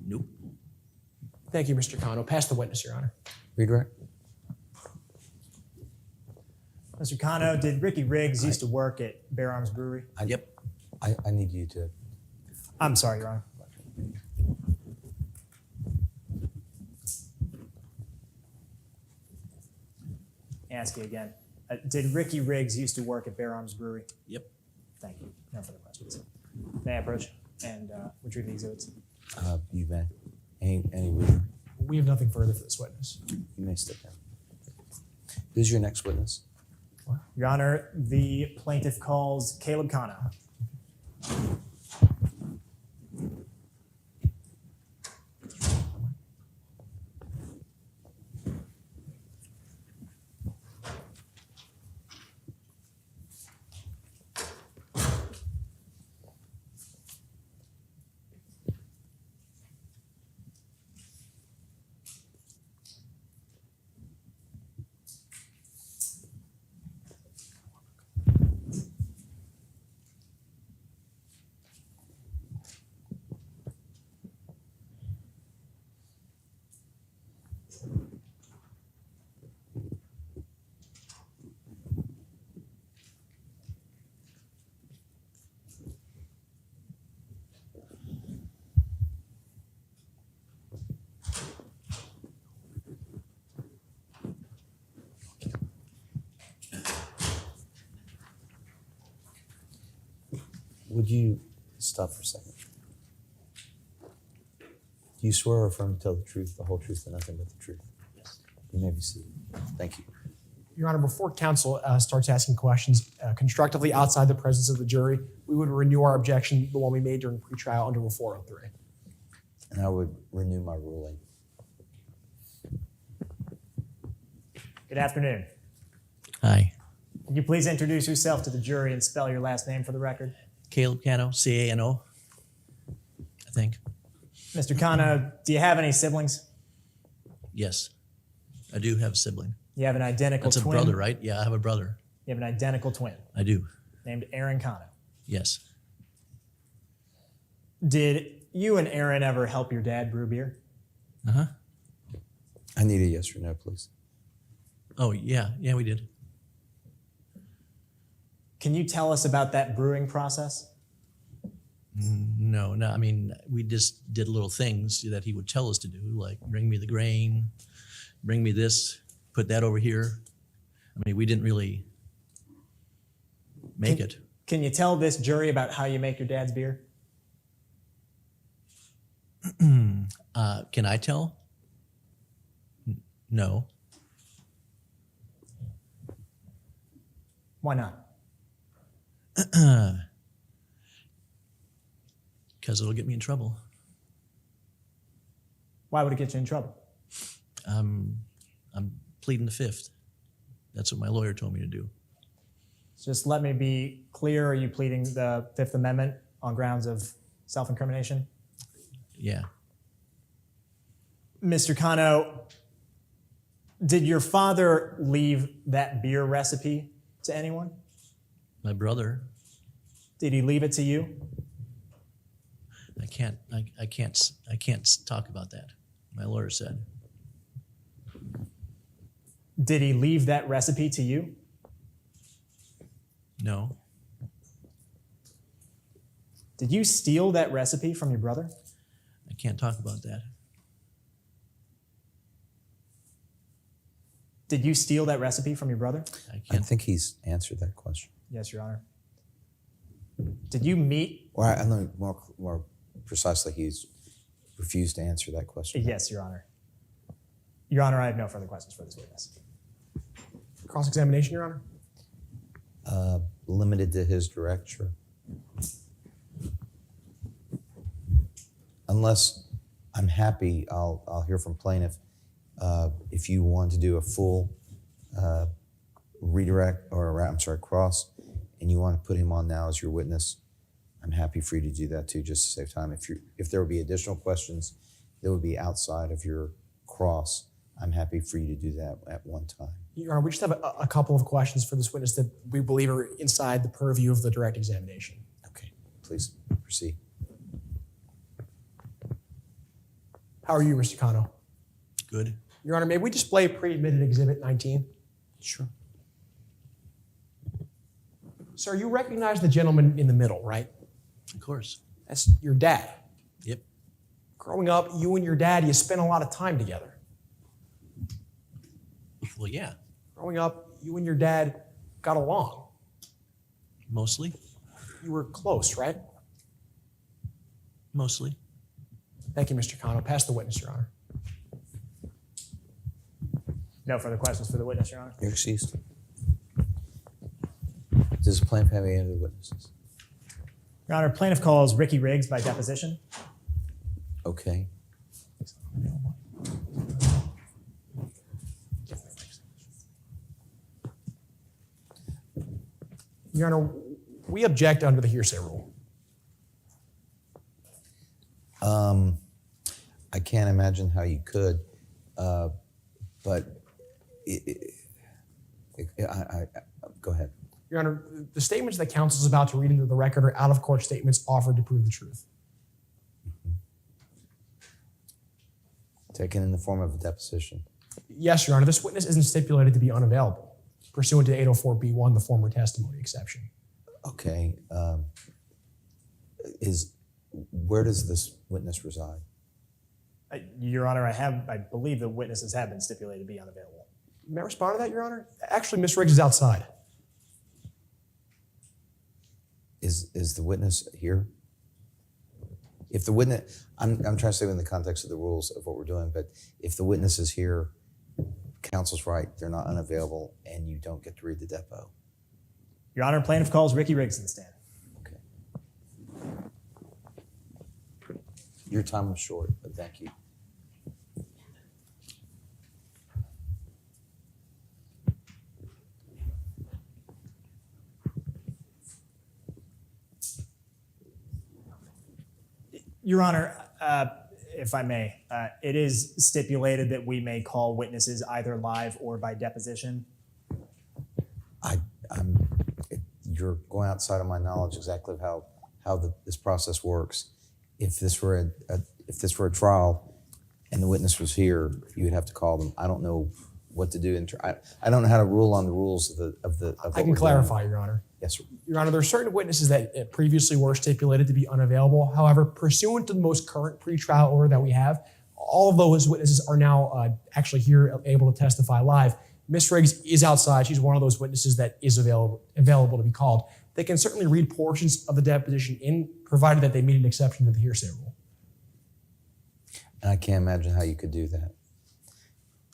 Nope. Thank you, Mr. Kano. Pass the witness, Your Honor. Redirect. Mr. Kano, did Ricky Riggs used to work at Bare Arms Brewery? Yep. I need you to. I'm sorry, Your Honor. Ask you again. Did Ricky Riggs used to work at Bare Arms Brewery? Yep. Thank you. No further questions. May I approach and retrieve the exhibits? You may. Any reader? We have nothing further for this witness. You may step down. Who's your next witness? Your Honor, the plaintiff calls Caleb Kano. Would you stop for a second? Do you swear or affirm to tell the truth, the whole truth, and nothing but the truth? Yes. You may be seated. Thank you. Your Honor, before counsel starts asking questions constructively outside the presence of the jury, we would renew our objection, the one we made during pretrial under Rule 403. And I would renew my ruling. Good afternoon. Hi. Can you please introduce yourself to the jury and spell your last name for the record? Caleb Cano, C-A-N-O, I think. Mr. Kano, do you have any siblings? Yes. I do have a sibling. You have an identical That's a twin? brother, right? Yeah, I have a brother. You have an identical twin I do. named Aaron Kano. Yes. Did you and Aaron ever help your dad brew beer? Uh-huh. I need a yes or no, please. Oh, yeah. Yeah, we did. Can you tell us about that brewing process? No, I mean, we just did little things that he would tell us to do, like bring me the grain, bring me this, put that over here. I mean, we didn't really make it. Can you tell this jury about how you make your dad's beer? Can I tell? No. Why not? Because it'll get me in trouble. Why would it get you in trouble? I'm pleading the fifth. That's what my lawyer told me to do. Just let me be clear. Are you pleading the Fifth Amendment on grounds of self-incrimination? Yeah. Mr. Kano, did your father leave that beer recipe to anyone? My brother, Did he leave it to you? I can't talk about that. My lawyer said. Did he leave that recipe to you? No. Did you steal that recipe from your brother? I can't talk about that. Did you steal that recipe from your brother? I I can't. think he's answered that question. Yes, Your Honor. Did you meet? Or I know more precisely, he's refused to answer that question. Yes, Your Honor. Your Honor, I have no further questions for this witness. Cross-examination, Your Honor? Limited to his direct, sure. Unless I'm happy, I'll hear from plaintiff. If you want to do a full redirect, or I'm sorry, cross, and you want to put him on now as your witness, I'm happy for you to do that too, just to save time. If there would be additional questions that would be outside of your cross, I'm happy for you to do that at one time. Your Honor, we just have a couple of questions for this witness that we believe are inside the purview of the direct examination. Okay, please proceed. How are you, Mr. Kano? Good. Your Honor, may we display pre-admitted Exhibit 19? Sure. Sir, you recognize the gentleman in the middle, right? Of course. That's your dad. Yep. Growing up, you and your dad, you spent a lot of time together. Well, yeah. Growing up, you and your dad got along. Mostly. You were close, right? Mostly. Thank you, Mr. Kano. Pass the witness, Your Honor. No further questions for the witness, Your Honor. You're excused. Does the plaintiff have any other witnesses? Your Honor, plaintiff calls Ricky Riggs by deposition. Okay. Your Honor, we object under the hearsay rule. I can't imagine how you could, but go ahead. Your Honor, the statements that counsel is about to read into the record are out-of-court statements offered to prove the truth. Taken in the form of a deposition. Yes, Your Honor, this witness isn't stipulated to be unavailable, pursuant to 804B1, the former testimony exception. Okay. Where does this witness reside? Your Honor, I believe the witnesses have been stipulated to be unavailable. May I respond to that, Your Honor? Actually, Ms. Riggs is outside. Is the witness here? If the witness, I'm trying to stay within the context of the rules of what we're doing, but if the witness is here, counsel's right. They're not unavailable, and you don't get to read the depo. Your Honor, plaintiff calls Ricky Riggs to the stand. Okay. Your time was short, but thank you. Your Honor, if I may, it is stipulated that we may call witnesses either live or by deposition. You're going outside of my knowledge exactly of how this process works. If this were a trial and the witness was here, you would have to call them. I don't know what to do. I don't know how to rule on the rules of the. I can clarify, Your Honor. Yes, sir. Your Honor, there are certain witnesses that previously were stipulated to be unavailable. However, pursuant to the most current pretrial order that we have, all of those witnesses are now actually here able to testify live. Ms. Riggs is outside. She's one of those witnesses that is available to be called. They can certainly read portions of the deposition provided that they meet an exception to the hearsay rule. And I can't imagine how you could do that.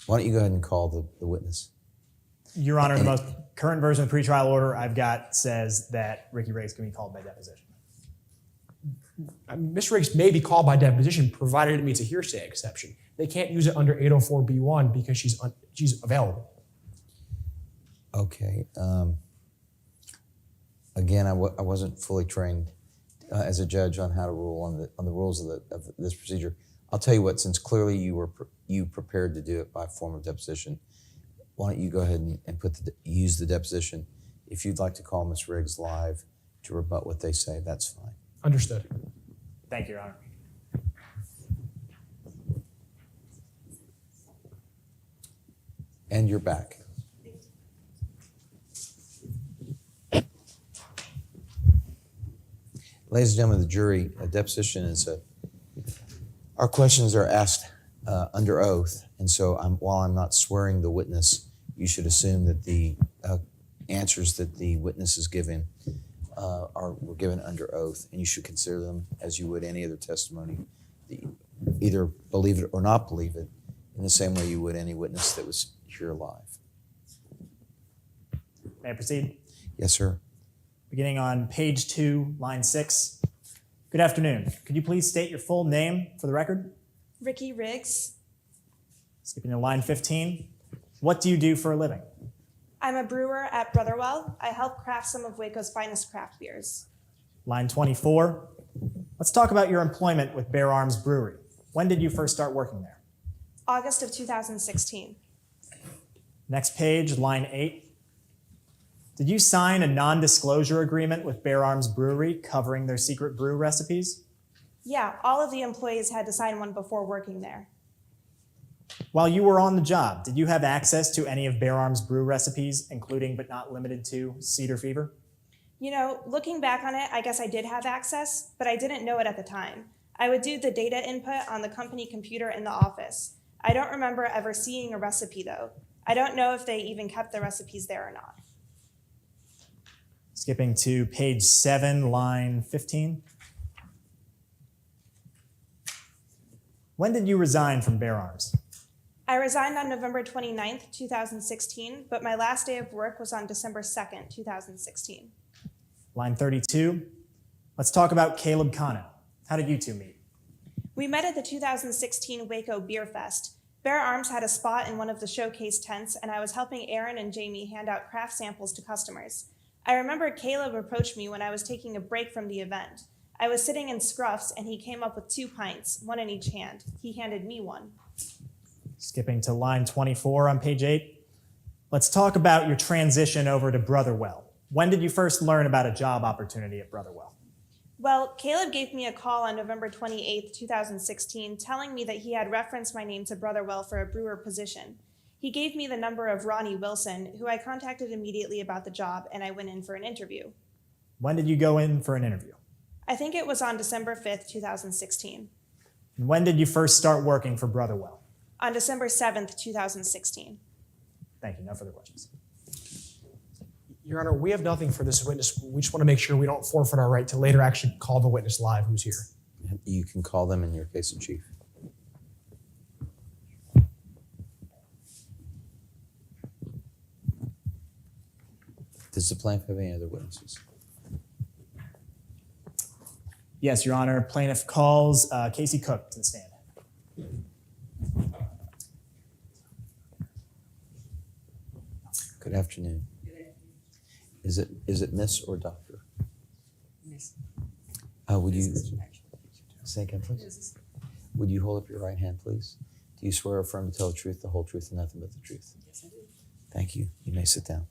Why don't you go ahead and call the witness? Your Honor, the most current version of the pretrial order I've got says that Ricky Riggs can be called by deposition. Ms. Riggs may be called by deposition provided it meets a hearsay exception. They can't use it under 804B1 because she's available. Okay. Again, I wasn't fully trained as a judge on how to rule on the rules of this procedure. I'll tell you what. Since clearly you prepared to do it by form of deposition, why don't you go ahead and use the deposition? If you'd like to call Ms. Riggs live to rebut what they say, that's fine. Understood. Thank you, Your Honor. And you're back. Ladies and gentlemen of the jury, a deposition is our questions are asked under oath. And so while I'm not swearing the witness, you should assume that the answers that the witness is given were given under oath, and you should consider them as you would any other testimony. Either believe it or not believe it in the same way you would any witness that was here live. May I proceed? Yes, sir. Beginning on page 2, line 6. Good afternoon. Could you please state your full name for the record? Ricky Riggs. Skipping to line 15. What do you do for a living? I'm a brewer at Brotherwell. I help craft some of Waco's finest craft beers. Line 24. Let's talk about your employment with Bear Arms Brewery. When did you first start working there? August of 2016. Next page, line 8. Did you sign a non-disclosure agreement with Bear Arms Brewery covering their secret brew recipes? Yeah, all of the employees had to sign one before working there. While you were on the job, did you have access to any of Bear Arms brew recipes, including but not limited to Cedar Fever? You know, looking back on it, I guess I did have access, but I didn't know it at the time. I would do the data input on the company computer in the office. I don't remember ever seeing a recipe though. I don't know if they even kept the recipes there or not. Skipping to page 7, line 15. When did you resign from Bear Arms? I resigned on November 29th, 2016, but my last day of work was on December 2nd, 2016. Line 32. Let's talk about Caleb Cano. How did you two meet? We met at the 2016 Waco Beer Fest. Bear Arms had a spot in one of the showcase tents, and I was helping Aaron and Jamie hand out craft samples to customers. I remember Caleb approached me when I was taking a break from the event. I was sitting in scruffs, and he came up with 2 pints, one in each hand. He handed me one. Skipping to line 24 on page 8. Let's talk about your transition over to Brotherwell. When did you first learn about a job opportunity at Brotherwell? Well, Caleb gave me a call on November 28th, 2016, telling me that he had referenced my name to Brotherwell for a brewer position. He gave me the number of Ronnie Wilson, who I contacted immediately about the job, and I went in for an interview. When did you go in for an interview? I think it was on December 5th, 2016. And when did you first start working for Brotherwell? On December 7th, 2016. Thank you. No further questions. Your Honor, we have nothing for this witness. We just want to make sure we don't forfeit our right to later actually call the witness live who's here. You can call them in your case in chief. Does the plaintiff have any other witnesses? Yes, Your Honor. Plaintiff calls Casey Cook to the stand. Good afternoon. Is it Miss or Doctor? Miss. Would you This is actually- say again, please? This is- Would you hold up your right hand, please? Do you swear or affirm to tell the truth, the whole truth, and nothing but the truth? Yes, I do. Thank you. You may sit down.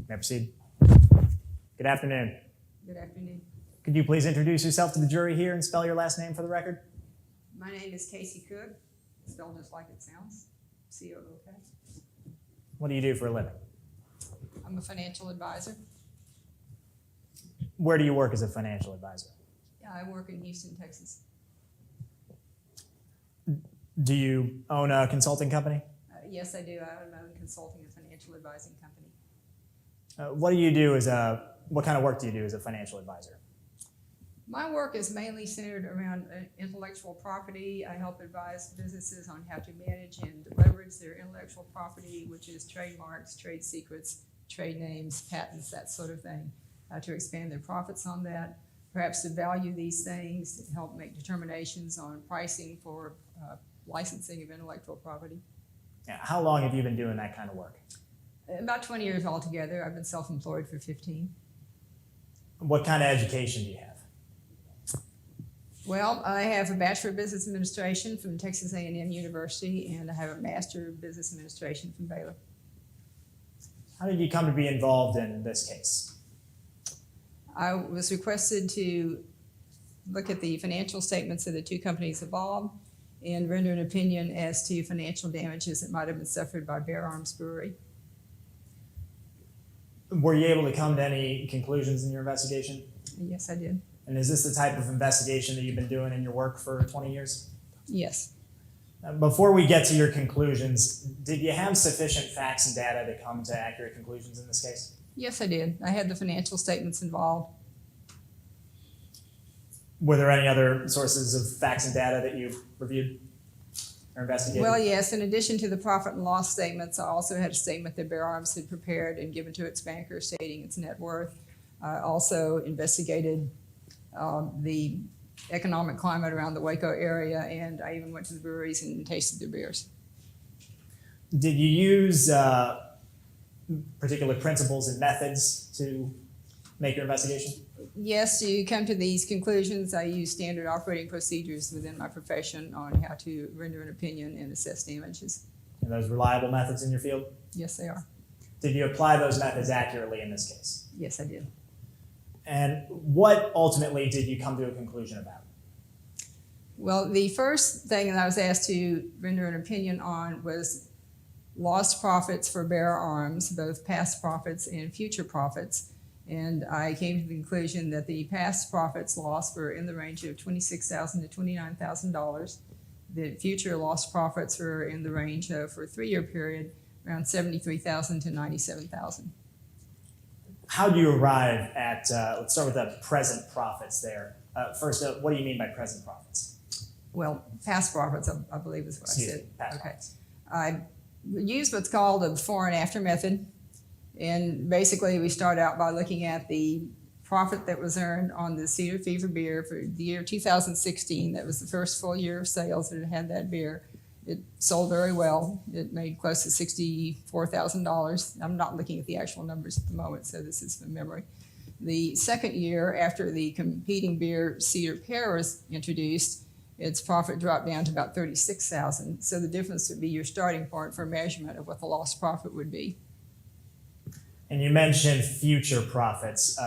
May I proceed? Good afternoon. Good afternoon. Could you please introduce yourself to the jury here and spell your last name for the record? My name is Casey Cook, spelled just like it sounds, C-O-O-K. What do you do for a living? I'm a financial advisor. Where do you work as a financial advisor? Yeah, I work in Houston, Texas. Do you own a consulting company? Yes, I do. I own my own consulting and financial advising company. What do you do what kind of work do you do as a financial advisor? My work is mainly centered around intellectual property. I help advise businesses on how to manage and leverage their intellectual property, which is trademarks, trade secrets, trade names, patents, that sort of thing, to expand their profits on that, perhaps to value these things, to help make determinations on pricing for licensing of intellectual property. Yeah, how long have you been doing that kind of work? About 20 years altogether. I've been self-employed for 15. What kind of education do you have? Well, I have a Bachelor of Business Administration from Texas A&M University, and I have a Master of Business Administration from Baylor. How did you come to be involved in this case? I was requested to look at the financial statements of the two companies involved and render an opinion as to financial damages that might have been suffered by Bear Arms Brewery. Were you able to come to any conclusions in your investigation? Yes, I did. And is this the type of investigation that you've been doing in your work for 20 years? Yes. Before we get to your conclusions, did you have sufficient facts and data to come to accurate conclusions in this case? Yes, I did. I had the financial statements involved. Were there any other sources of facts and data that you reviewed or investigated? Well, yes, in addition to the profit and loss statements, I also had a statement that Bear Arms had prepared and given to its banker stating its net worth. I also investigated the economic climate around the Waco area, and I even went to the breweries and tasted their beers. Did you use particular principles and methods to make your investigation? Yes, to come to these conclusions, I use standard operating procedures within my profession on how to render an opinion and assess damages. Are those reliable methods in your field? Yes, they are. Did you apply those methods accurately in this case? Yes, I did. And what ultimately did you come to a conclusion about? Well, the first thing that I was asked to render an opinion on was lost profits for Bear Arms, both past profits and future profits. And I came to the conclusion that the past profits lost were in the range of $26,000 to $29,000. The future lost profits were in the range of, for a 3-year period, around $73,000 to $97,000. How do you arrive at, let's start with the present profits there. First, what do you mean by present profits? Well, past profits, I believe is what I Excuse said. me, past Okay. profits. I use what's called a before and after method. And basically, we start out by looking at the profit that was earned on the Cedar Fever beer for the year 2016. That was the first full year of sales that it had that beer. It sold very well. It made close to $64,000. I'm not looking at the actual numbers at the moment, so this is from memory. The second year, after the competing beer Cedar Pear was introduced, its profit dropped down to about $36,000. So the difference would be your starting point for measurement of what the lost profit would be. And you mentioned future profits.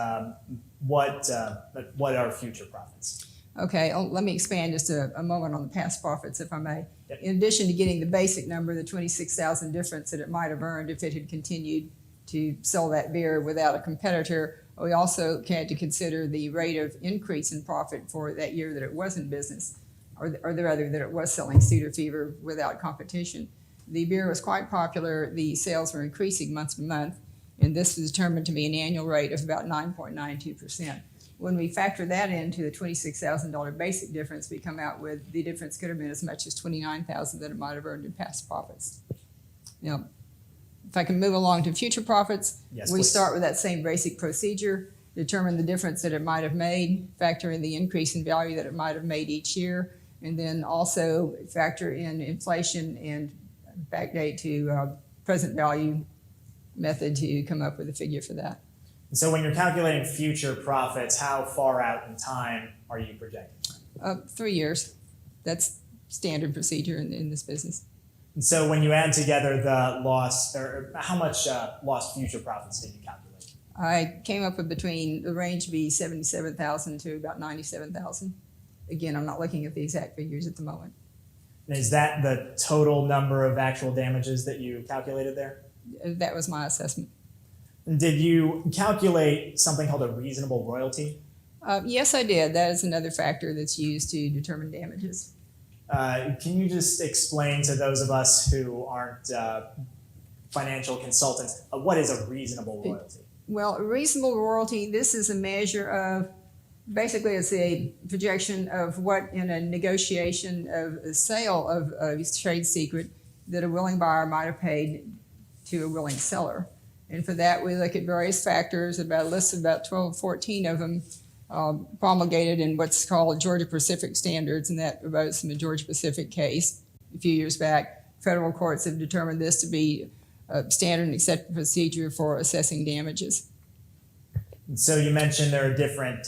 What are future profits? Okay, let me expand just a moment on the past profits, if I may. Yep. In addition to getting the basic number, the $26,000 difference that it might have earned if it had continued to sell that beer without a competitor, we also had to consider the rate of increase in profit for that year that it was in business, or rather that it was selling Cedar Fever without competition. The beer was quite popular. The sales were increasing month to month, and this was determined to be an annual rate of about 9.92%. When we factor that into the $26,000 basic difference, we come out with the difference could have been as much as $29,000 that it might have earned in past profits. Now, if I can move along to future profits, Yes, we please. start with that same basic procedure, determine the difference that it might have made, factor in the increase in value that it might have made each year, and then also factor in inflation and backdate to present value method to come up with a figure for that. And so when you're calculating future profits, how far out in time are you projecting? 3 years. That's standard procedure in this business. And so when you add together the loss, or how much lost future profits did you calculate? I came up with between, the range be 77,000 to about 97,000. Again, I'm not looking at the exact figures at the moment. And is that the total number of actual damages that you calculated there? That was my assessment. And did you calculate something called a reasonable royalty? Yes, I did. That is another factor that's used to determine damages. Can you just explain to those of us who aren't financial consultants, what is a reasonable royalty? Well, a reasonable royalty, this is a measure of, basically it's a projection of what in a negotiation of a sale of a trade secret that a willing buyer might have paid to a willing seller. And for that, we look at various factors, about a list of about 12, 14 of them promulgated in what's called Georgia Pacific Standards, and that arose from the Georgia Pacific case a few years back. Federal courts have determined this to be a standard and accepted procedure for assessing damages. And so you mentioned there are different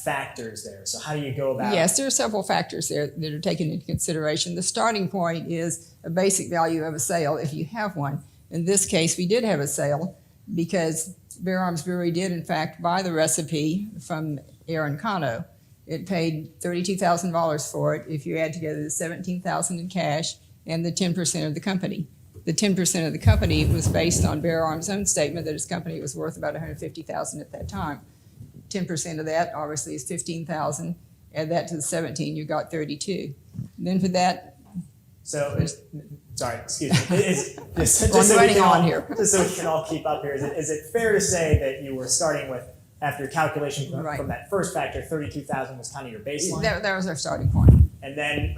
factors there. So how do you go about? Yes, there are several factors there that are taken into consideration. The starting point is a basic value of a sale, if you have one. In this case, we did have a sale because Bear Arms Brewery did, in fact, buy the recipe from Aaron Cano. It paid $32,000 for it if you add together the $17,000 in cash and the 10% of the company. The 10% of the company was based on Bear Arms' own statement that his company was worth about $150,000 at that time. 10% of that obviously is $15,000. Add that to the 17, you got 32. And then for that, So, sorry, excuse me. Just I'm so we running can on all, here. just so we can all keep up here, is it fair to say that you were starting with, after calculation Right. from that first factor, 32,000 was kind of your baseline? that was our starting point. And then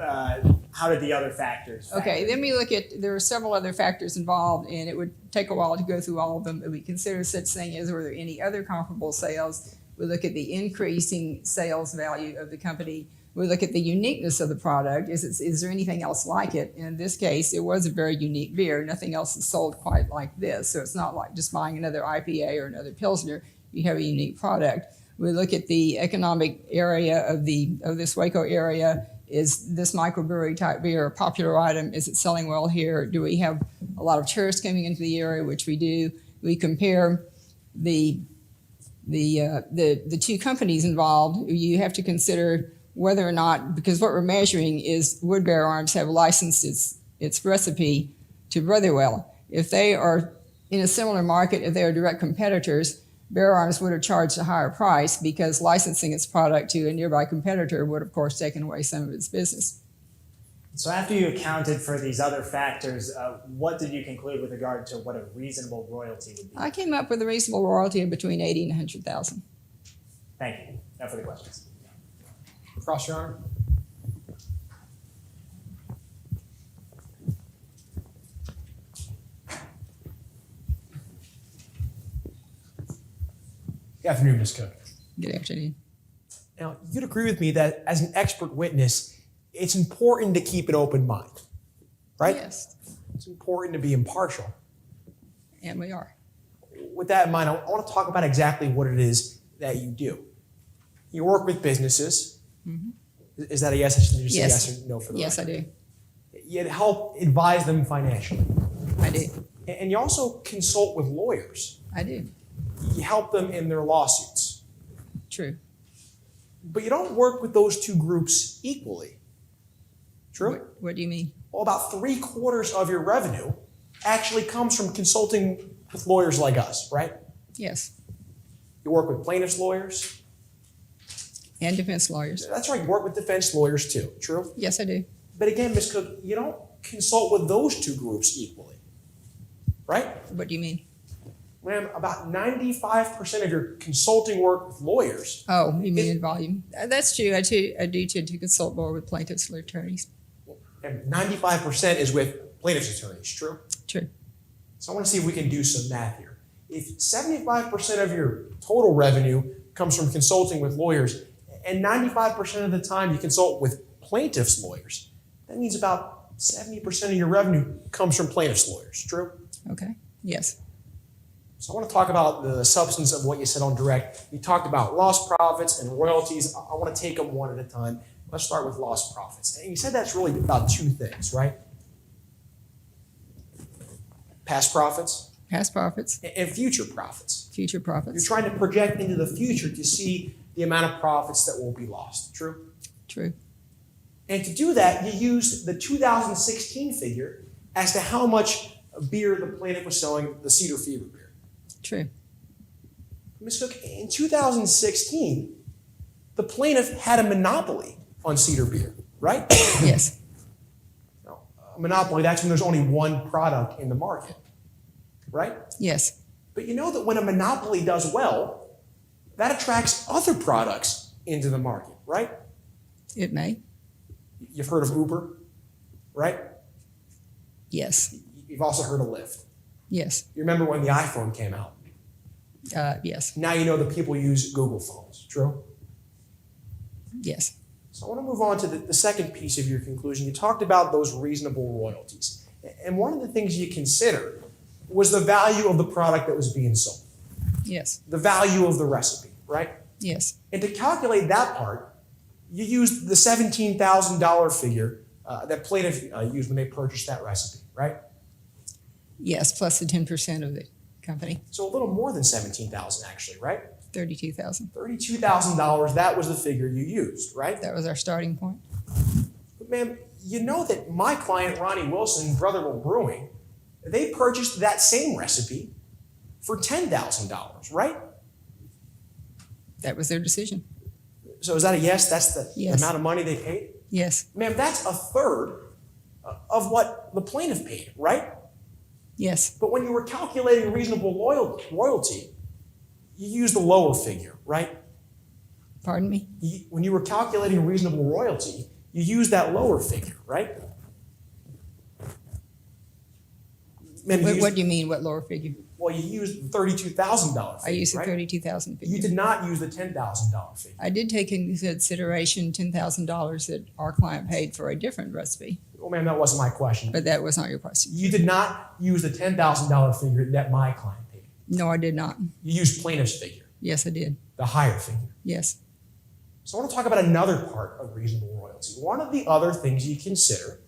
how did the other factors factor? Okay, then we look at, there are several other factors involved, and it would take a while to go through all of them, but we consider such thing as, were there any other comparable sales? We look at the increasing sales value of the company. We look at the uniqueness of the product. Is there anything else like it? In this case, it was a very unique beer. Nothing else is sold quite like this. So it's not like just buying another IPA or another Pilsner. You have a unique product. We look at the economic area of this Waco area. Is this microbrewery type beer a popular item? Is it selling well here? Do we have a lot of tourists coming into the area, which we do? We compare the two companies involved. You have to consider whether or not, because what we're measuring is would Bear Arms have licensed its recipe to Brotherwell. If they are in a similar market, if they are direct competitors, Bear Arms would have charged a higher price because licensing its product to a nearby competitor would, of course, taken away some of its business. So after you accounted for these other factors, what did you conclude with regard to what a reasonable royalty would be? I came up with a reasonable royalty of between 80 and 100,000. Thank you. No further questions. Cross, Your Honor. Good afternoon, Ms. Cook. Good afternoon. Now, you'd agree with me that as an expert witness, it's important to keep an open mind, right? Yes, It's important to be impartial. and we are. With that in mind, I want to talk about exactly what it is that you do. You work with businesses. Is that a yes? I should just say Yes. yes or no for the Yes, I record. do. You help advise them financially. I do. And you also consult with lawyers. I do. You help them in their lawsuits. True. But you don't work with those two groups equally. True? What do you mean? Well, about 3/4 of your revenue actually comes from consulting with lawyers like us, right? Yes. You work with plaintiffs' lawyers. And defense lawyers. That's right, you work with defense lawyers too. True? Yes, I do. But again, Ms. Cook, you don't consult with those two groups equally, right? What do you mean? Ma'am, about 95% of your consulting work with lawyers. Oh, you mean in volume? That's true. I do tend to consult more with plaintiffs or attorneys. And 95% is with plaintiff's attorneys, true? True. So I want to see if we can do some math here. If 75% of your total revenue comes from consulting with lawyers, and 95% of the time you consult with plaintiff's lawyers, that means about 70% of your revenue comes from plaintiff's lawyers, true? Okay. Yes. So I want to talk about the substance of what you said on direct. You talked about lost profits and royalties. I want to take them one at a time. Let's start with lost profits. And you said that's really about two things, right? Past profits Past profits, and future profits. future You're profits. trying to project into the future to see the amount of profits that will be lost, true? True. And to do that, you used the 2016 figure as to how much beer the plaintiff was selling, the Cedar Fever beer. True. Ms. Cook, in 2016, the plaintiff had a monopoly on cedar beer, right? Yes. Now, a monopoly, that's when there's only one product in the market, right? Yes. But you know that when a monopoly does well, that attracts other products into the market, right? It may. You've heard of Uber, right? Yes. You've also heard of Lyft. Yes. You remember when the iPhone came out? Yes. Now you know that people use Google phones, true? Yes. So I want to move on to the second piece of your conclusion. You talked about those reasonable royalties. And one of the things you considered was the value of the product that was being sold, Yes. the value of the recipe, right? Yes. And to calculate that part, you used the $17,000 figure that plaintiff used when they purchased that recipe, right? Yes. Plus the 10% of the company, So a little more than $17,000 actually, right? 32,000. $32,000, that was the figure you used, right? That was our starting point. But ma'am, you know that my client, Ronnie Wilson, Brotherwell Brewing, they purchased that same recipe for $10,000, right? That was their decision. So is that a yes? That's the Yes. amount of money they paid? Yes. Ma'am, that's a third of what the plaintiff paid, right? Yes. But when you were calculating reasonable royalty, you used the lower figure, right? Pardon me? When you were calculating reasonable royalty, you used that lower figure, right? Ma'am, you What do you mean? What lower figure? well, you used the $32,000 figure, I used the right? 32,000 figure. You did not use the $10,000 figure. I did take into consideration $10,000 that our client paid for a different recipe, Well, ma'am, that wasn't my question. but that was not your question. You did not use the $10,000 figure that my client paid. No, I did not. You used plaintiff's figure, Yes, I did. the higher figure. Yes. So I want to talk about another part of reasonable royalty. One of the other things you consider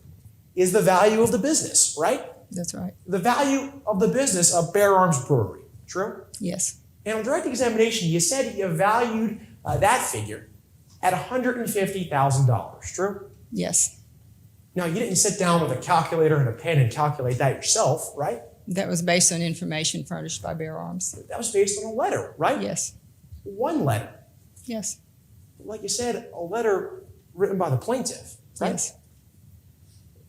is the value of the business, right? That's right. The value of the business of Bear Arms Brewery, true? Yes. And on direct examination, you said you valued that figure at $150,000, true? Yes. Now, you didn't sit down with a calculator and a pen and calculate that yourself, right? That was based on information furnished by Bear Arms. That was based on a letter, right? Yes. One letter. Yes. Like you said, a letter written by the plaintiff, right? Yes.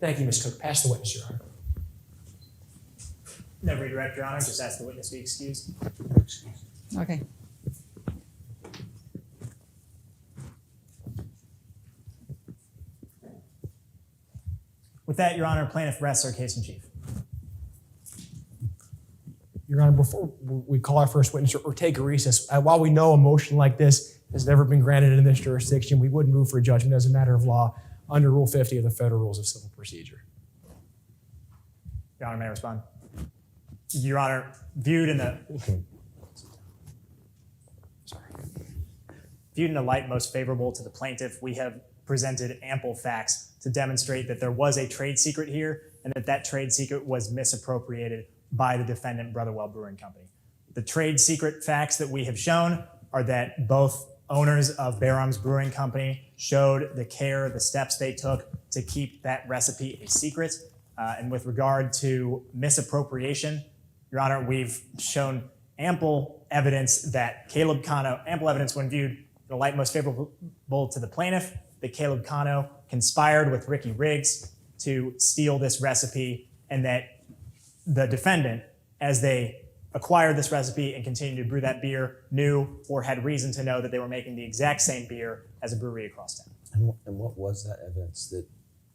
Thank you, Ms. Cook. Pass the witness, Your Honor. Never redirect, Your Honor. Just ask the witness to be excused. Okay. With that, Your Honor, plaintiff rests our case in chief. Your Honor, before we call our first witness or take a recess, while we know a motion like this has never been granted in this jurisdiction, we would move for a judgment as a matter of law under Rule 50 of the Federal Rules of Civil Procedure. Your Honor, may I respond? Your Honor, viewed in the light most favorable to the plaintiff, we have presented ample facts to demonstrate that there was a trade secret here and that that trade secret was misappropriated by the defendant, Brotherwell Brewing Company. The trade secret facts that we have shown are that both owners of Bear Arms Brewing Company showed the care, the steps they took to keep that recipe a secret. And with regard to misappropriation, Your Honor, we've shown ample evidence that Caleb Cano, ample evidence when viewed in the light most favorable to the plaintiff, that Caleb Cano conspired with Ricky Riggs to steal this recipe, and that the defendant, as they acquired this recipe and continued to brew that beer, knew or had reason to know that they were making the exact same beer as a brewery across town. And what was that evidence that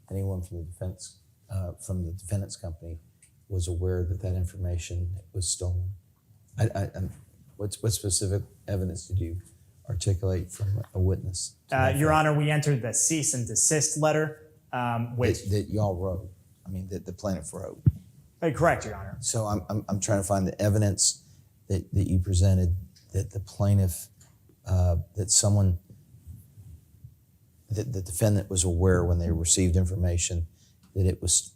anyone from the defendant's company was aware that that information was stolen? What specific evidence did you articulate from a witness? Your Honor, we entered the cease and desist letter, which that y'all wrote. I mean, that the plaintiff wrote. correct, Your Honor. So I'm trying to find the evidence that you presented that the plaintiff, that the defendant was aware when they received information that it was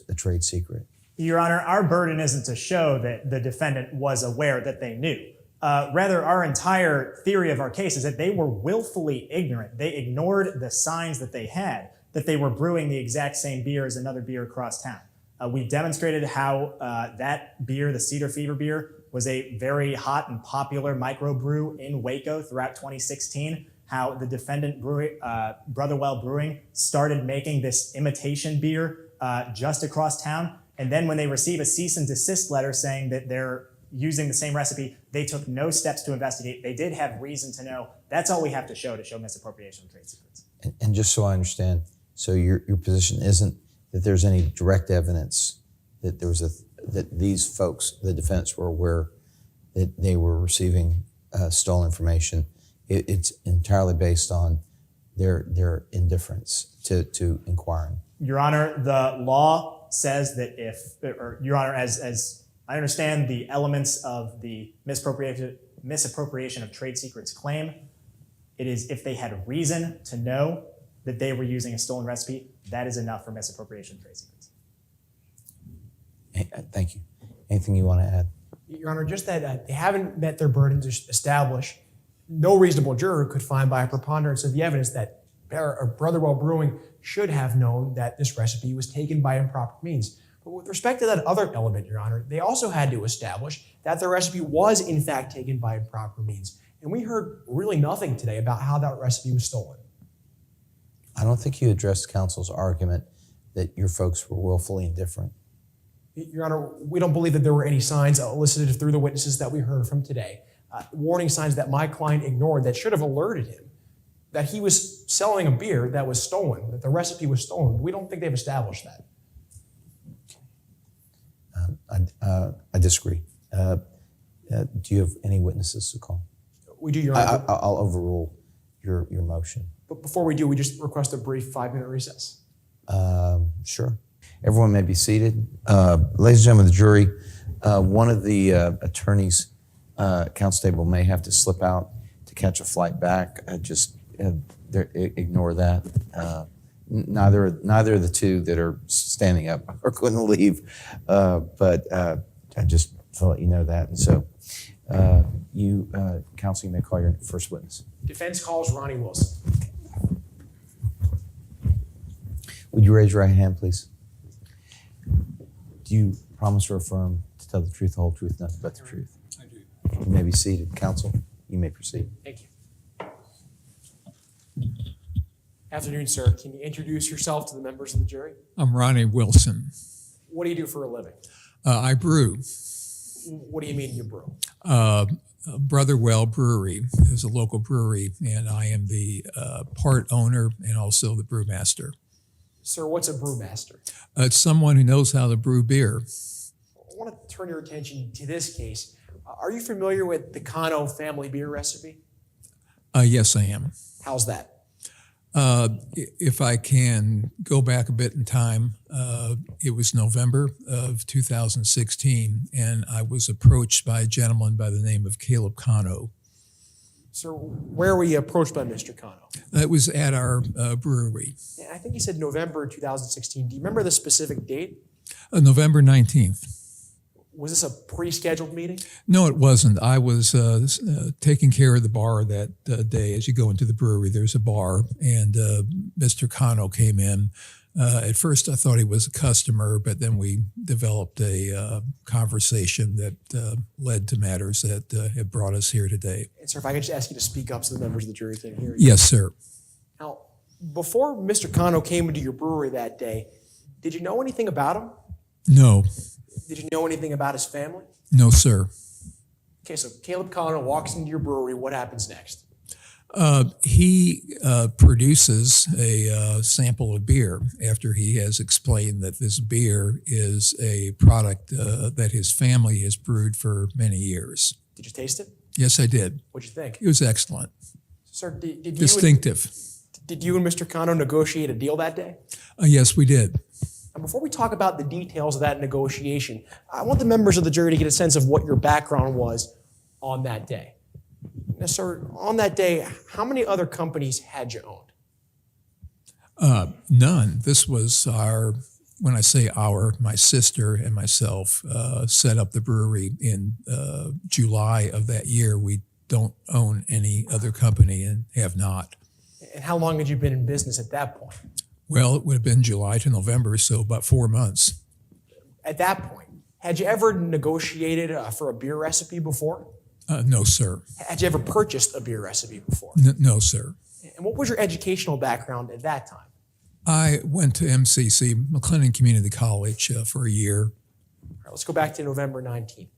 a trade secret. Your Honor, our burden isn't to show that the defendant was aware that they knew. Rather, our entire theory of our case is that they were willfully ignorant. They ignored the signs that they had, that they were brewing the exact same beer as another beer across town. We demonstrated how that beer, the Cedar Fever beer, was a very hot and popular microbrew in Waco throughout 2016, how the defendant Brotherwell Brewing started making this imitation beer just across town. And then when they receive a cease and desist letter saying that they're using the same recipe, they took no steps to investigate. They did have reason to know. That's all we have to show misappropriation of trade secrets. And just so I understand, so your position isn't that there's any direct evidence that that these folks, the defendants, were aware that they were receiving stolen information. It's entirely based on their indifference to inquiring. Your Honor, the law says that Your Honor, as I understand the elements of the misappropriation of trade secrets claim, it is if they had reason to know that they were using a stolen recipe, that is enough for misappropriation of trade secrets. Thank you. Anything you want to add? Your Honor, just that they haven't met their burden to establish, no reasonable juror could find by a preponderance of the evidence that Brotherwell Brewing should have known that this recipe was taken by improper means. But with respect to that other element, Your Honor, they also had to establish that the recipe was in fact taken by improper means. And we heard really nothing today about how that recipe was stolen. I don't think you addressed counsel's argument that your folks were willfully indifferent. Your Honor, we don't believe that there were any signs elicited through the witnesses that we heard from today, warning signs that my client ignored that should have alerted him that he was selling a beer that was stolen, that the recipe was stolen. We don't think they've established that. I disagree. Do you have any witnesses to call? We do, Your Honor. I'll overrule your motion. But before we do, we just request a brief 5-minute recess. Sure. Everyone may be seated. Ladies and gentlemen of the jury, one of the attorneys' counsel table may have to slip out to catch a flight back. Ignore that. Neither of the two that are standing up are going to leave, but I just to let you know that. And so, counsel, you may call your first witness. Defense calls Ronnie Wilson. Would you raise your right hand, please? Do you promise or affirm to tell the truth, the whole truth, nothing but the truth? I do. You may be seated. Counsel, you may proceed. Thank you. Afternoon, sir. Can you introduce yourself to the members of the jury? I'm Ronnie Wilson. What do you do for a living? I brew. What do you mean you brew? Brotherwell Brewery is a local brewery, and I am the part owner and also the brewmaster. Sir, what's a brewmaster? It's someone who knows how to brew beer. I want to turn your attention to this case. Are you familiar with the Cano family beer recipe? Yes, I am. How's that? If I can go back a bit in time, it was November of 2016, and I was approached by a gentleman by the name of Caleb Cano. Sir, where were you approached by Mr. Cano? That was at our brewery. I think you said November 2016. Do you remember the specific date? November 19th. Was this a pre-scheduled meeting? No, it wasn't. I was taking care of the bar that day. As you go into the brewery, there's a bar, and Mr. Cano came in. At first, I thought he was a customer, but then we developed a conversation that led to matters that have brought us here today. And sir, if I could just ask you to speak up so the members of the jury can hear you. Yes, sir. Now, before Mr. Cano came into your brewery that day, did you know anything about him? No. Did you know anything about his family? No, sir. Okay, so Caleb Cano walks into your brewery. What happens next? He produces a sample of beer after he has explained that this beer is a product that his family has brewed for many years. Did you taste it? Yes, I did. What'd you think? It was excellent, Sir, did distinctive. you and Mr. Cano negotiate a deal that day? Yes, we did. And before we talk about the details of that negotiation, I want the members of the jury to get a sense of what your background was on that day. Now, sir, on that day, how many other companies had you owned? None. This was when I say my sister and myself set up the brewery in July of that year. We don't own any other company and have not. And how long had you been in business at that point? Well, it would have been July to November, so about 4 months. At that point, had you ever negotiated for a beer recipe before? No, sir. Had you ever purchased a beer recipe before? No, sir. And what was your educational background at that time? I went to MCC, McLennan Community College, for a year. All right, let's go back to November 19th.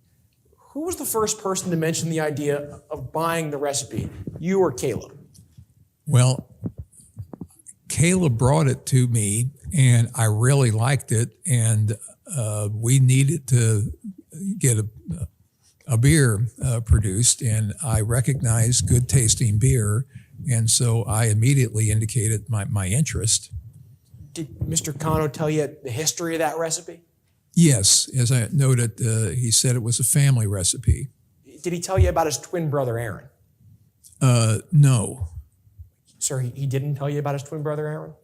Who was the first person to mention the idea of buying the recipe, you or Caleb? Well, Caleb brought it to me, and I really liked it, and we needed to get a beer produced, and I recognized good tasting beer, and so I immediately indicated my interest. Did Mr. Cano tell you the history of that recipe? Yes, as I noted, he said it was a family recipe. Did he tell you about his twin brother, Aaron? No. Sir, he didn't tell you about his twin brother, Aaron?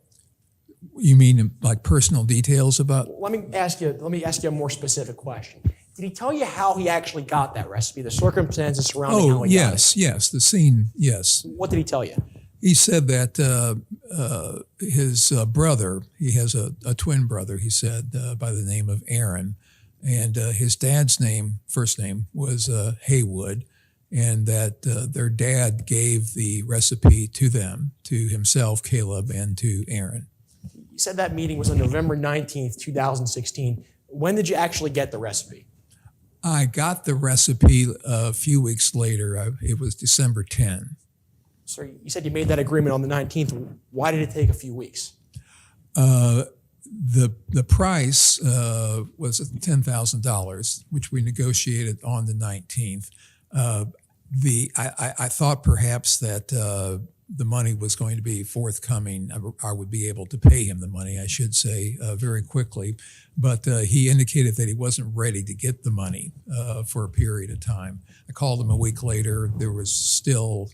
You mean like personal details about? Let me ask you a more specific question. Did he tell you how he actually got that recipe, the circumstances surrounding how he got it? Yes, the scene, yes. What did he tell you? He said that his brother, he has a twin brother, he said, by the name of Aaron, and his dad's first name was Haywood, and that their dad gave the recipe to them, to himself, Caleb, and to Aaron. You said that meeting was on November 19th, 2016. When did you actually get the recipe? I got the recipe a few weeks later. It was December 10. Sir, you said you made that agreement on the 19th. Why did it take a few weeks? The price was $10,000, which we negotiated on the 19th. I thought perhaps that the money was going to be forthcoming. I would be able to pay him the money, I should say, very quickly. But he indicated that he wasn't ready to get the money for a period of time. I called him a week later. There was still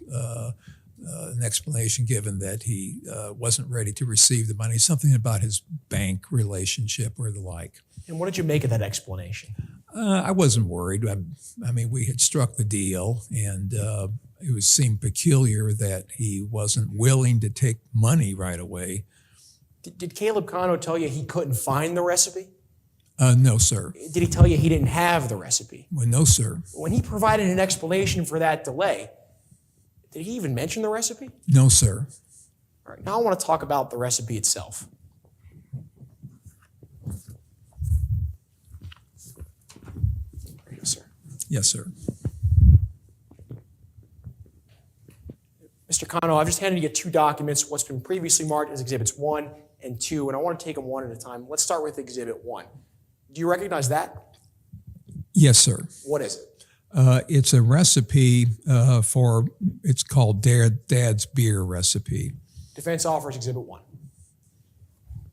an explanation given that he wasn't ready to receive the money, something about his bank relationship or the like. And what did you make of that explanation? I wasn't worried. I mean, we had struck the deal, and it seemed peculiar that he wasn't willing to take money right away. Did Caleb Cano tell you he couldn't find the recipe? No, sir. Did he tell you he didn't have the recipe? Well, no, sir. When he provided an explanation for that delay, did he even mention the recipe? No, sir. All right, now I want to talk about the recipe itself. Yes, sir. Yes, sir. Mr. Cano, I've just handed you 2 documents, what's been previously marked as Exhibits 1 and 2, and I want to take them one at a time. Let's start with Exhibit 1. Do you recognize that? Yes, sir. What is it? It's a recipe it's called Dad's Beer Recipe. Defense offers Exhibit 1.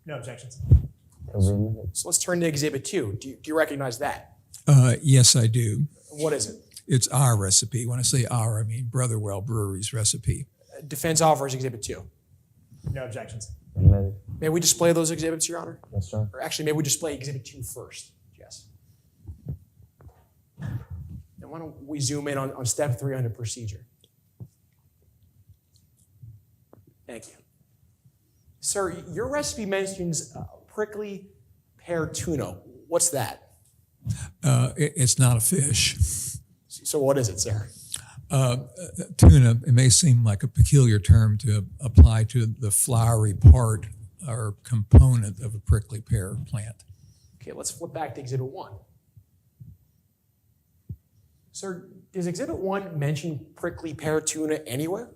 No objections. So let's turn to Exhibit 2. Do you recognize that? Yes, I do. What is it? It's our recipe. When I say our, I mean Brotherwell Brewery's recipe. Defense offers Exhibit 2. No objections. May we display those exhibits, Your Honor? Yes, sir. Or actually, may we display Exhibit 2 first? Yes. And why don't we zoom in on Step 3 under Procedure? Thank you. Sir, your recipe mentions prickly pear tuna. What's that? It's not a fish. So what is it, sir? Tuna, it may seem like a peculiar term to apply to the flowery part or component of a prickly pear plant. Okay, let's flip back to Exhibit 1. Sir, does Exhibit 1 mention prickly pear tuna anywhere?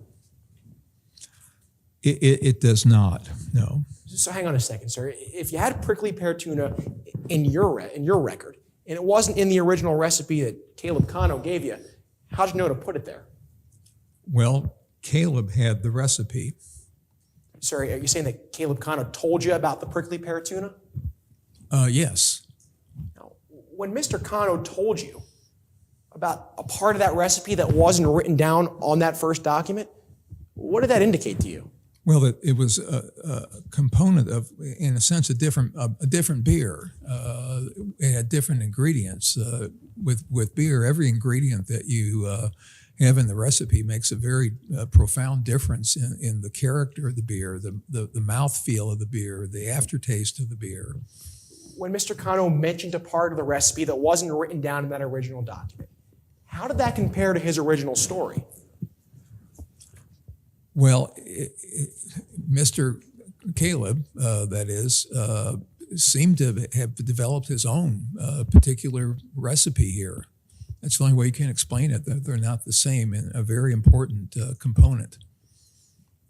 It does not, no. So hang on a second, sir. If you had prickly pear tuna in your record, and it wasn't in the original recipe that Caleb Cano gave you, how'd you know to put it there? Well, Caleb had the recipe. Sir, are you saying that Caleb Cano told you about the prickly pear tuna? Yes. Now, when Mr. Cano told you about a part of that recipe that wasn't written down on that first document, what did that indicate to you? Well, it was a component of, in a sense, a different beer. It had different ingredients. With beer, every ingredient that you have in the recipe makes a very profound difference in the character of the beer, the mouthfeel of the beer, the aftertaste of the beer. When Mr. Cano mentioned a part of the recipe that wasn't written down in that original document, how did that compare to his original story? Well, Mr. Caleb, that is, seemed to have developed his own particular recipe here. That's the only way you can explain it. They're not the same and a very important component.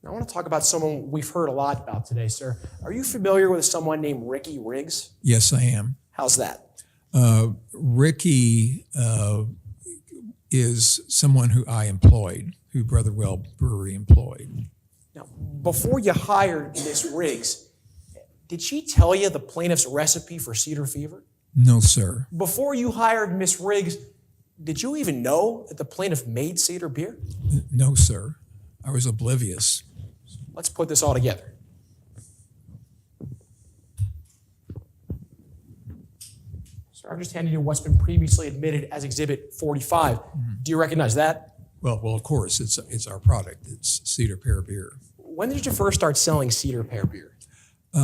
Now, I want to talk about someone we've heard a lot about today, sir. Are you familiar with someone named Ricky Riggs? Yes, I am. How's that? Ricky is someone who I employed, who Brother Well Brewery employed. Now, before you hired Miss Riggs, did she tell you the plaintiff's recipe for cedar fever? No, sir. Before you hired Miss Riggs, did you even know that the plaintiff made cedar beer? No, sir. I was oblivious. Let's put this all together. Sir, I've just handed you what's been previously admitted as Exhibit 45. Do you recognize that? Well, of course, it's our product. It's Cedar Pear beer. When did you first start selling cedar pear beer?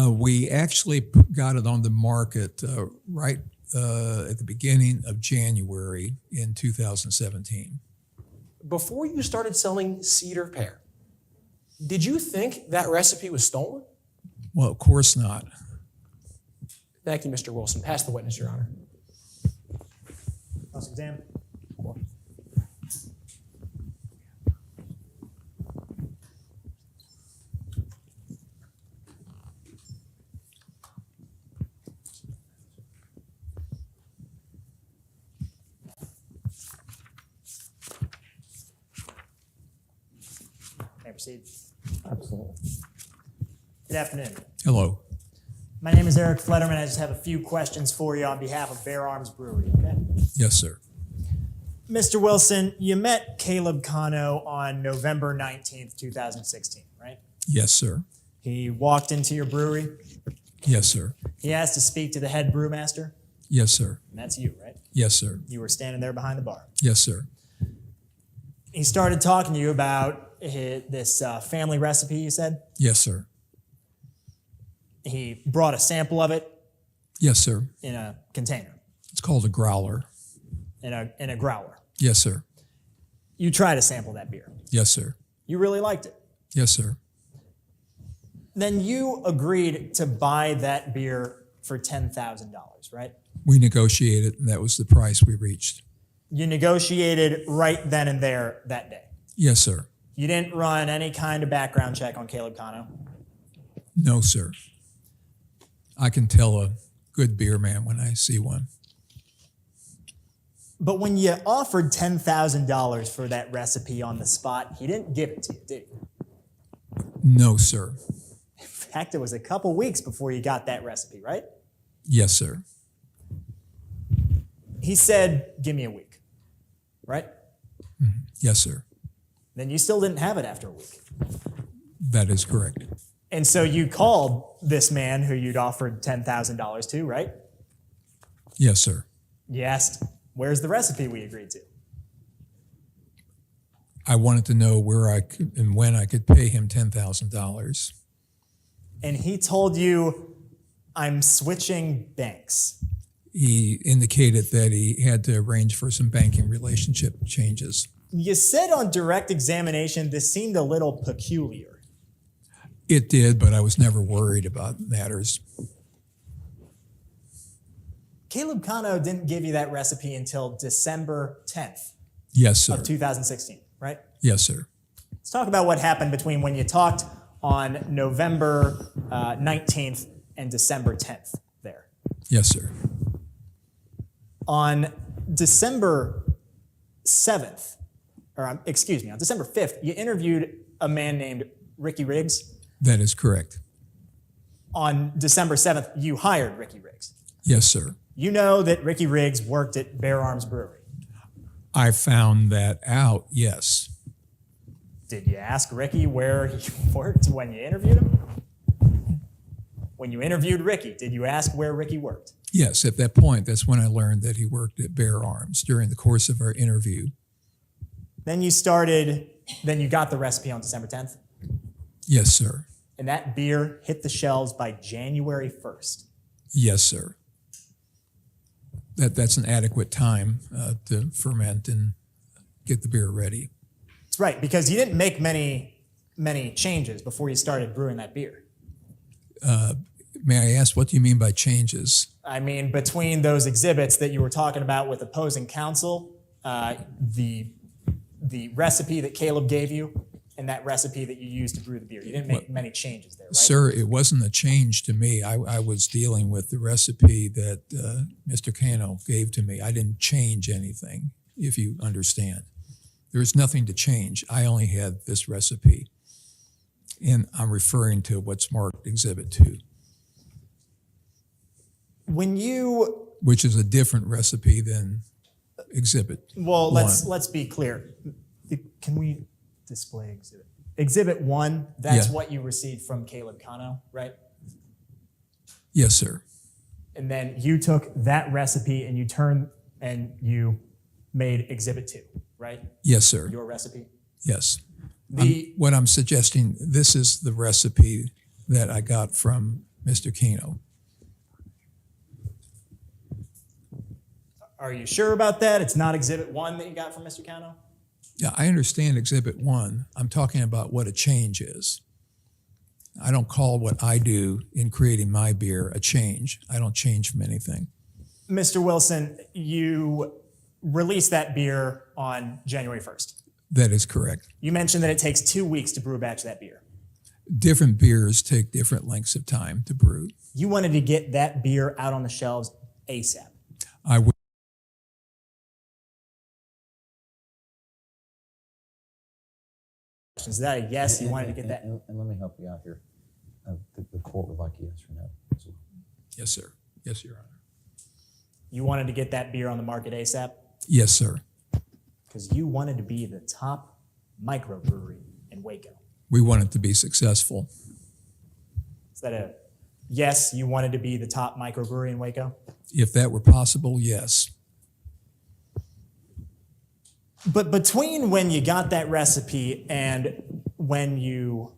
We actually got it on the market right at the beginning of January in 2017. Before you started selling cedar pear, did you think that recipe was stolen? Well, of course not. Thank you, Mr. Wilson. Pass the witness, Your Honor. Cross-exam. May I proceed? Absolutely. Good afternoon. Hello. My name is Eric Flederman. I just have a few questions for you on behalf of Bear Arms Brewery, okay? Yes, sir. Mr. Wilson, you met Caleb Cano on November 19th, 2016, right? Yes, sir. He walked into your brewery. Yes, sir. He asked to speak to the head brewmaster, Yes, sir. and that's you, right? Yes, sir. You were standing there behind the bar. Yes, sir. He started talking to you about this family recipe, you said? Yes, sir. He brought a sample of it Yes, sir. in a container, It's called a growler. in a growler. Yes, sir. You tried to sample that beer. Yes, sir. You really liked it. Yes, sir. Then you agreed to buy that beer for $10,000, right? We negotiated, and that was the price we reached. You negotiated right then and there that day. Yes, sir. You didn't run any kind of background check on Caleb Cano. No, sir. I can tell a good beer man when I see one. But when you offered $10,000 for that recipe on the spot, he didn't give it to you, did he? No, sir. In fact, it was a couple weeks before you got that recipe, right? Yes, sir. He said, give me a week, right? Yes, sir. Then you still didn't have it after a week. That is correct. And so you called this man who you'd offered $10,000 to, right? Yes, sir. You asked, where's the recipe we agreed to? I wanted to know where I could and when I could pay him $10,000. And he told you, I'm switching banks. He indicated that he had to arrange for some banking relationship changes. You said on direct examination this seemed a little peculiar. It did, but I was never worried about matters. Caleb Cano didn't give you that recipe until December 10th. Yes, sir. of 2016, right? Yes, sir. Let's talk about what happened between when you talked on November 19th and December 10th there. Yes, sir. On December 7th, on December 5th, you interviewed a man named Ricky Riggs. That is correct. On December 7th, you hired Ricky Riggs. Yes, sir. You know that Ricky Riggs worked at Bear Arms Brewery. I found that out, yes. Did you ask Ricky where he worked when you interviewed him? When you interviewed Ricky, did you ask where Ricky worked? Yes, at that point, that's when I learned that he worked at Bear Arms during the course of our interview. Then you got the recipe on December 10th, Yes, sir. and that beer hit the shelves by January 1st. Yes, sir. That's an adequate time to ferment and get the beer ready. That's right, because you didn't make many changes before you started brewing that beer. May I ask, what do you mean by changes? I mean, between those exhibits that you were talking about with opposing counsel, the recipe that Caleb gave you, and that recipe that you used to brew the beer. You didn't make many changes there, right? Sir, it wasn't a change to me. I was dealing with the recipe that Mr. Cano gave to me. I didn't change anything, if you understand. There's nothing to change. I only had this recipe. And I'm referring to what's marked Exhibit 2, which is a different recipe than Exhibit 1. Let's be clear. Can we display exhibit? Exhibit 1, that's Yeah. what you received from Caleb Cano, right? Yes, sir. And then you took that recipe and you made Exhibit 2, right? Yes, sir. Your recipe. Yes. The What I'm suggesting, this is the recipe that I got from Mr. Cano. Are you sure about that? It's not Exhibit 1 that you got from Mr. Cano? Yeah, I understand Exhibit 1. I'm talking about what a change is. I don't call what I do in creating my beer a change. I don't change from anything. Mr. Wilson, you released that beer on January 1st. That is correct. You mentioned that it takes 2 weeks to brew a batch of that beer. Different beers take different lengths of time to brew. You wanted to get that beer out on the shelves ASAP. I would. Is that a yes? You wanted to get that? And let me help you out here. The court would like a yes or no. So, Yes, sir. Yes, Your Honor. You wanted to get that beer on the market ASAP Yes, sir. because you wanted to be the top microbrewery in Waco. We want it to be successful. Is that a yes? You wanted to be the top microbrewery in Waco? If that were possible, yes. But between when you got that recipe and when you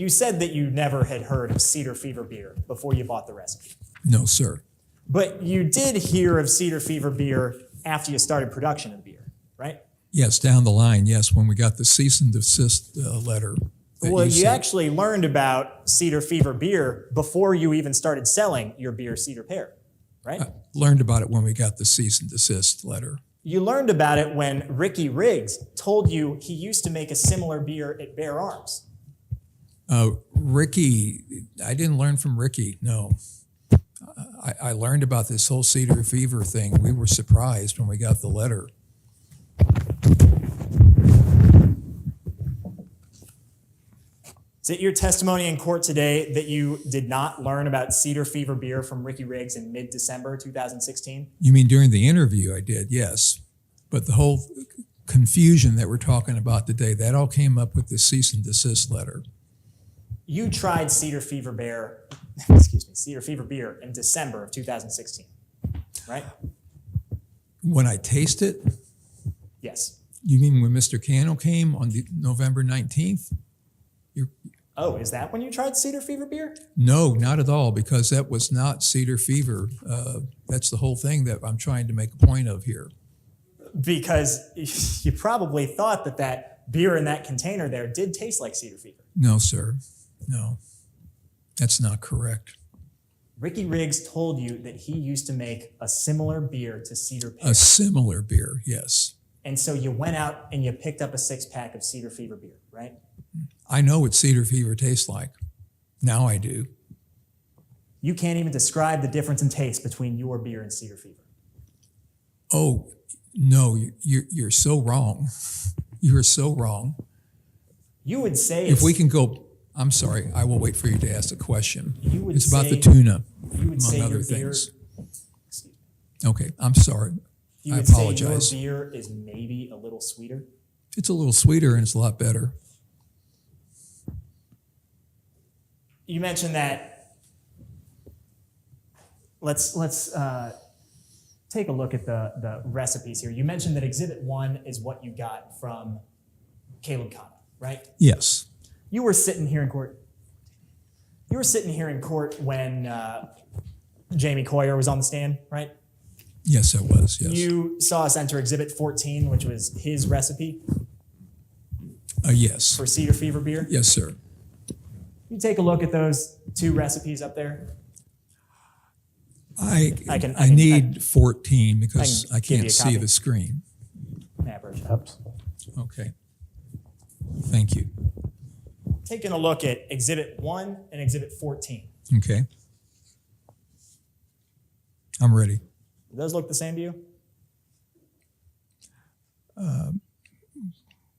said that you never had heard of Cedar Fever beer before you bought the recipe. No, sir. But you did hear of Cedar Fever beer after you started production of the beer, right? Yes, down the line, yes, when we got the cease and desist letter. that Well, you said- actually learned about Cedar Fever beer before you even started selling your beer, Cedar Pear, right? I learned about it when we got the cease and desist letter. You learned about it when Ricky Riggs told you he used to make a similar beer at Bear Arms. Ricky, I didn't learn from Ricky, no. I learned about this whole Cedar Fever thing. We were surprised when we got the letter. Is it your testimony in court today that you did not learn about Cedar Fever beer from Ricky Riggs in mid-December 2016? You mean during the interview I did, yes. But the whole confusion that we're talking about today, that all came up with the cease and desist letter. You tried Cedar Fever beer in December of 2016, right? When I taste it, Yes. you mean when Mr. Cano came on November 19th? Oh, is that when you tried Cedar Fever beer? No, not at all, because that was not Cedar Fever. That's the whole thing that I'm trying to make a point of here. Because you probably thought that beer in that container there did taste like Cedar Fever. No, sir. No, that's not correct. Ricky Riggs told you that he used to make a similar beer to Cedar Pear. A similar beer, yes. And so you went out and you picked up a 6-pack of Cedar Fever beer, right? I know what Cedar Fever tastes like. Now I do. You can't even describe the difference in taste between your beer and Cedar Fever. Oh, no, you're so wrong. You're so wrong. You would say If we can go, I'm sorry, I will wait for you to ask the question. You would It's about say- the tuna, you would say among other your beer, things. Okay, I'm sorry. you I would say apologize. your beer is maybe a little sweeter. It's a little sweeter and it's a lot better. You mentioned that. Let's take a look at the recipes here. You mentioned that Exhibit 1 is what you got from Caleb Cotto, right? Yes. You were sitting here in court. You were sitting here in court when Jamie Coyer was on the stand, right? Yes, I was. Yes. You saw us enter Exhibit 14, which was his recipe Yes. for Cedar Fever beer. Yes, sir. You take a look at those 2 recipes up there. I can- need 14 because I can I give you can't a see copy. the screen. May I approach that? Absolutely. Okay. Thank you. Taking a look at Exhibit 1 and Exhibit 14. Okay. I'm ready. Do those look the same to you?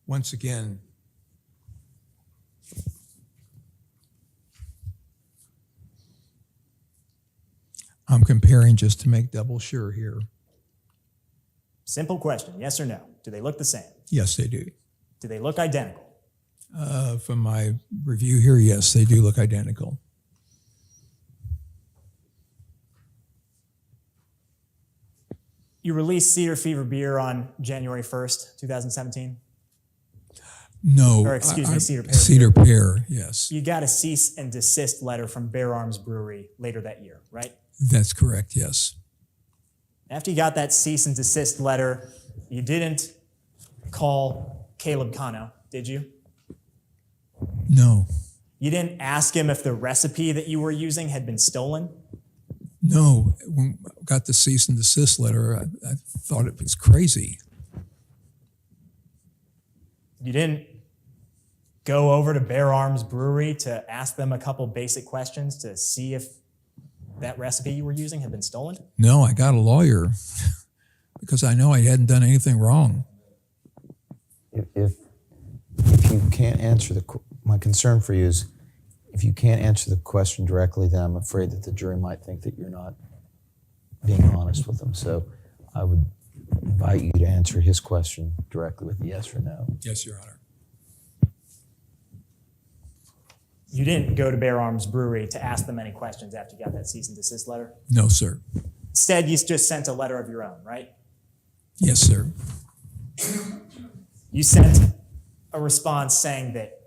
Once again, I'm comparing just to make double sure here. Simple question, yes or no? Do they look the same? Yes, they do. Do they look identical? From my review here, yes, they do look identical. You released Cedar Fever beer on January 1st, 2017. No. Or excuse me, Cedar Pear. Cedar Pear, yes. You got a cease and desist letter from Bear Arms Brewery later that year, right? That's correct, yes. After you got that cease and desist letter, you didn't call Caleb Cano, did you? No. You didn't ask him if the recipe that you were using had been stolen? No. When I got the cease and desist letter, I thought it was crazy. You didn't go over to Bear Arms Brewery to ask them a couple basic questions to see if that recipe you were using had been stolen? No, I got a lawyer because I know I hadn't done anything wrong. If you can't answer my concern for you is if you can't answer the question directly, then I'm afraid that the jury might think that you're not being honest with them. So I would invite you to answer his question directly with a yes or no. Yes, Your Honor. You didn't go to Bear Arms Brewery to ask them any questions after you got that cease and desist letter? No, sir. Instead, you just sent a letter of your own, right? Yes, sir. You sent a response saying that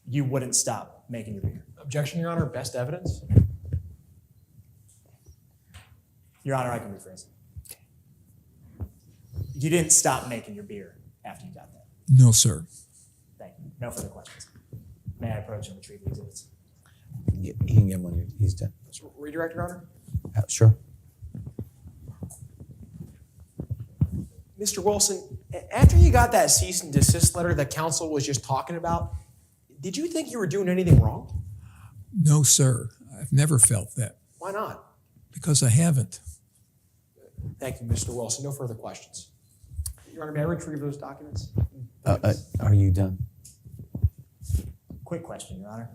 you wouldn't stop making your beer. Objection, Your Honor. Best evidence. Your Honor, I can rephrase it. You didn't stop making your beer after you got that. No, sir. Thank you. No further questions. May I approach and retrieve the exhibits? He can get when he's done. Redirect, Your Honor. Sure. Mr. Wilson, after you got that cease and desist letter that counsel was just talking about, did you think you were doing anything wrong? No, sir. I've never felt that Why not? because I haven't. Thank you, Mr. Wilson. No further questions. Your Honor, may I retrieve those documents? Are you done? Quick question, Your Honor,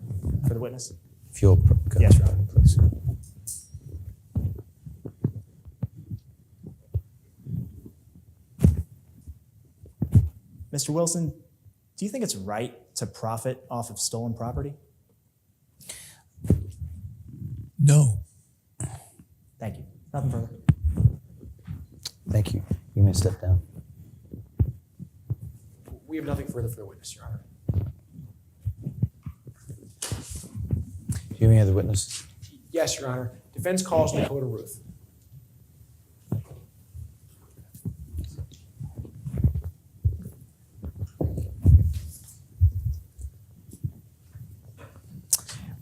for the witness. If you'll go Yes, Your Honor. please. Mr. Wilson, do you think it's right to profit off of stolen property? No. Thank you. Nothing further. Thank you. You may step down. We have nothing further for the witness, Your Honor. Do you have any other witnesses? Yes, Your Honor. Defense calls Dakota Ruth.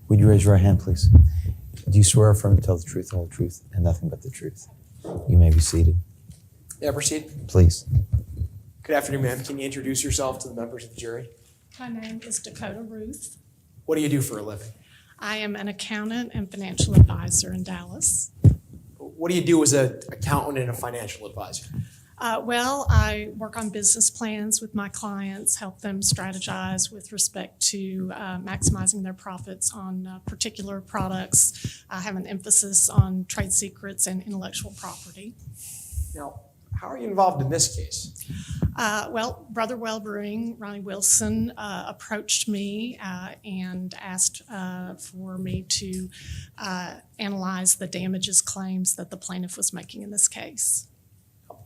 Would you raise your right hand, please? Do you swear or affirm to tell the truth, the whole truth, and nothing but the truth? You may be seated. Yeah, proceed. Please. Good afternoon, ma'am. Can you introduce yourself to the members of the jury? My name is Dakota Ruth. What do you do for a living? I am an accountant and financial advisor in Dallas. What do you do as an accountant and a financial advisor? Well, I work on business plans with my clients, help them strategize with respect to maximizing their profits on particular products. I have an emphasis on trade secrets and intellectual property. Now, how are you involved in this case? Well, Brother Well Brewing, Ronnie Wilson, approached me and asked for me to analyze the damages claims that the plaintiff was making in this case.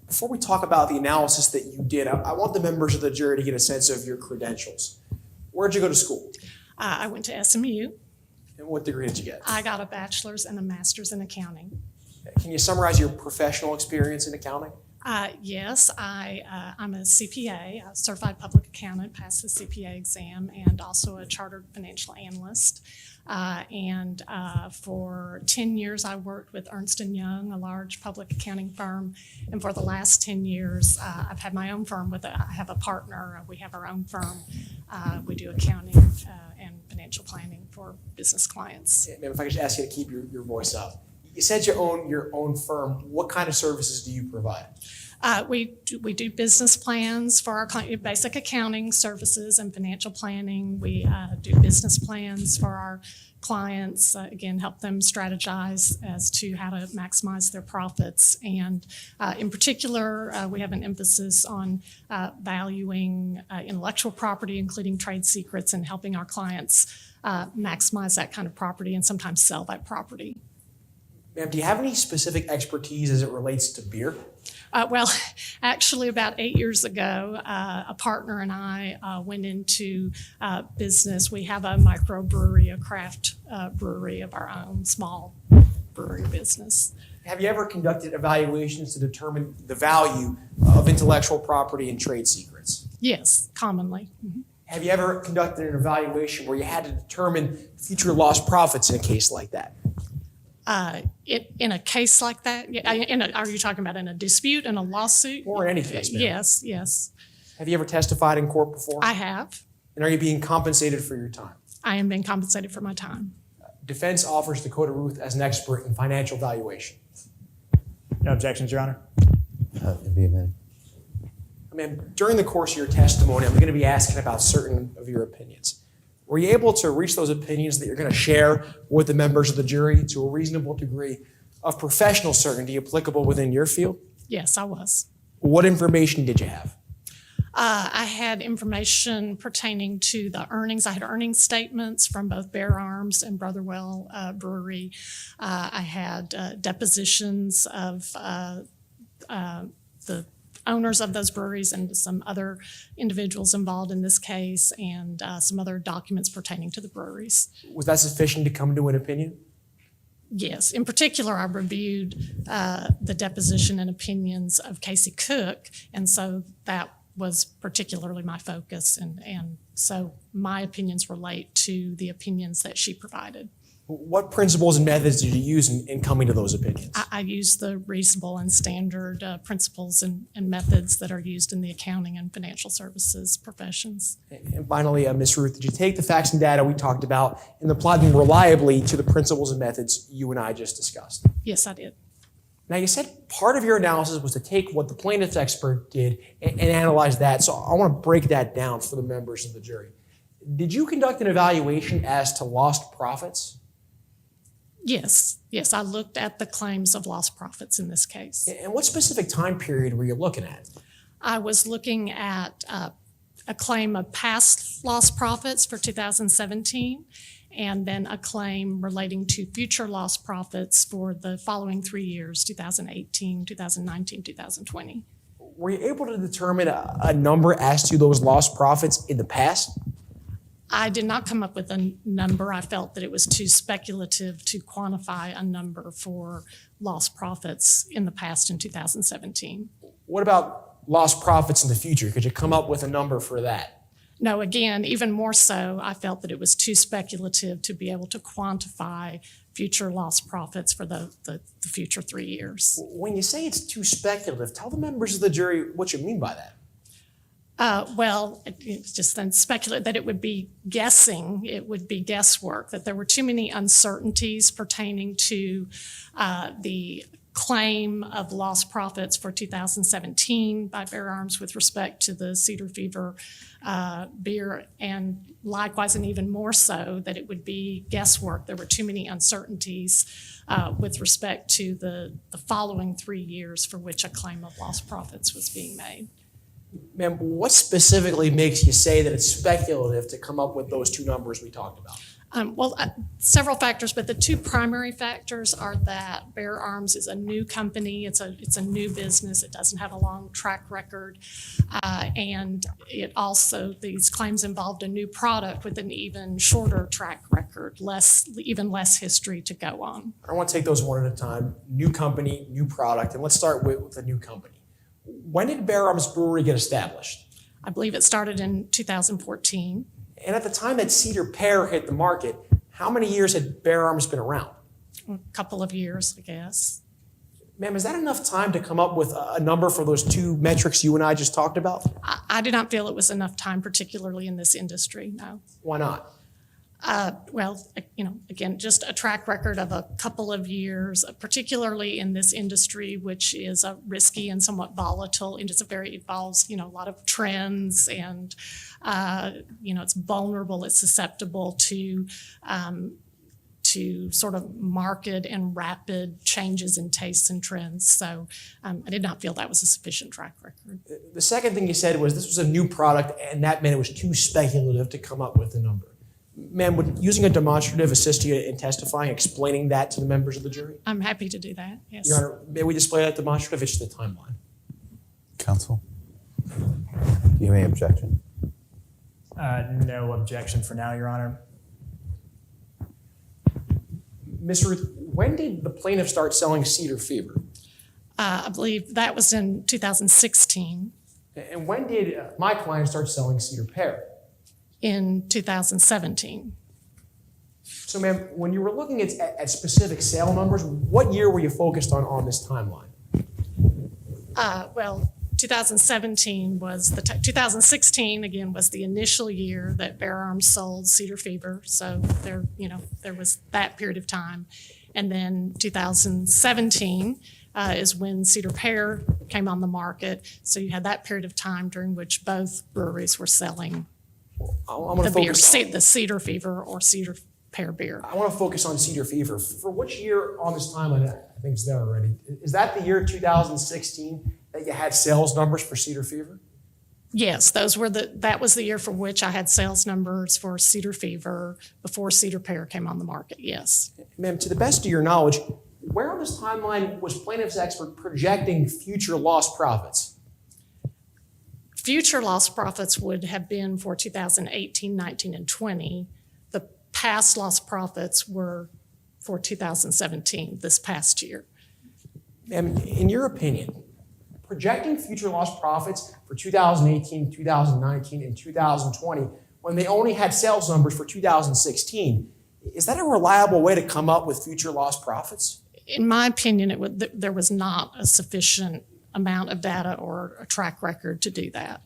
Before we talk about the analysis that you did, I want the members of the jury to get a sense of your credentials. Where'd you go to school? I went to SMU. And what degree did you get? I got a bachelor's and a master's in accounting. Can you summarize your professional experience in accounting? Yes, I'm a CPA, a certified public accountant, passed the CPA exam, and also a chartered financial analyst. For 10 years, I worked with Ernst & Young, a large public accounting firm. And for the last 10 years, I've had my own firm. I have a partner. We have our own firm. We do accounting and financial planning for business clients. Ma'am, if I could just ask you to keep your voice up. You said you own your own firm. What kind of services do you provide? We do business plans for our client, basic accounting services and financial planning. We do business plans for our clients, again, help them strategize as to how to maximize their profits. And in particular, we have an emphasis on valuing intellectual property, including trade secrets, and helping our clients maximize that kind of property and sometimes sell that property. Ma'am, do you have any specific expertise as it relates to beer? Well, actually, about 8 years ago, a partner and I went into business. We have a microbrewery, a craft brewery of our own, small brewery business. Have you ever conducted evaluations to determine the value of intellectual property and trade secrets? Yes, commonly. Mm-hmm. Have you ever conducted an evaluation where you had to determine future lost profits in a case like that? In a case like that, are you talking about in a dispute, in a lawsuit? Or in any case, ma'am. Yes. Have you ever testified in court before? I have. And are you being compensated for your time? I am being compensated for my time. Defense offers Dakota Ruth as an expert in financial valuation. No objections, Your Honor. It'd be a minute. Ma'am, during the course of your testimony, I'm going to be asking about certain of your opinions. Were you able to reach those opinions that you're going to share with the members of the jury to a reasonable degree of professional certainty applicable within your field? Yes, I was. What information did you have? I had information pertaining to the earnings. I had earnings statements from both Bear Arms and Brother Well Brewery. I had depositions of the owners of those breweries and some other individuals involved in this case, and some other documents pertaining to the breweries. Was that sufficient to come to an opinion? Yes. In particular, I reviewed the deposition and opinions of Casey Cook, and so that was particularly my focus, and so my opinions relate to the opinions that she provided. What principles and methods did you use in coming to those opinions? I use the reasonable and standard principles and methods that are used in the accounting and financial services professions. And finally, Ms. Ruth, did you take the facts and data we talked about and apply them reliably to the principles and methods you and I just discussed? Yes, I did. Now, you said part of your analysis was to take what the plaintiff's expert did and analyze that. So I want to break that down for the members of the jury. Did you conduct an evaluation as to lost profits? Yes, I looked at the claims of lost profits in this case. And what specific time period were you looking at? I was looking at a claim of past lost profits for 2017, and then a claim relating to future lost profits for the following 3 years, 2018, 2019, 2020. Were you able to determine a number as to those lost profits in the past? I did not come up with a number. I felt that it was too speculative to quantify a number for lost profits in the past in 2017. What about lost profits in the future? Could you come up with a number for that? No, again, even more so, I felt that it was too speculative to be able to quantify future lost profits for the future 3 years. When you say it's too speculative, tell the members of the jury what you mean by that. It's just then speculate that it would be guessing, it would be guesswork, that there were too many uncertainties pertaining to the claim of lost profits for 2017 by Bear Arms with respect to the Cedar Fever beer, and likewise, and even more so, that it would be guesswork. There were too many uncertainties with respect to the following 3 years for which a claim of lost profits was being made. Ma'am, what specifically makes you say that it's speculative to come up with those two numbers we talked about? Several factors, but the two primary factors are that Bear Arms is a new company. It's a new business. It doesn't have a long track record. And it also, these claims involved a new product with an even shorter track record, even less history to go on. I want to take those one at a time. New company, new product, and let's start with the new company. When did Bear Arms Brewery get established? I believe it started in 2014. And at the time that Cedar Pear hit the market, how many years had Bear Arms been around? A couple of years, I guess. Ma'am, is that enough time to come up with a number for those two metrics you and I just talked about? I did not feel it was enough time, particularly in this industry, no. Why not? Again, just a track record of a couple of years, particularly in this industry, which is a risky and somewhat volatile, and it involves, a lot of trends, and, it's vulnerable, it's susceptible to sort of market and rapid changes in tastes and trends. So I did not feel that was a sufficient track record. The second thing you said was this was a new product, and that meant it was too speculative to come up with a number. Ma'am, would using a demonstrative assist you in testifying, explaining that to the members of the jury? I'm happy to do that, yes. Your Honor, may we display that demonstrative? It's the timeline. Counsel, do you have any objection? No objection for now, Your Honor. Ms. Ruth, when did the plaintiff start selling Cedar Fever? I believe that was in 2016. And when did my client start selling Cedar Pear? In 2017. So, ma'am, when you were looking at specific sale numbers, what year were you focused on this timeline? 2017 was 2016 again was the initial year that Bear Arms sold Cedar Fever. So there was that period of time, and then 2017 is when Cedar Pear came on the market. So you had that period of time during which both breweries were selling the Cedar Fever or Cedar Pear beer. I want to focus on Cedar Fever. For which year on this timeline, I think it's there already, is that the year 2016 that you had sales numbers for Cedar Fever? Yes, that was the year for which I had sales numbers for Cedar Fever before Cedar Pear came on the market, yes. Ma'am, to the best of your knowledge, where on this timeline was plaintiff's expert projecting future lost profits? Future lost profits would have been for 2018, 19, and 20. The past lost profits were for 2017, this past year. Ma'am, in your opinion, projecting future lost profits for 2018, 2019, and 2020 when they only had sales numbers for 2016, is that a reliable way to come up with future lost profits? In my opinion, there was not a sufficient amount of data or a track record to do that.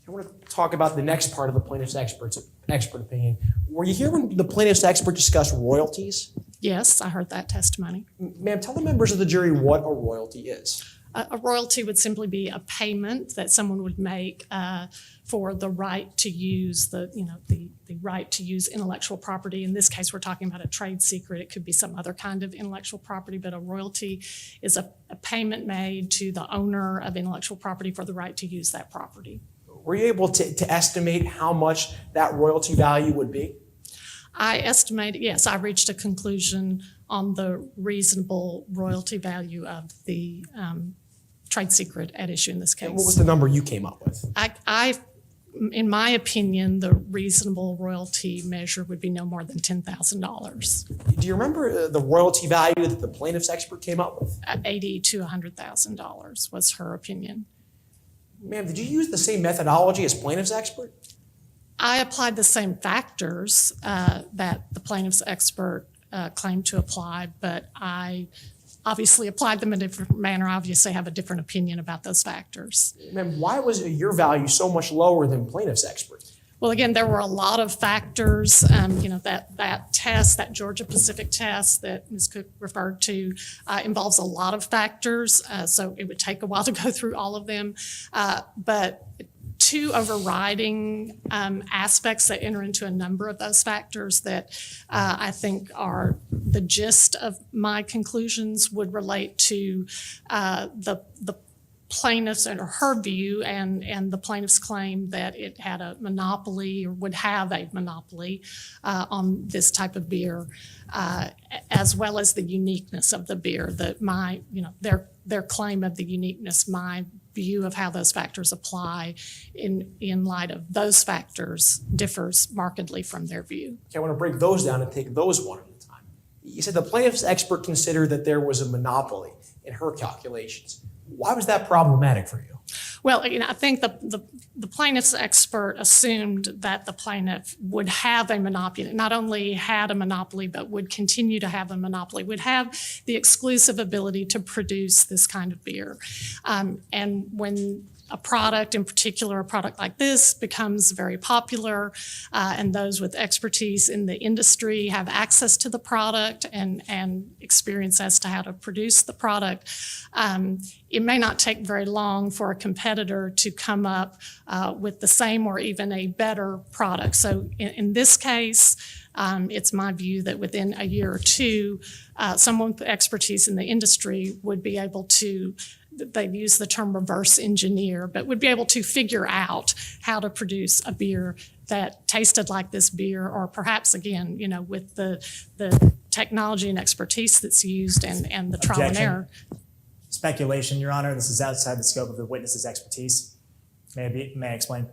I want to talk about the next part of the plaintiff's expert opinion. Were you here when the plaintiff's expert discussed royalties? Yes, I heard that testimony. Ma'am, tell the members of the jury what a royalty is. A royalty would simply be a payment that someone would make for the right to use the right to use intellectual property. In this case, we're talking about a trade secret. It could be some other kind of intellectual property, but a royalty is a payment made to the owner of intellectual property for the right to use that property. Were you able to estimate how much that royalty value would be? I estimated, yes, I reached a conclusion on the reasonable royalty value of the trade secret at issue in this case. And what was the number you came up with? In my opinion, the reasonable royalty measure would be no more than $10,000. Do you remember the royalty value that the plaintiff's expert came up with? $80,000 to $100,000 was her opinion. Ma'am, did you use the same methodology as plaintiff's expert? I applied the same factors that the plaintiff's expert claimed to apply, but I obviously applied them in a different manner, obviously have a different opinion about those factors. Ma'am, why was your value so much lower than plaintiff's expert? Well, again, there were a lot of factors, that test, that Georgia Pacific test that Ms. Cook referred to, involves a lot of factors. So it would take a while to go through all of them. But two overriding aspects that enter into a number of those factors that I think are the gist of my conclusions would relate to the plaintiff's or her view and the plaintiff's claim that it had a monopoly or would have a monopoly on this type of beer, as well as the uniqueness of the beer. Their claim of the uniqueness, my view of how those factors apply in light of those factors differs markedly from their view. Okay, I want to break those down and take those one at a time. You said the plaintiff's expert considered that there was a monopoly in her calculations. Why was that problematic for you? Well, I think the plaintiff's expert assumed that the plaintiff would have a monopoly, not only had a monopoly, but would continue to have a monopoly, would have the exclusive ability to produce this kind of beer. And when a product, in particular a product like this, becomes very popular, and those with expertise in the industry have access to the product and experience as to how to produce the product, it may not take very long for a competitor to come up with the same or even a better product. So in this case, it's my view that within a year or two, someone with expertise in the industry would be able to, they use the term reverse engineer, but would be able to figure out how to produce a beer that tasted like this beer, or perhaps, again, with the technology and expertise that's used and the trial and Objection. error. Speculation, Your Honor. This is outside the scope of the witness's expertise. May I explain?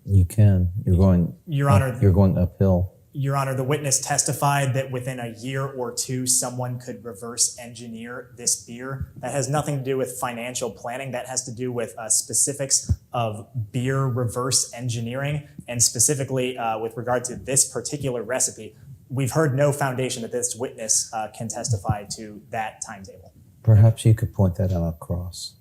You can. You're going. Your Honor. You're going uphill. Your Honor, the witness testified that within a year or two, someone could reverse engineer this beer. That has nothing to do with financial planning. That has to do with specifics of beer reverse engineering, and specifically with regard to this particular recipe. We've heard no foundation that this witness can testify to that timetable. Perhaps you could point that out across.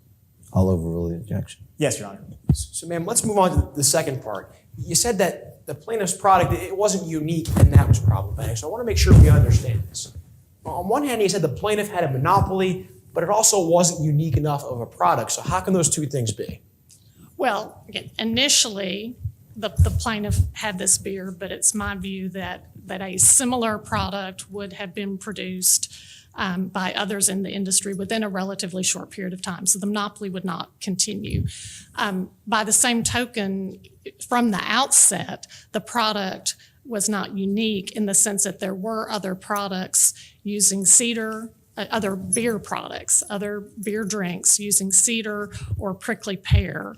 I'll overrule the objection. Yes, Your Honor. So, ma'am, let's move on to the second part. You said that the plaintiff's product, it wasn't unique and that was problematic. So I want to make sure we understand this. On one hand, you said the plaintiff had a monopoly, but it also wasn't unique enough of a product. So how can those two things be? Well, again, initially, the plaintiff had this beer, but it's my view that a similar product would have been produced by others in the industry within a relatively short period of time. So the monopoly would not continue. By the same token, from the outset, the product was not unique in the sense that there were other products using cedar, other beer products, other beer drinks using cedar or prickly pear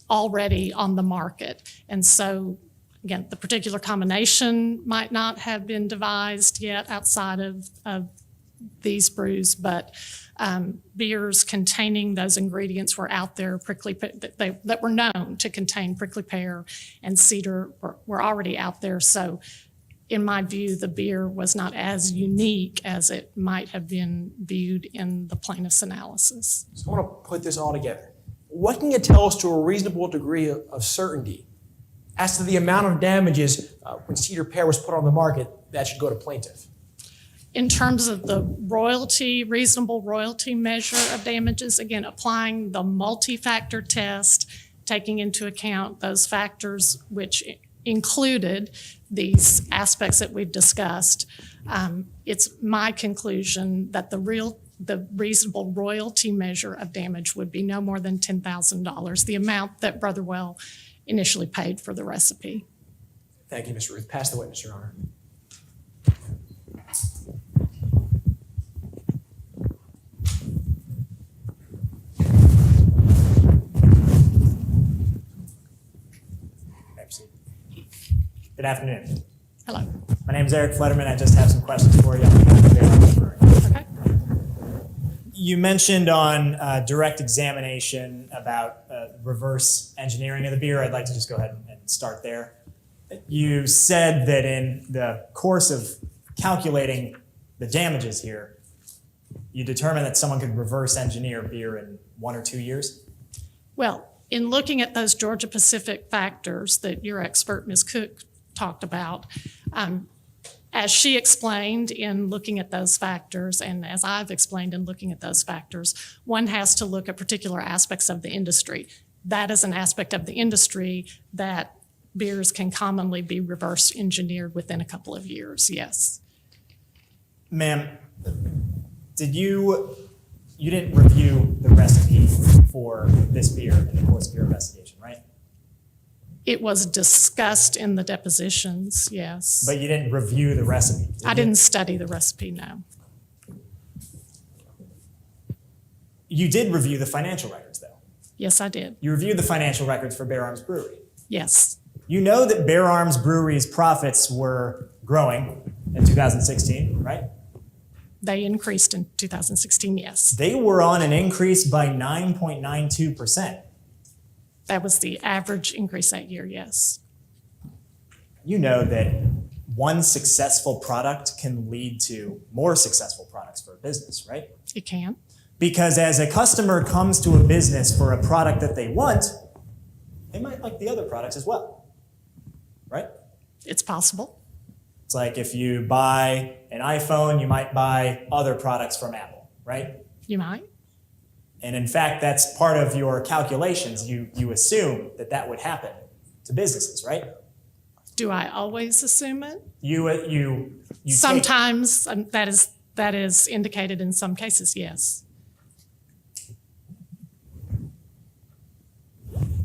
already on the market. And so, again, the particular combination might not have been devised yet outside of these brews, but beers containing those ingredients were out there, that were known to contain prickly pear and cedar were already out there. So in my view, the beer was not as unique as it might have been viewed in the plaintiff's analysis. So I want to put this all together. What can you tell us to a reasonable degree of certainty as to the amount of damages when cedar pear was put on the market that should go to plaintiff? In terms of the reasonable royalty measure of damages, again, applying the multi-factor test, taking into account those factors which included these aspects that we've discussed, it's my conclusion that the reasonable royalty measure of damage would be no more than $10,000, the amount that Brotherwell initially paid for the recipe. Thank you, Ms. Ruth. Pass the witness, Your Honor. Good afternoon. Hello. My name is Eric Flederman. I just have some questions for you on behalf of Bear Brewing. Okay. You mentioned on direct examination about reverse engineering of the beer. I'd like to just go ahead and start there. You said that in the course of calculating the damages here, You determined that someone could reverse engineer beer in 1 or 2 years? Well, in looking at those Georgia Pacific factors that your expert, Ms. Cook, talked about, as she explained in looking at those factors, and as I've explained in looking at those factors, one has to look at particular aspects of the industry. That is an aspect of the industry that beers can commonly be reverse engineered within a couple of years, yes. Ma'am, you didn't review the recipe for this beer in the course of your investigation, right? It was discussed in the depositions, yes. But you didn't review the recipe, did I you? didn't study the recipe, no. You did review the financial records, though. Yes, I did. You reviewed the financial records for Bear Arms Brewery. Yes, You know that Bear Arms Brewery's profits were growing in 2016, right? they increased in 2016, yes. They were on an increase by 9.92%. That was the average increase that year, yes. You know that one successful product can lead to more successful products for a business, right? It can. Because as a customer comes to a business for a product that they want, they might like the other products as well, right? It's possible. It's like if you buy an iPhone, you might buy other products from Apple, right? You might. And in fact, that's part of your calculations. You assume that that would happen to businesses, right? Do I always assume it? You Sometimes that is indicated in some cases, yes.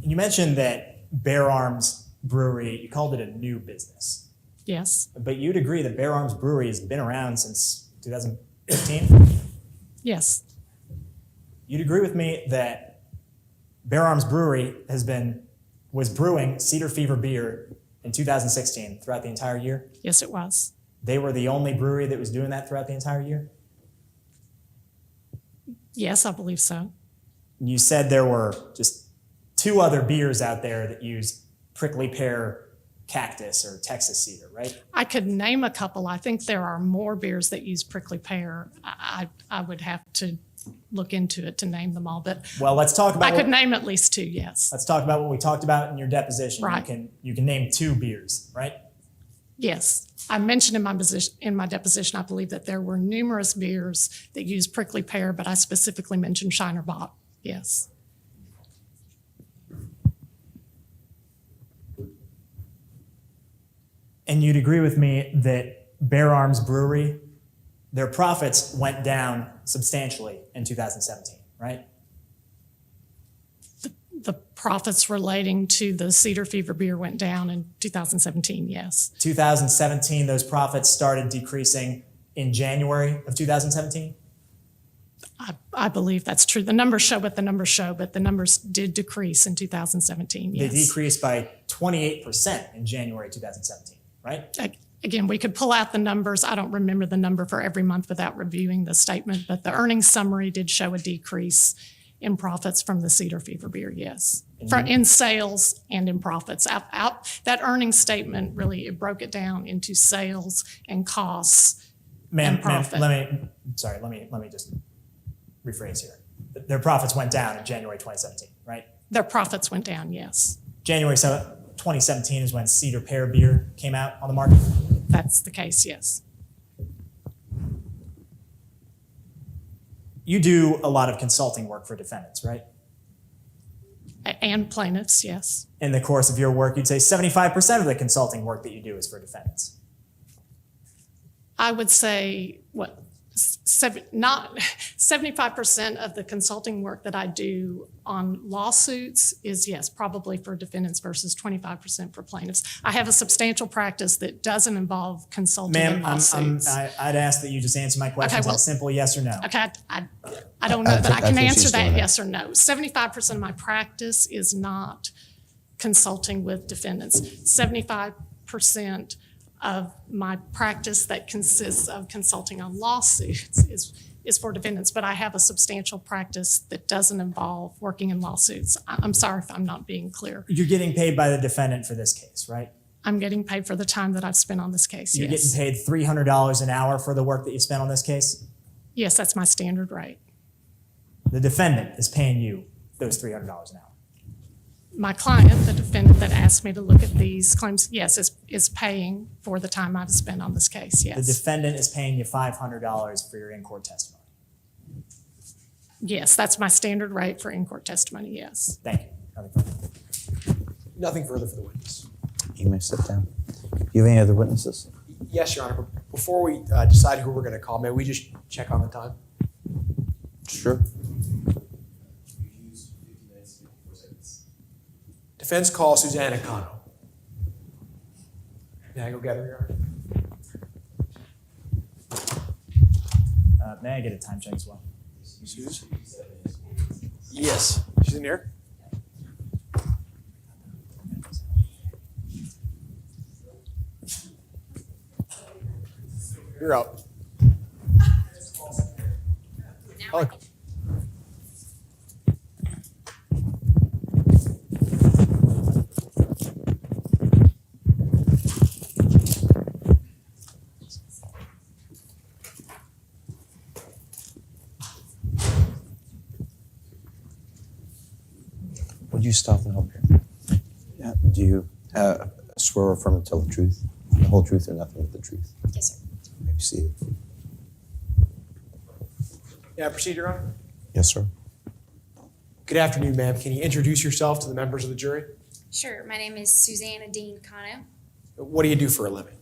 You mentioned that Bear Arms Brewery, you called it a new business. Yes. But you'd agree that Bear Arms Brewery has been around since 2015? Yes. You'd agree with me that Bear Arms Brewery was brewing Cedar Fever beer in 2016 throughout the entire year? Yes, it was. They were the only brewery that was doing that throughout the entire year? Yes, I believe so. You said there were just 2 other beers out there that use prickly pear cactus or Texas cedar, right? I could name a couple. I think there are more beers that use prickly pear. I would have to look into it to name them all, but Well, let's talk about I could name at least 2, yes. let's talk about what we talked about in your deposition. Right. You can name 2 beers, right? Yes. I mentioned in my deposition, I believe that there were numerous beers that use prickly pear, but I specifically mentioned Shiner Bock. Yes. And you'd agree with me that Bear Arms Brewery, their profits went down substantially in 2017, right? The profits relating to the Cedar Fever beer went down in 2017, yes. 2017, those profits started decreasing in January of 2017? I believe that's true. The numbers show what the numbers show, but the numbers did decrease in 2017, yes. They decreased by 28% in January 2017, right? Again, we could pull out the numbers. I don't remember the number for every month without reviewing the statement, but the earnings summary did show a decrease in profits from the Cedar Fever beer, yes. In sales and in profits. That earnings statement really, it broke it down into sales and costs and profit. Let me just rephrase here. Their profits went down in January 2017, right? Their profits went down, yes. January 2017 is when Cedar Pear beer came out on the market. That's the case, yes. You do a lot of consulting work for defendants, right? And plaintiffs, yes. In the course of your work, you'd say 75% of the consulting work that you do is for defendants. I would say, not 75% of the consulting work that I do on lawsuits is, yes, probably for defendants versus 25% for plaintiffs. I have a substantial practice that doesn't involve consulting in Ma'am, lawsuits. I'd ask that you just answer my questions in a simple yes or no. Okay, I don't know that I can think answer she's that doing it. yes or no. 75% of my practice is not consulting with defendants. 75% of my practice that consists of consulting on lawsuits is for defendants, but I have a substantial practice that doesn't involve working in lawsuits. I'm sorry if I'm not being clear. You're getting paid by the defendant for this case, right? I'm getting paid for the time that I've spent on this case, You're yes. getting paid $300 an hour for the work that you spent on this case? Yes, that's my standard rate. The defendant is paying you those $300 an hour. My client, the defendant that asked me to look at these claims, yes, is paying for the time I've spent on this case, The yes. defendant is paying you $500 for your in-court testimony. Yes, that's my standard rate for in-court testimony, yes. Thank you. Nothing further. Nothing further for the witness. You may sit down. Do you have any other witnesses? Yes, Your Honor, but before we decide who we're going to call, may we just check on the time? Sure. Defense call Susanna Cano. May I go get her, Your Honor? May I get a time check as well? Susan? Yes. She's in here? You're up. Oh. Would you stop and help here? Yeah. Do you swear or affirm to tell the truth, the whole truth, or nothing but the truth? Yes, sir. Maybe see it. Yeah, proceed, Your Honor. Yes, sir. Good afternoon, ma'am. Can you introduce yourself to the members of the jury? Sure. My name is Susanna Dean Cano. What do you do for a living?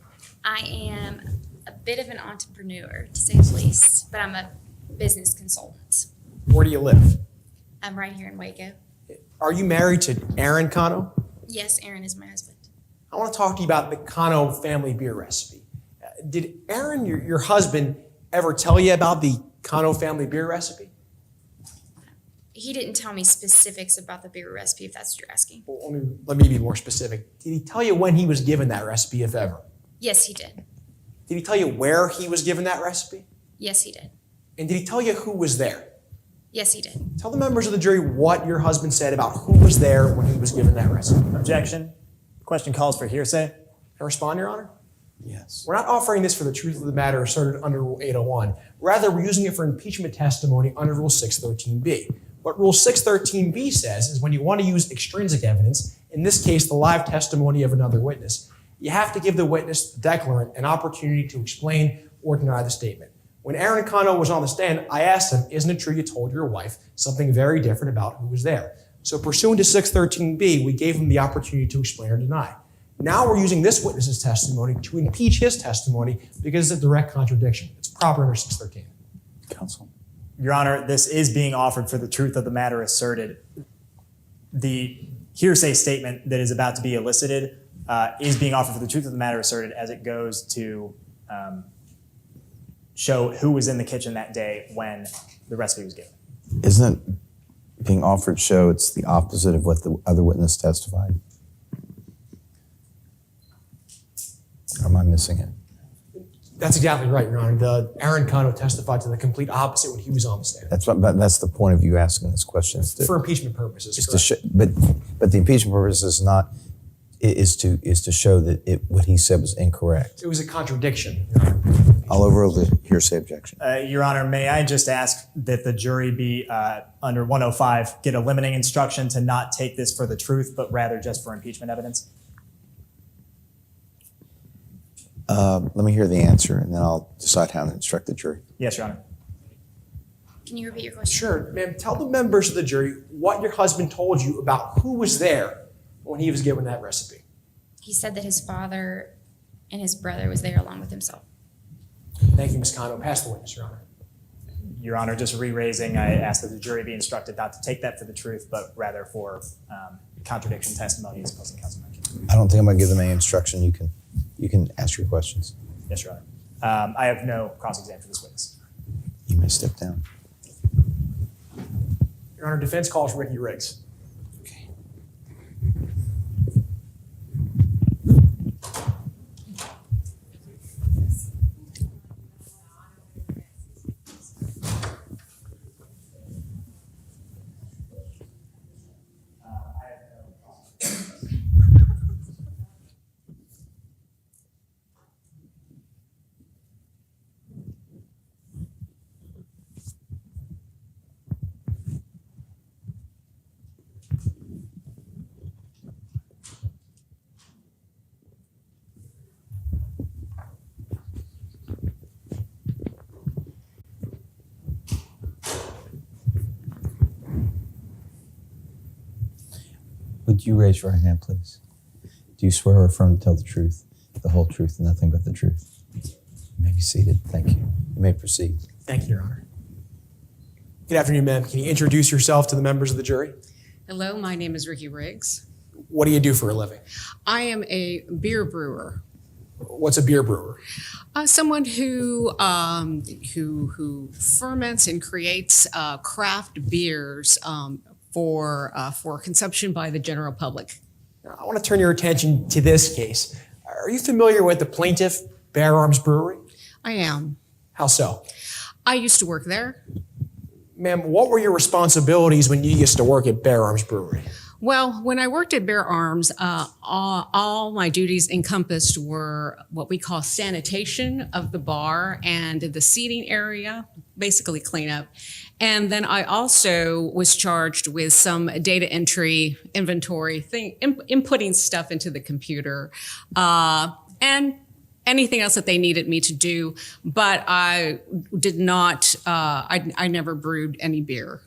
I am a bit of an entrepreneur, to say the least, but I'm a business consultant. Where do you live? I'm right here in Waco. Are you married to Aaron Cano? Yes, Aaron is my husband. I want to talk to you about the Cano family beer recipe. Did Aaron, your husband, ever tell you about the Cano family beer recipe? He didn't tell me specifics about the beer recipe, if that's what you're asking. Well, let me be more specific. Did he tell you when he was given that recipe, if ever? Yes, he did. Did he tell you where he was given that recipe? Yes, he did. And did he tell you who was there? Yes, he did. Tell the members of the jury what your husband said about who was there when he was given that recipe. Objection. Question calls for hearsay. Can I respond, Your Honor? Yes. We're not offering this for the truth of the matter asserted under Rule 801. Rather, we're using it for impeachment testimony under Rule 613B. What Rule 613B says is when you want to use extrinsic evidence, in this case, the live testimony of another witness, you have to give the witness, the declarant, an opportunity to explain or deny the statement. When Aaron Cano was on the stand, I asked him, isn't it true you told your wife something very different about who was there? So pursuant to 613B, we gave him the opportunity to explain or deny. Now we're using this witness's testimony to impeach his testimony because it's a direct contradiction. It's proper under 613. Counsel. Your Honor, this is being offered for the truth of the matter asserted. The hearsay statement that is about to be elicited is being offered for the truth of the matter asserted as it goes to show who was in the kitchen that day when the recipe was given. Isn't it being offered to show it's the opposite of what the other witness testified? Or am I missing it? That's exactly right, Your Honor. Aaron Cano testified to the complete opposite when he was on the stand. That's the point of you asking this question. Is to, For impeachment purposes, is to correct. but the impeachment purpose is not is to show that what he said was incorrect. It was a contradiction, Your Honor. All over the hearsay objection. Your Honor, may I just ask that the jury be, under 105, get a limiting instruction to not take this for the truth, but rather just for impeachment evidence? Let me hear the answer, and then I'll decide how to instruct the jury. Yes, Your Honor. Can you repeat your question? Sure, ma'am. Tell the members of the jury what your husband told you about who was there when he was given that recipe. He said that his father and his brother was there along with himself. Thank you, Ms. Cano. Pass the witness, Your Honor. Your Honor, just re-raising, I ask that the jury be instructed not to take that for the truth, but rather for contradiction testimony as opposing counsel mentioned. I don't think I'm going to give them any instruction. You can ask your questions. Yes, Your Honor. I have no cross-exam for this witness. You may step down. Your Honor, defense calls Ricky Riggs. Would you raise your right hand, please? Do you swear or affirm to tell the truth, the whole truth, and nothing but the truth? You may be seated. Thank you. You may proceed. Thank you, Your Honor. Good afternoon, ma'am. Can you introduce yourself to the members of the jury? Hello, my name is Ricky Riggs. What do you do for a living? I am a beer brewer. What's a beer brewer? Someone who ferments and creates craft beers for consumption by the general public. I want to turn your attention to this case. Are you familiar with the plaintiff, Bear Arms Brewery? I am. How so? I used to work there. Ma'am, what were your responsibilities when you used to work at Bear Arms Brewery? Well, when I worked at Bear Arms, all my duties encompassed were what we call sanitation of the bar and the seating area, basically cleanup. And then I also was charged with some data entry, inventory, inputting stuff into the computer, and anything else that they needed me to do. But I did not, I never brewed any beer.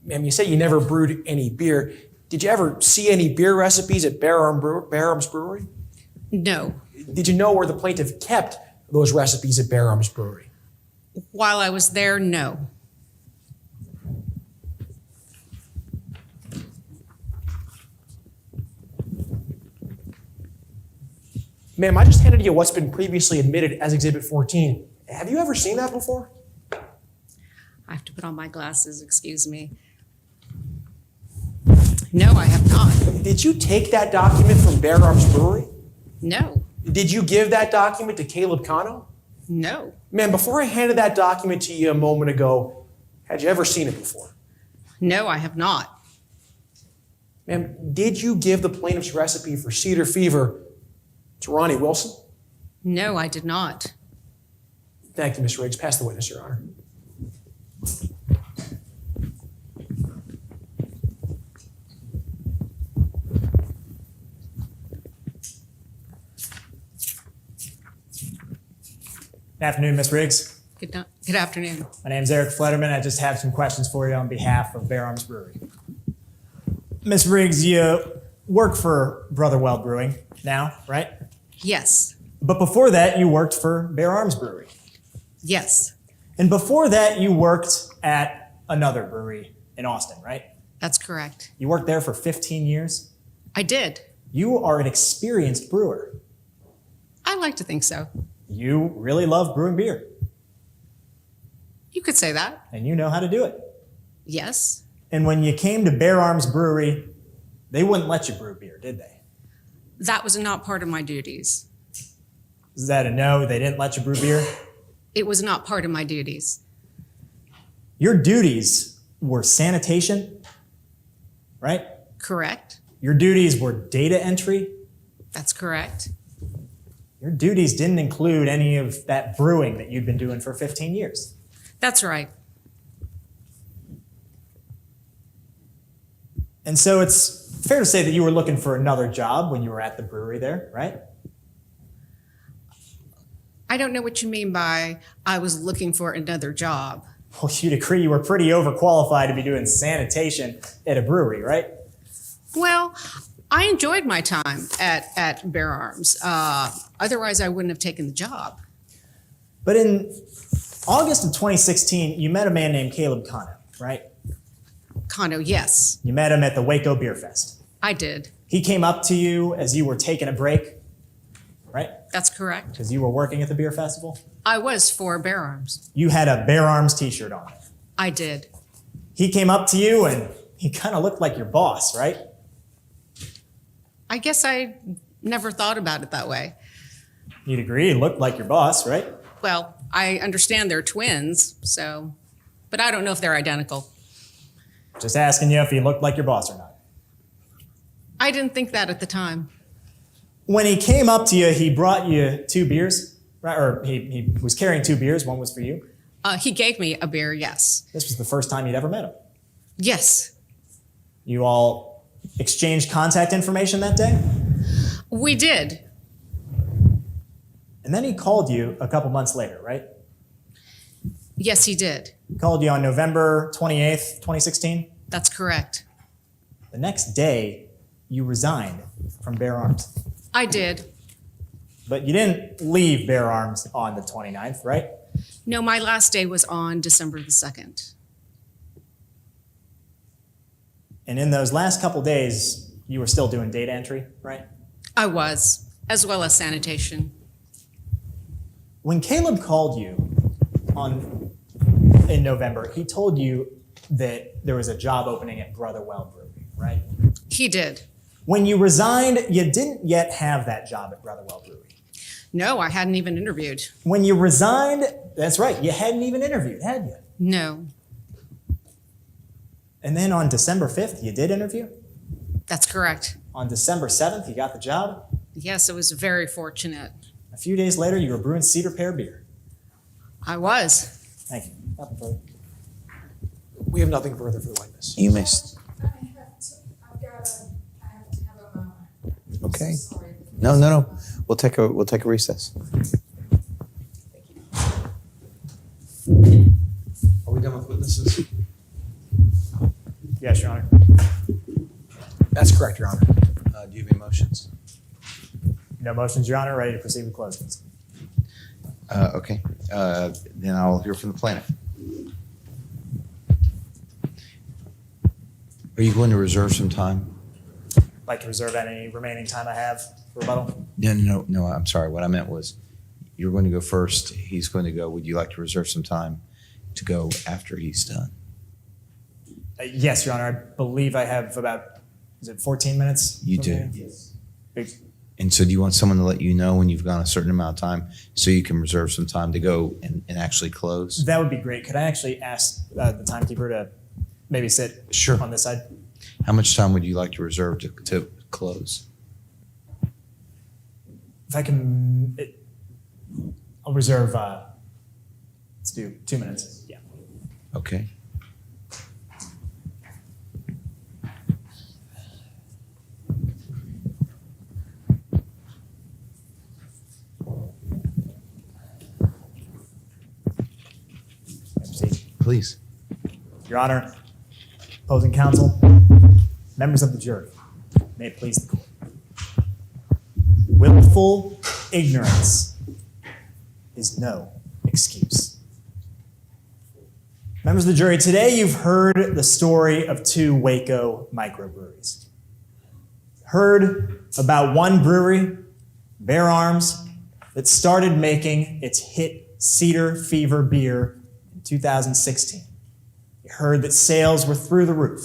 Ma'am, you say you never brewed any beer. Did you ever see any beer recipes at Bear Arms Brewery? No. Did you know where the plaintiff kept those recipes at Bear Arms Brewery? While I was there, no. Ma'am, I just handed you what's been previously admitted as Exhibit 14. Have you ever seen that before? I have to put on my glasses, excuse me. No, I have not. Did you take that document from Bear Arms Brewery? No. Did you give that document to Caleb Cano? No. Ma'am, before I handed that document to you a moment ago, had you ever seen it before? No, I have not. Ma'am, did you give the plaintiff's recipe for cedar fever to Ronnie Wilson? No, I did not. Thank you, Ms. Riggs. Pass the witness, Your Honor. Good afternoon, Ms. Riggs. Good afternoon. My name is Eric Flederman. I just have some questions for you on behalf of Bear Arms Brewery. Ms. Riggs, you work for Brotherwell Brewing now, right? Yes. But before that, you worked for Bear Arms Brewery. Yes. And before that, you worked at another brewery in Austin, right? That's correct. You worked there for 15 years. I did. You are an experienced brewer. I like to think so. You really love brewing beer, You could say that. and you know how to do it. Yes. And when you came to Bear Arms Brewery, they wouldn't let you brew beer, did they? That was not part of my duties. Is that a no? They didn't let you brew beer? It was not part of my duties. Your duties were sanitation, right? Correct. Your duties were data entry. That's correct. Your duties didn't include any of that brewing that you'd been doing for 15 years. That's right. And so it's fair to say that you were looking for another job when you were at the brewery there, right? I don't know what you mean by I was looking for another job. Well, you'd agree you were pretty overqualified to be doing sanitation at a brewery, right? Well, I enjoyed my time at Bear Arms. Otherwise, I wouldn't have taken the job. But in August of 2016, you met a man named Caleb Cano, right? Cano, yes, You met him at the Waco Beer Fest. I did. He came up to you as you were taking a break, right? That's correct. Because you were working at the beer festival. I was for Bear Arms. You had a Bear Arms t-shirt on. I did. He came up to you and he kind of looked like your boss, right? I guess I never thought about it that way. You'd agree he looked like your boss, right? Well, I understand they're twins, so, but I don't know if they're identical. Just asking you if he looked like your boss or not. I didn't think that at the time. When he came up to you, he brought you 2 beers, right? Or he was carrying 2 beers. One was for you. He gave me a beer, yes. This was the first time you'd ever met him. Yes, You all exchanged contact information that day? we did. And then he called you a couple months later, right? Yes, he did. He called you on November 28th, 2016. That's correct. The next day, you resigned from Bear Arms. I did. But you didn't leave Bear Arms on the 29th, right? No, my last day was on December the 2nd. And in those last couple days, you were still doing data entry, right? I was, as well as sanitation. When Caleb called you in November, he told you that there was a job opening at Brotherwell Brewery, right? He did. When you resigned, you didn't yet have that job at Brotherwell Brewery. No, I hadn't even interviewed. When you resigned, that's right, you hadn't even interviewed, had you? No, And then on December 5th, you did interview? that's correct. On December 7th, you got the job? Yes, it was very fortunate. A few days later, you were brewing Cedar Pear beer. I was. Thank you. Nothing further. We have nothing further for the witness. You missed. Okay. No. We'll take a recess. Are we done with witnesses? Yes, Your Honor. That's correct, Your Honor. Do you have any motions? No motions, Your Honor. Ready to proceed with closings. Okay. Then I'll hear from the plaintiff. Are you going to reserve some time? I'd like to reserve any remaining time I have for rebuttal. No. I'm sorry. What I meant was you're going to go first. He's going to go. Would you like to reserve some time to go after he's done? Yes, Your Honor. I believe I have about, is it 14 minutes? You do. Yes. And so do you want someone to let you know when you've gone a certain amount of time so you can reserve some time to go and actually close? That would be great. Could I actually ask the timekeeper to maybe sit Sure. on this side? How much time would you like to reserve to close? If I can, I'll reserve, let's do 2 minutes. Yeah. Okay. Proceed. Please. Your Honor, opposing counsel, members of the jury, may it please the court. Willful ignorance is no excuse. Members of the jury, today you've heard the story of 2 Waco microbreweries. Heard about one brewery, Bear Arms, that started making its hit Cedar Fever beer in 2016. You heard that sales were through the roof,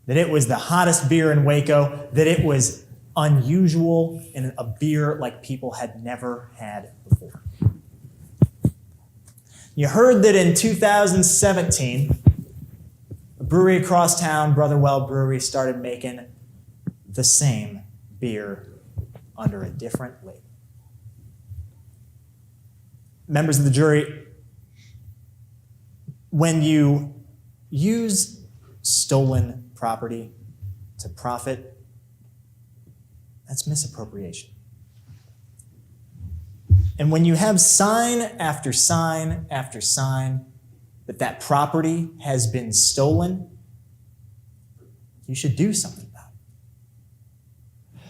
that it was the hottest beer in Waco, that it was unusual and a beer like people had never had before. You heard that in 2017, a brewery across town, Brotherwell Brewery, started making the same beer under a different label. Members of the jury, when you use stolen property to profit, that's misappropriation. And when you have sign after sign after sign that property has been stolen, you should do something about it.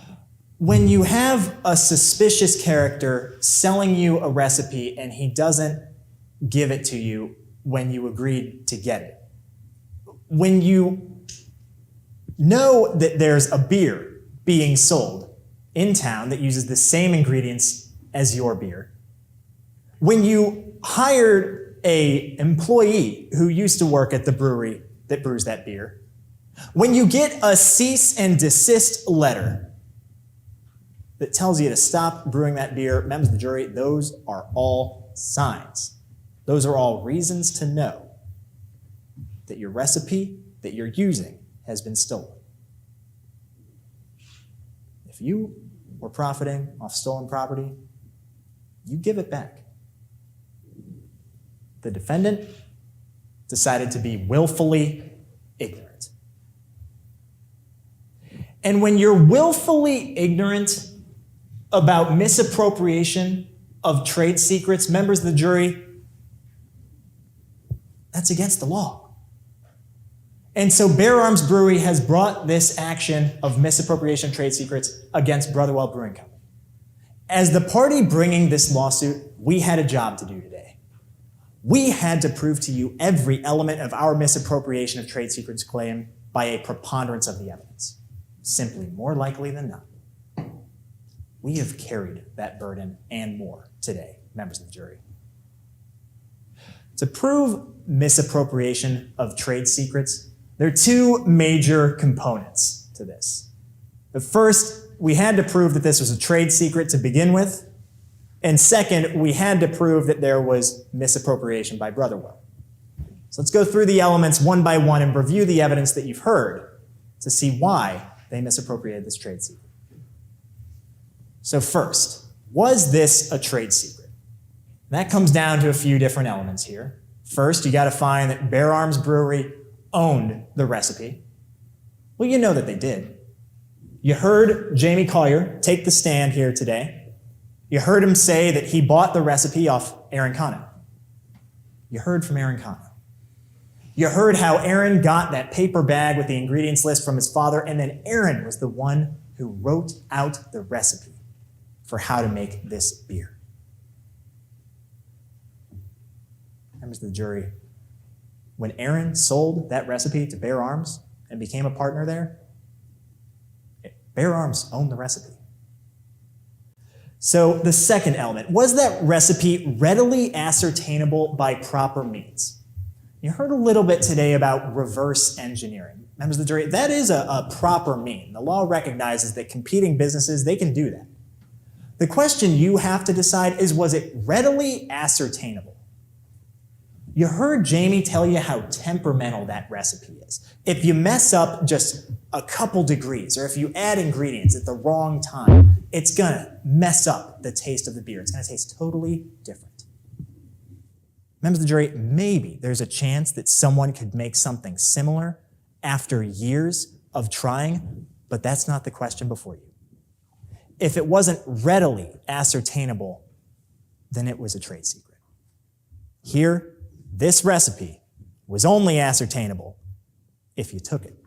When you have a suspicious character selling you a recipe and he doesn't give it to you when you agreed to get it, when you know that there's a beer being sold in town that uses the same ingredients as your beer, when you hired an employee who used to work at the brewery that brews that beer, when you get a cease and desist letter that tells you to stop brewing that beer, members of the jury, those are all signs. Those are all reasons to know that your recipe that you're using has been stolen. If you were profiting off stolen property, you give it back. The defendant decided to be willfully ignorant. And when you're willfully ignorant about misappropriation of trade secrets, members of the jury, that's against the law. And so Bear Arms Brewery has brought this action of misappropriation of trade secrets against Brotherwell Brewing Company. As the party bringing this lawsuit, we had a job to do today. We had to prove to you every element of our misappropriation of trade secrets claim by a preponderance of the evidence. Simply more likely than not. We have carried that burden and more today, members of the jury. To prove misappropriation of trade secrets, there are two major components to this. The first, we had to prove that this was a trade secret to begin with. And second, we had to prove that there was misappropriation by Brotherwell. So let's go through the elements one by one and review the evidence that you've heard to see why they misappropriated this trade secret. So first, was this a trade secret? That comes down to a few different elements here. First, you got to find that Bear Arms Brewery owned the recipe. Well, you know that they did. You heard Jamie Collier take the stand here today. You heard him say that he bought the recipe off Aaron Cano. You heard from Aaron Cano. You heard how Aaron got that paper bag with the ingredients list from his father, and then Aaron was the one who wrote out the recipe for how to make this beer. Members of the jury, when Aaron sold that recipe to Bear Arms and became a partner there, Bear Arms owned the recipe. So the second element, was that recipe readily ascertainable by proper means? You heard a little bit today about reverse engineering. Members of the jury, that is a proper mean. The law recognizes that competing businesses, they can do that. The question you have to decide is, was it readily ascertainable? You heard Jamie tell you how temperamental that recipe is. If you mess up just a couple degrees, or if you add ingredients at the wrong time, it's gonna mess up the taste of the beer. It's gonna taste totally different. Members of the jury, maybe there's a chance that someone could make something similar after years of trying, but that's not the question before you. If it wasn't readily ascertainable, then it was a trade secret. Here, this recipe was only ascertainable if you took it.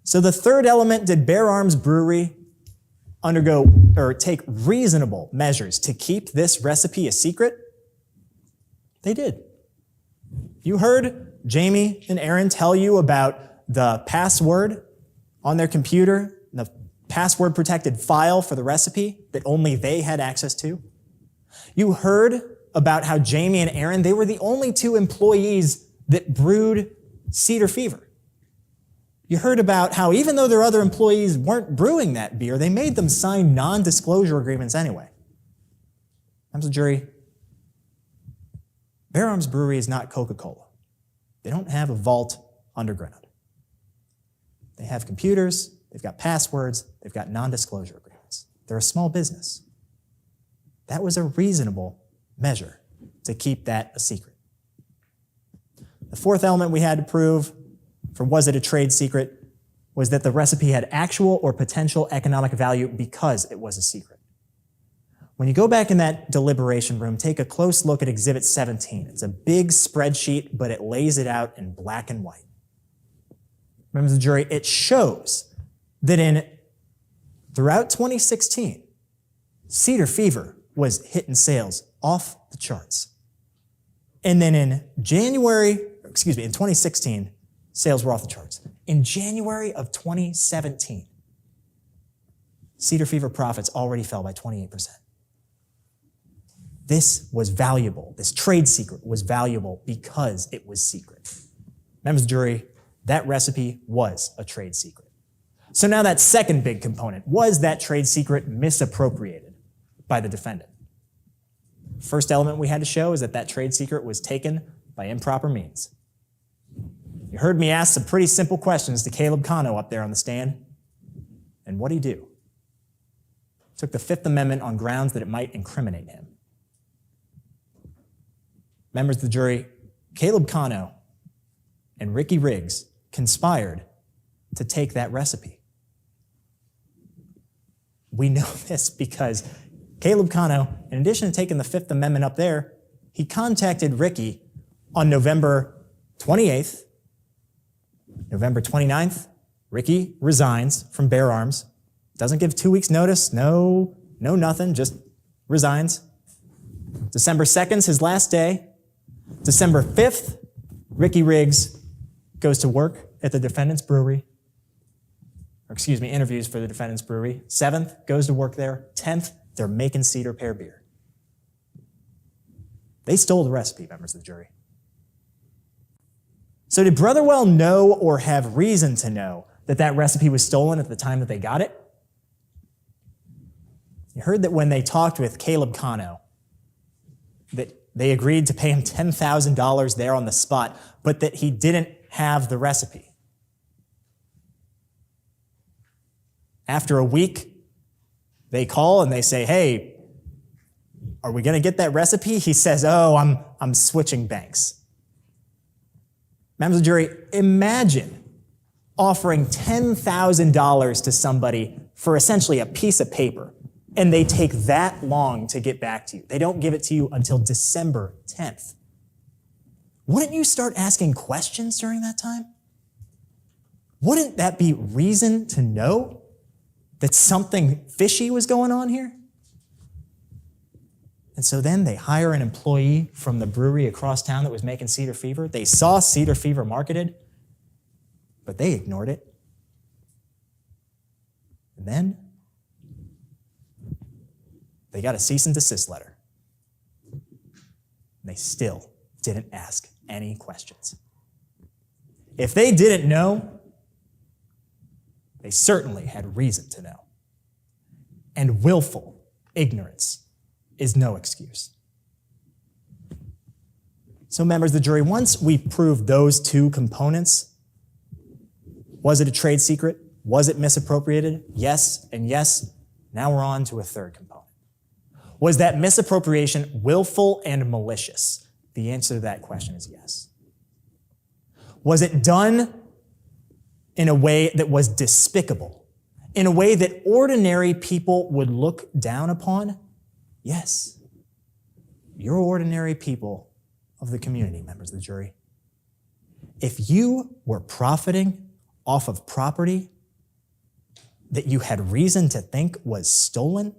So the third element, did Bear Arms Brewery undergo or take reasonable measures to keep this recipe a secret? They did. You heard Jamie and Aaron tell you about the password on their computer, the password protected file for the recipe that only they had access to. You heard about how Jamie and Aaron, they were the only two employees that brewed Cedar Fever. You heard about how even though their other employees weren't brewing that beer, they made them sign non-disclosure agreements anyway. Members of the jury, Bear Arms Brewery is not Coca-Cola. They don't have a vault underground. They have computers, they've got passwords, they've got non-disclosure agreements. They're a small business. That was a reasonable measure to keep that a secret. The fourth element we had to prove for was it a trade secret was that the recipe had actual or potential economic value because it was a secret. When you go back in that deliberation room, take a close look at Exhibit 17. It's a big spreadsheet, but it lays it out in black and white. Members of the jury, it shows that throughout 2016, Cedar Fever was hitting sales off the charts. And then in 2016, sales were off the charts. In January of 2017, Cedar Fever profits already fell by 28%. This was valuable. This trade secret was valuable because it was secret. Members of the jury, that recipe was a trade secret. So now that second big component, was that trade secret misappropriated by the defendant? First element we had to show is that that trade secret was taken by improper means. You heard me ask some pretty simple questions to Caleb Cano up there on the stand. And what'd he do? Took the Fifth Amendment on grounds that it might incriminate him. Members of the jury, Caleb Cano and Ricky Riggs conspired to take that recipe. We know this because Caleb Cano, in addition to taking the Fifth Amendment up there, he contacted Ricky on November 28th November 29th, Ricky resigns from Bear Arms. Doesn't give 2 weeks notice, no nothing, just resigns. December 2nd's his last day. December 5th, Ricky Riggs goes to work at the defendant's brewery. Interviews for the defendant's brewery. 7th, goes to work there. 10th, they're making Cedar Pear beer. They stole the recipe, members of the jury. So did Brotherwell know or have reason to know that that recipe was stolen at the time that they got it? You heard that when they talked with Caleb Cano, that they agreed to pay him $10,000 there on the spot, but that he didn't have the recipe. After a week, they call and they say, hey, are we going to get that recipe? He says, oh, I'm switching banks. Members of the jury, imagine offering $10,000 to somebody for essentially a piece of paper, and they take that long to get back to you. They don't give it to you until December 10th. Wouldn't you start asking questions during that time? Wouldn't that be reason to know that something fishy was going on here? And so then they hire an employee from the brewery across town that was making Cedar Fever. They saw Cedar Fever marketed, but they ignored it. And then they got a cease and desist letter. And they still didn't ask any questions. If they didn't know, they certainly had reason to know. And willful ignorance is no excuse. So members of the jury, once we proved those two components, was it a trade secret? Was it misappropriated? Yes and yes. Now we're on to a third component. Was that misappropriation willful and malicious? The answer to that question is yes. Was it done in a way that was despicable? In a way that ordinary people would look down upon? Yes. You're ordinary people of the community, members of the jury. If you were profiting off of property that you had reason to think was stolen,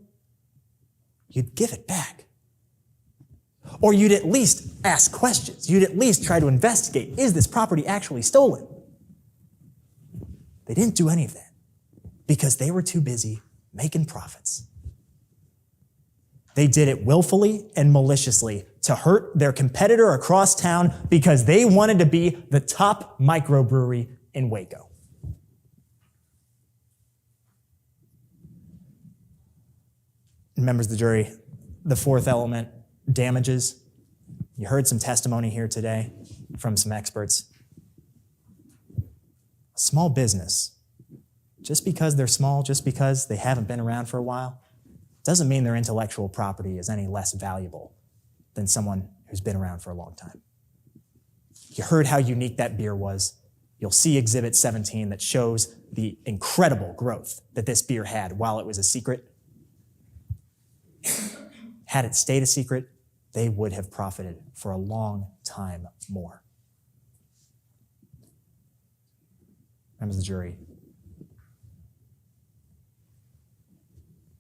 you'd give it back. Or you'd at least ask questions. You'd at least try to investigate, is this property actually stolen? They didn't do any of that because they were too busy making profits. They did it willfully and maliciously to hurt their competitor across town because they wanted to be the top microbrewery in Waco. Members of the jury, the fourth element, damages. You heard some testimony here today from some experts. A small business, just because they're small, just because they haven't been around for a while, doesn't mean their intellectual property is any less valuable than someone who's been around for a long time. You heard how unique that beer was. You'll see Exhibit 17 that shows the incredible growth that this beer had while it was a secret. Had it stayed a secret, they would have profited for a long time more. Members of the jury,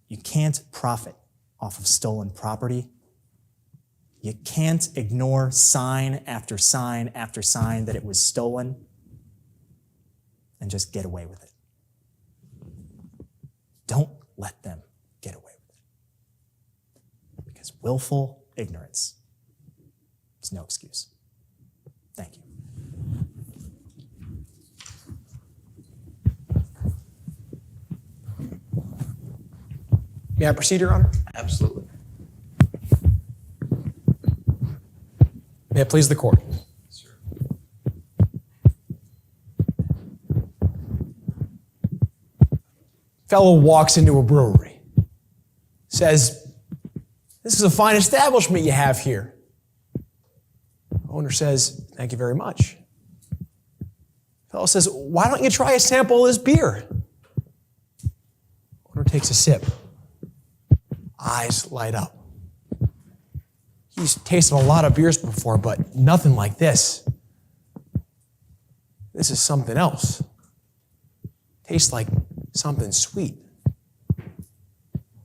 you can't profit off of stolen property. You can't ignore sign after sign after sign that it was stolen and just get away with it. Don't let them get away with it. Because willful ignorance is no excuse. Thank you. May I proceed, Your Honor? Absolutely. May it please the court. Fellow walks into a brewery, says, "This is a fine establishment you have here." Owner says, "Thank you very much." Fellow says, "Why don't you try a sample of this beer?" Owner takes a sip. Eyes light up. He's tasted a lot of beers before, but nothing like this. This is something else. Tastes like something sweet.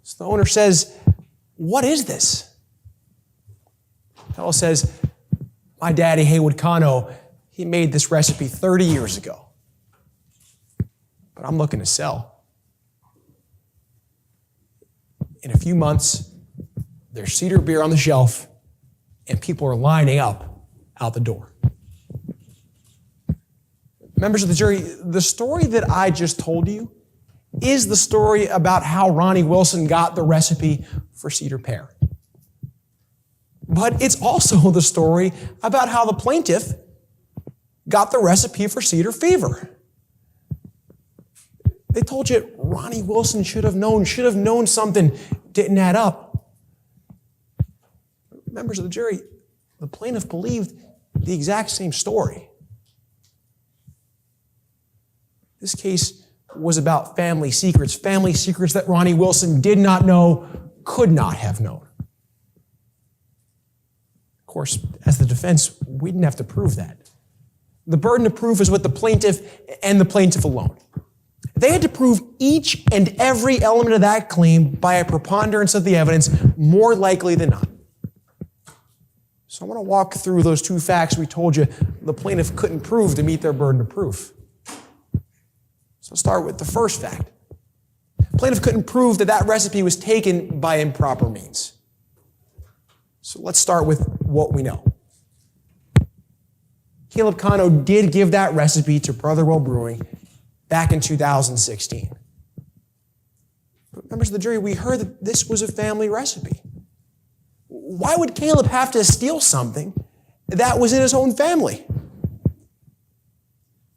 So the owner says, what is this? The fellow says, my daddy, Haywood Kano, he made this recipe 30 years ago. But I'm looking to sell. In a few months, there's cedar beer on the shelf, and people are lining up out the door. Members of the jury, the story that I just told you is the story about how Ronnie Wilson got the recipe for Cedar Pear. But it's also the story about how the plaintiff got the recipe for Cedar Fever. They told you Ronnie Wilson should have known something didn't add up. Members of the jury, the plaintiff believed the exact same story. This case was about family secrets that Ronnie Wilson did not know, could not have known. Of course, as the defense, we didn't have to prove that. The burden of proof is with the plaintiff and the plaintiff alone. They had to prove each and every element of that claim by a preponderance of the evidence, more likely than not. So I want to walk through those two facts we told you the plaintiff couldn't prove to meet their burden of proof. So I'll start with the first fact. Plaintiff couldn't prove that that recipe was taken by improper means. So let's start with what we know. Caleb Kano did give that recipe to Brotherwell Brewing back in 2016. But members of the jury, we heard that this was a family recipe. Why would Caleb have to steal something that was in his own family?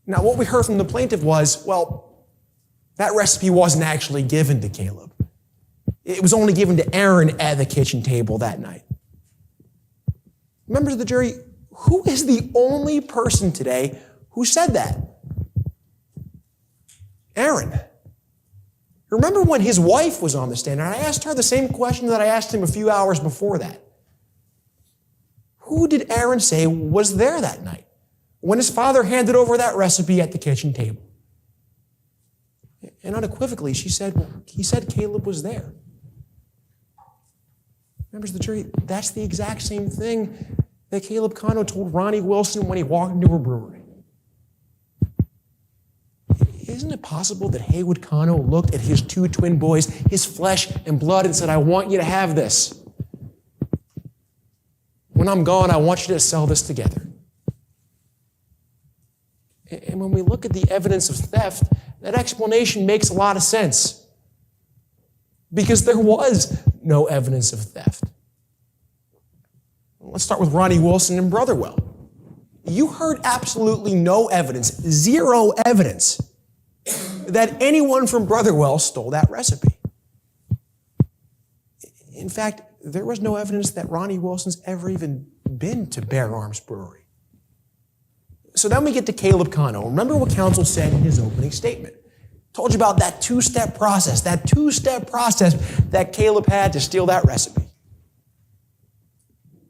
Now, what we heard from the plaintiff was, well, that recipe wasn't actually given to Caleb. It was only given to Aaron at the kitchen table that night. Members of the jury, who is the only person today who said that? Aaron. Remember when his wife was on the stand, and I asked her the same question that I asked him a few hours before that. Who did Aaron say was there that night when his father handed over that recipe at the kitchen table? And unequivocally, he said Caleb was there. Members of the jury, that's the exact same thing that Caleb Kano told Ronnie Wilson when he walked into a brewery. Isn't it possible that Haywood Kano looked at his two twin boys, his flesh and blood, and said, I want you to have this. When I'm gone, I want you to sell this together. And when we look at the evidence of theft, that explanation makes a lot of sense. Because there was no evidence of theft. Let's start with Ronnie Wilson and Brotherwell. You heard absolutely no evidence, zero evidence, that anyone from Brotherwell stole that recipe. In fact, there was no evidence that Ronnie Wilson's ever even been to Bear Arms Brewery. So then we get to Caleb Kano. Remember what counsel said in his opening statement. Told you about that two-step process that Caleb had to steal that recipe.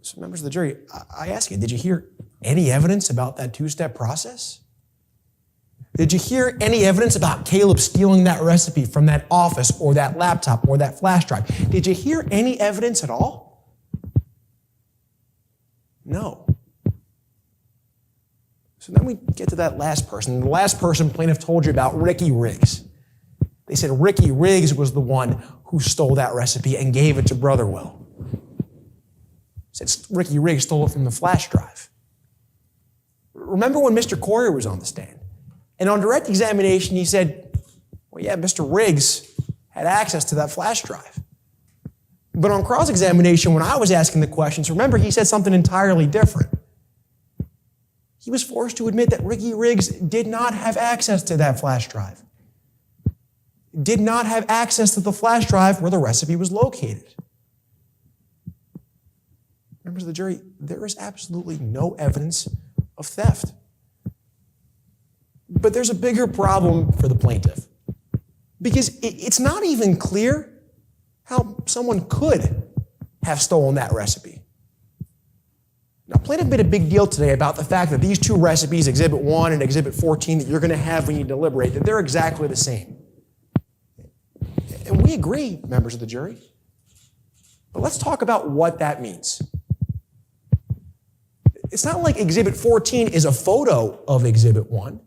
So members of the jury, I ask you, did you hear any evidence about that two-step process? Did you hear any evidence about Caleb stealing that recipe from that office or that laptop or that flash drive? Did you hear any evidence at all? No. So then we get to that last person. The last person plaintiff told you about, Ricky Riggs. They said Ricky Riggs was the one who stole that recipe and gave it to Brotherwell. Said Ricky Riggs stole it from the flash drive. Remember when Mr. Corey was on the stand? And on direct examination, he said, well, yeah, Mr. Riggs had access to that flash drive. But on cross-examination, when I was asking the questions, remember, he said something entirely different. He was forced to admit that Ricky Riggs did not have access to that flash drive. Did not have access to the flash drive where the recipe was located. Members of the jury, there is absolutely no evidence of theft. But there's a bigger problem for the plaintiff. Because it's not even clear how someone could have stolen that recipe. Now, plaintiff made a big deal today about the fact that these two recipes, Exhibit 1 and Exhibit 14, that you're going to have when you deliberate, that they're exactly the same. And we agree, members of the jury. But let's talk about what that means. It's not like Exhibit 14 is a photo of Exhibit 1.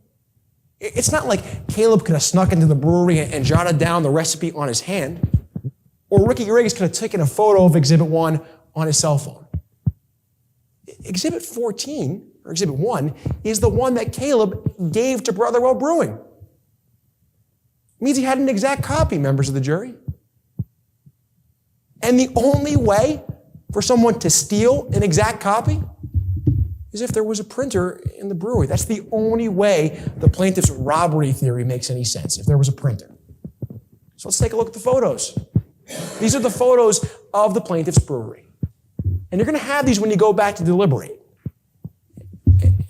It's not like Caleb could have snuck into the brewery and jotted down the recipe on his hand, or Ricky Riggs could have taken a photo of Exhibit 1 on his cell phone. Exhibit 14, or Exhibit 1, is the one that Caleb gave to Brotherwell Brewing. It means he had an exact copy, members of the jury. And the only way for someone to steal an exact copy is if there was a printer in the brewery. That's the only way the plaintiff's robbery theory makes any sense, if there was a printer. So let's take a look at the photos. These are the photos of the plaintiff's brewery. And you're going to have these when you go back to deliberate.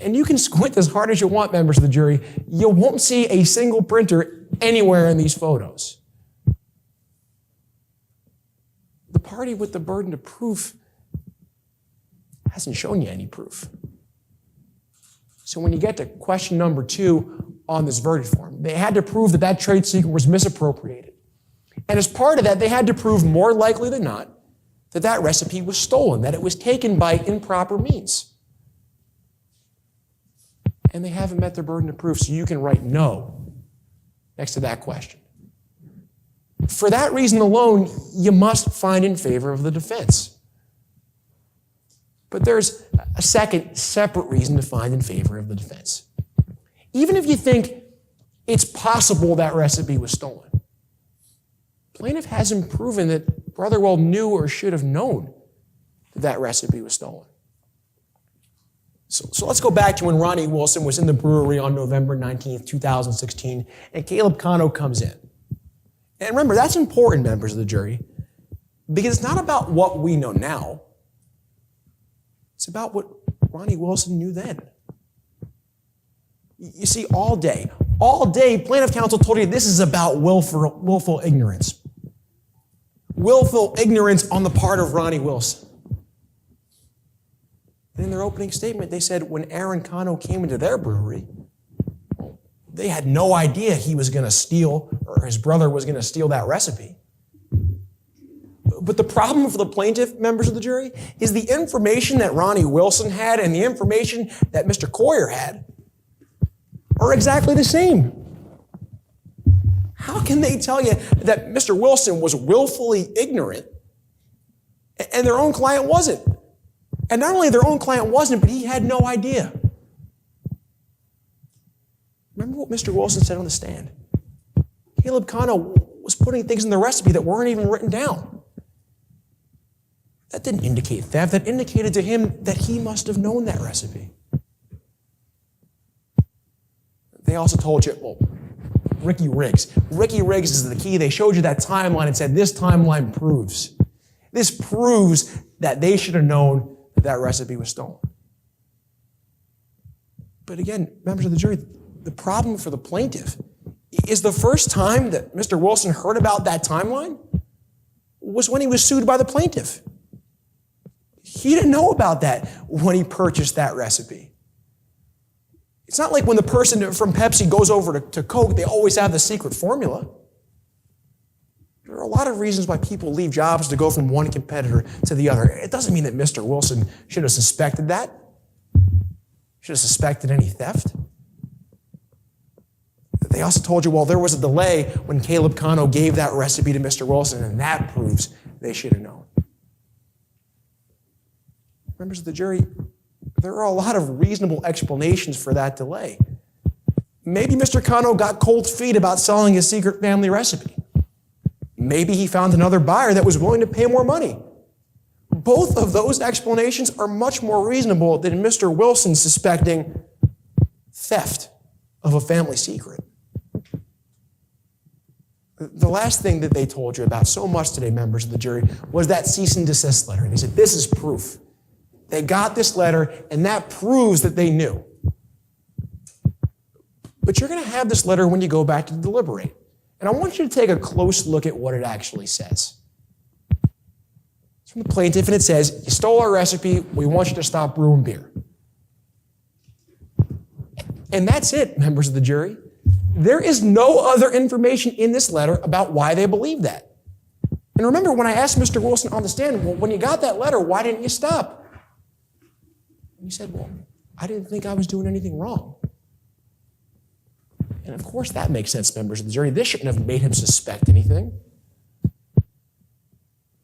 And you can squint as hard as you want, members of the jury. You won't see a single printer anywhere in these photos. The party with the burden of proof hasn't shown you any proof. So when you get to question number 2 on this verdict form, they had to prove that that trade secret was misappropriated. And as part of that, they had to prove more likely than not that that recipe was stolen, that it was taken by improper means. And they haven't met their burden of proof, so you can write no next to that question. For that reason alone, you must find in favor of the defense. But there's a second separate reason to find in favor of the defense. Even if you think it's possible that recipe was stolen, plaintiff hasn't proven that Brotherwell knew or should have known that that recipe was stolen. So let's go back to when Ronnie Wilson was in the brewery on November 19th, 2016, and Caleb Cano comes in. And remember, that's important, members of the jury, because it's not about what we know now. It's about what Ronnie Wilson knew then. You see, all day, plaintiff counsel told you this is about willful ignorance. Willful ignorance on the part of Ronnie Wilson. And in their opening statement, they said when Aaron Cano came into their brewery, they had no idea he was going to steal, or his brother was going to steal that recipe. But the problem for the plaintiff, members of the jury, is the information that Ronnie Wilson had and the information that Mr. Coyer had are exactly the same. How can they tell you that Mr. Wilson was willfully ignorant and their own client wasn't? And not only their own client wasn't, but he had no idea. Remember what Mr. Wilson said on the stand? Caleb Cano was putting things in the recipe that weren't even written down. That didn't indicate theft. That indicated to him that he must have known that recipe. They also told you, well, Ricky Riggs. Ricky Riggs is the key. They showed you that timeline and said, this timeline proves. This proves that they should have known that that recipe was stolen. But again, members of the jury, the problem for the plaintiff is the first time that Mr. Wilson heard about that timeline was when he was sued by the plaintiff. He didn't know about that when he purchased that recipe. It's not like when the person from Pepsi goes over to Coke, they always have the secret formula. There are a lot of reasons why people leave jobs to go from one competitor to the other. It doesn't mean that Mr. Wilson should have suspected that. Should have suspected any theft. They also told you, well, there was a delay when Caleb Cano gave that recipe to Mr. Wilson, and that proves they should have known. Members of the jury, there are a lot of reasonable explanations for that delay. Maybe Mr. Cano got cold feet about selling his secret family recipe. Maybe he found another buyer that was willing to pay more money. Both of those explanations are much more reasonable than Mr. Wilson suspecting theft of a family secret. The last thing that they told you about so much today, members of the jury, was that cease and desist letter. They said, this is proof. They got this letter, and that proves that they knew. But you're going to have this letter when you go back to deliberate. And I want you to take a close look at what it actually says. from the plaintiff, and it says, you stole our recipe, we want you to stop brewing beer. And that's it, members of the jury. There is no other information in this letter about why they believe that. And remember, when I asked Mr. Wilson on the stand, well, when you got that letter, why didn't you stop? And he said, well, I didn't think I was doing anything wrong. And of course that makes sense, members of the jury. This shouldn't have made him suspect anything.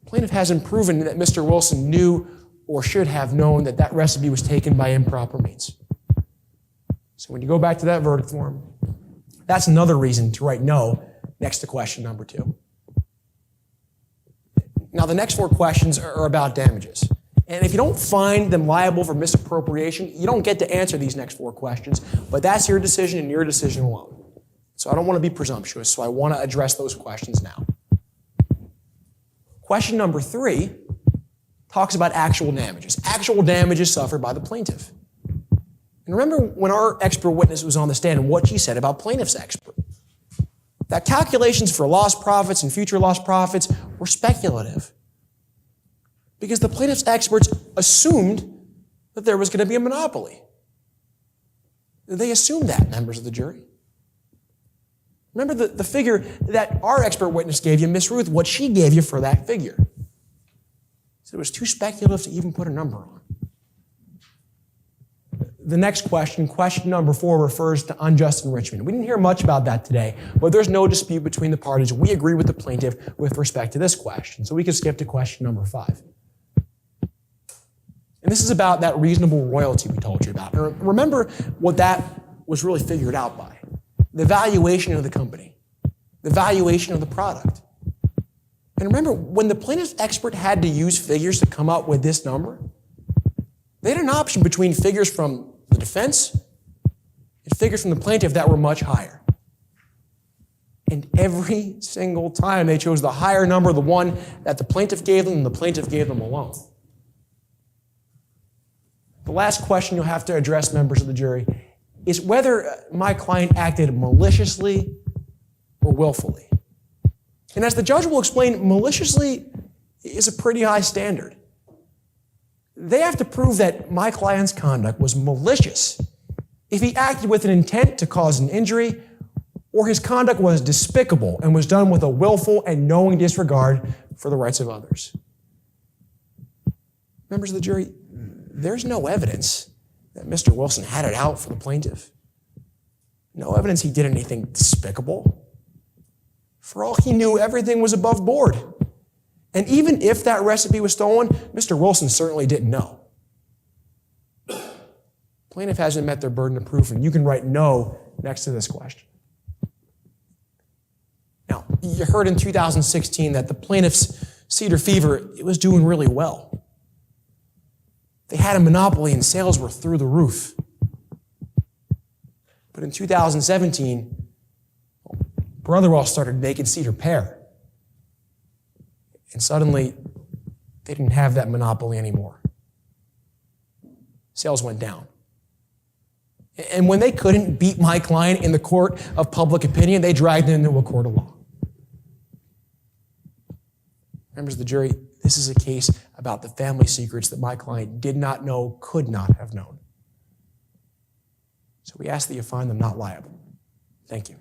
Plaintiff hasn't proven that Mr. Wilson knew or should have known that that recipe was taken by improper means. So when you go back to that verdict form, that's another reason to write no next to question number 2. Now, the next 4 questions are about damages. And if you don't find them liable for misappropriation, you don't get to answer these next 4 questions, but that's your decision and your decision alone. So I don't want to be presumptuous, so I want to address those questions now. Question number 3 talks about actual damages. Actual damages suffered by the plaintiff. And remember when our expert witness was on the stand and what she said about plaintiff's expert. That calculations for lost profits and future lost profits were speculative. Because the plaintiff's experts assumed that there was going to be a monopoly. They assumed that, members of the jury. Remember the figure that our expert witness gave you, Miss Ruth, what she gave you for that figure. So it was too speculative to even put a number on. The next question, question number 4, refers to unjust enrichment. We didn't hear much about that today, but there's no dispute between the parties. We agree with the plaintiff with respect to this question. So we can skip to question number 5. And this is about that reasonable royalty we told you about. And remember what that was really figured out by. The valuation of the company. The valuation of the product. And remember, when the plaintiff's expert had to use figures to come up with this number, they had an option between figures from the defense and figures from the plaintiff that were much higher. And every single time they chose the higher number, the one that the plaintiff gave them, and the plaintiff gave them alone. The last question you'll have to address, members of the jury, is whether my client acted maliciously or willfully. And as the judge will explain, maliciously is a pretty high standard. They have to prove that my client's conduct was malicious if he acted with an intent to cause an injury, or his conduct was despicable and was done with a willful and knowing disregard for the rights of others. Members of the jury, there's no evidence that Mr. Wilson had it out for the plaintiff. No evidence he did anything despicable. For all he knew, everything was above board. And even if that recipe was stolen, Mr. Wilson certainly didn't know. Plaintiff hasn't met their burden of proof, and you can write no next to this question. Now, you heard in 2016 that the plaintiff's Cedar Fever, it was doing really well. They had a monopoly and sales were through the roof. But in 2017, Brotherwell started making Cedar Pear. And suddenly, they didn't have that monopoly anymore. Sales went down. And when they couldn't beat my client in the court of public opinion, they dragged him into a court of law. Members of the jury, this is a case about the family secrets that my client did not know, could not have known. So we ask that you find them not liable. Thank you.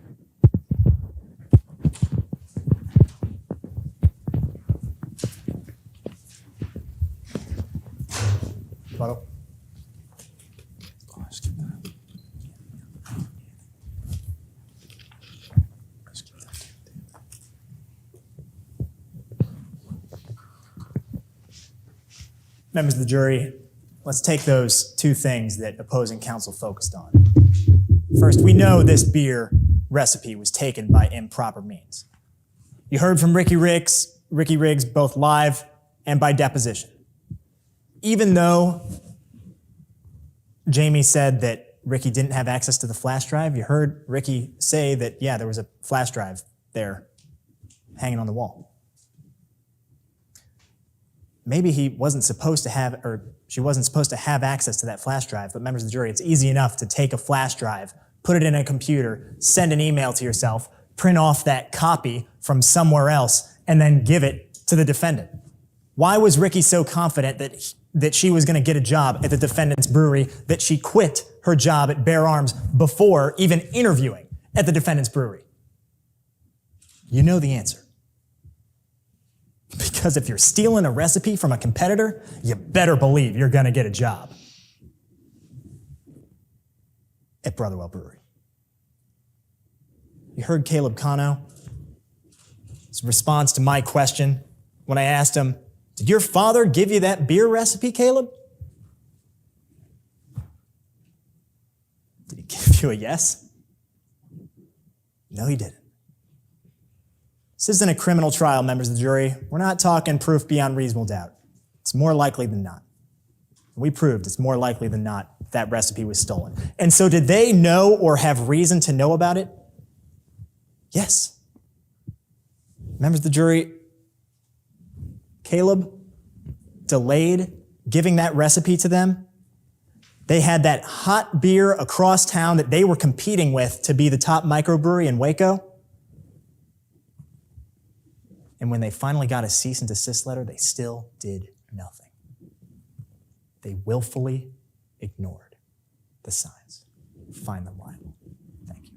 Buttle. Members of the jury, let's take those 2 things that opposing counsel focused on. First, we know this beer recipe was taken by improper means. You heard from Ricky Riggs, both live and by deposition. Even though Jamie said that Ricky didn't have access to the flash drive, you heard Ricky say that, yeah, there was a flash drive there hanging on the wall. Maybe he wasn't supposed to have, or she wasn't supposed to have access to that flash drive, but members of the jury, it's easy enough to take a flash drive, put it in a computer, send an email to yourself, print off that copy from somewhere else, and then give it to the defendant. Why was Ricky so confident that she was going to get a job at the defendant's brewery that she quit her job at Bear Arms before even interviewing at the defendant's brewery? You know the answer. Because if you're stealing a recipe from a competitor, you better believe you're going to get a job at Brotherwell Brewery. You heard Caleb Cano. His response to my question when I asked him, "Did your father give you that beer recipe, Caleb?" Did he give you a yes? No, he didn't. This isn't a criminal trial, members of the jury. We're not talking proof beyond reasonable doubt. It's more likely than not. We proved it's more likely than not that recipe was stolen. And so did they know or have reason to know about it? Yes. Members of the jury, Caleb delayed giving that recipe to them. They had that hot beer across town that they were competing with to be the top microbrewery in Waco. And when they finally got a cease and desist letter, they still did nothing. They willfully ignored the signs. Find them liable. Thank you.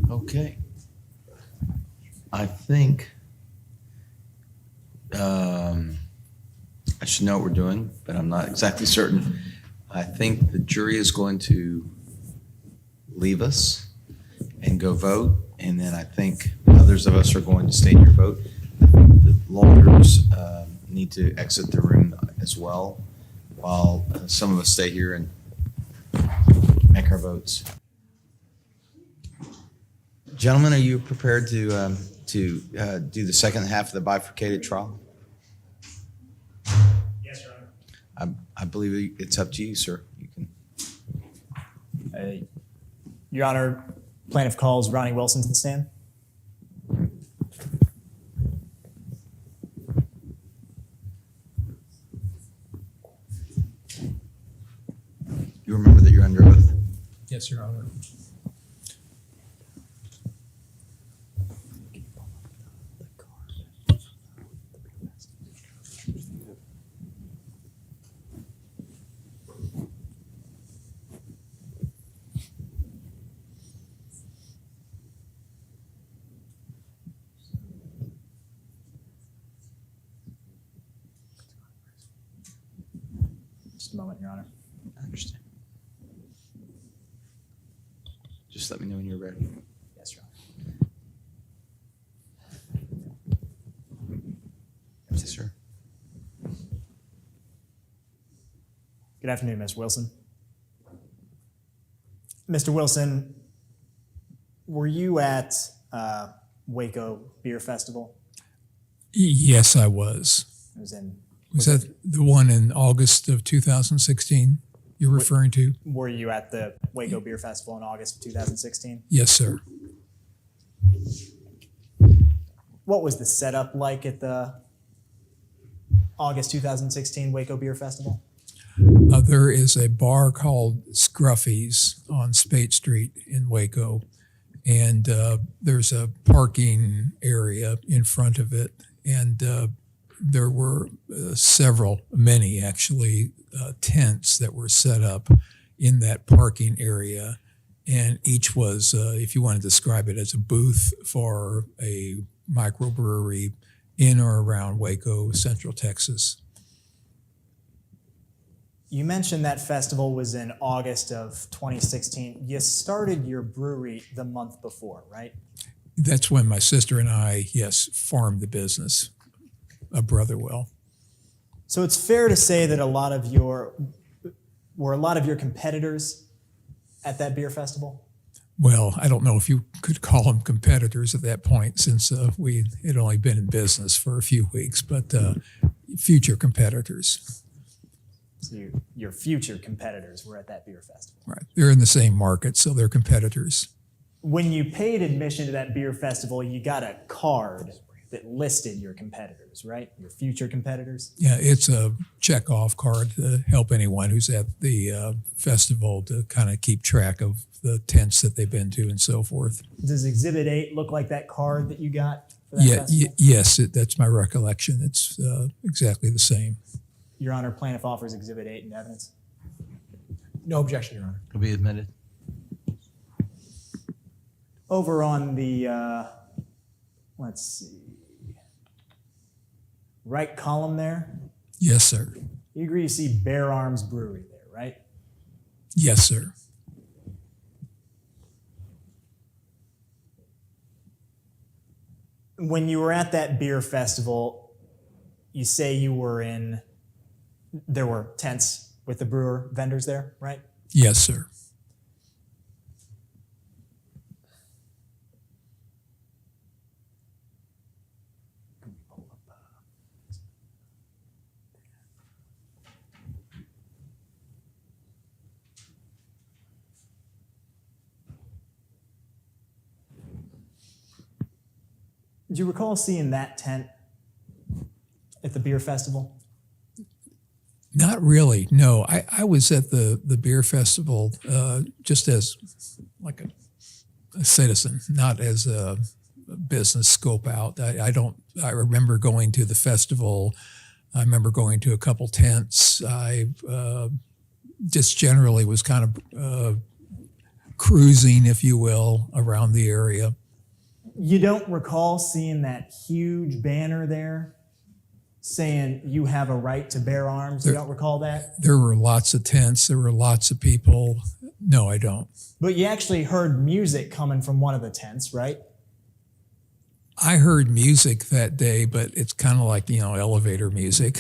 Okay. I think I should know what we're doing, but I'm not exactly certain. I think the jury is going to leave us and go vote, and then I think others of us are going to state your vote. I think the lawyers need to exit the room as well, while some of us stay here and make our votes. Gentlemen, are you prepared to do the second half of the bifurcated trial? Yes, Your Honor. I believe it's up to you, sir. You can. Your Honor, plaintiff calls Ronnie Wilson to the stand. You remember that you're under oath? Yes, Your Honor. Just a moment, Your Honor. I understand. Just let me know when you're ready. Yes, Your Honor. Yes, sir. Good afternoon, Mr. Wilson. Mr. Wilson, were you at Waco Beer Festival? Yes, I was. It was in. Was that the one in August of 2016 you're referring to? Were you at the Waco Beer Festival in August of 2016? Yes, sir. What was the setup like at the August 2016 Waco Beer Festival? There is a bar called Scruffy's on Spate Street in Waco, and there's a parking area in front of it, and there were many actually, tents that were set up in that parking area, and each was, if you want to describe it, as a booth for a microbrewery in or around Waco, Central Texas. You mentioned that festival was in August of 2016. You started your brewery the month before, right? That's when my sister and I, yes, farmed the business of Brotherwell. So it's fair to say that a lot of your competitors at that beer festival? Well, I don't know if you could call them competitors at that point, since we had only been in business for a few weeks, but future competitors. So your future competitors were at that beer festival. Right. They're in the same market, so they're competitors. When you paid admission to that beer festival, you got a card that listed your competitors, right? Your future competitors. Yeah, it's a check-off card to help anyone who's at the festival to kind of keep track of the tents that they've been to and so forth. Does Exhibit 8 look like that card that you got for that Yeah, festival? yes, that's my recollection. It's exactly the same. Your Honor, plaintiff offers Exhibit 8 in evidence. No objection, Your Honor. Will be admitted. Over on the, let's see, right column there, Yes, sir. you agree you see Bear Arms Brewery there, right? Yes, sir. When you were at that beer festival, you say you were in, there were tents with the brewer vendors there, right? Yes, sir. Do you recall seeing that tent at the beer festival? Not really. No, I was at the beer festival just as like a citizen, not as a business scope out. I remember going to the festival. I remember going to a couple tents. I just generally was kind of cruising, if you will, around the area. You don't recall seeing that huge banner there saying you have a right to bear arms? You don't recall that? There were lots of tents. There were lots of people. No, I don't. But you actually heard music coming from one of the tents, right? I heard music that day, but it's kind of like, elevator music.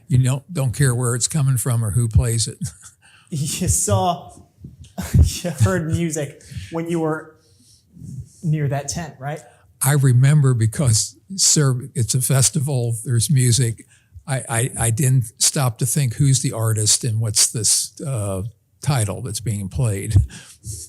You don't care where it's coming from or who plays it. You heard music when you were near that tent, right? I remember because, sir, it's a festival, there's music. I didn't stop to think who's the artist and what's this title that's being played.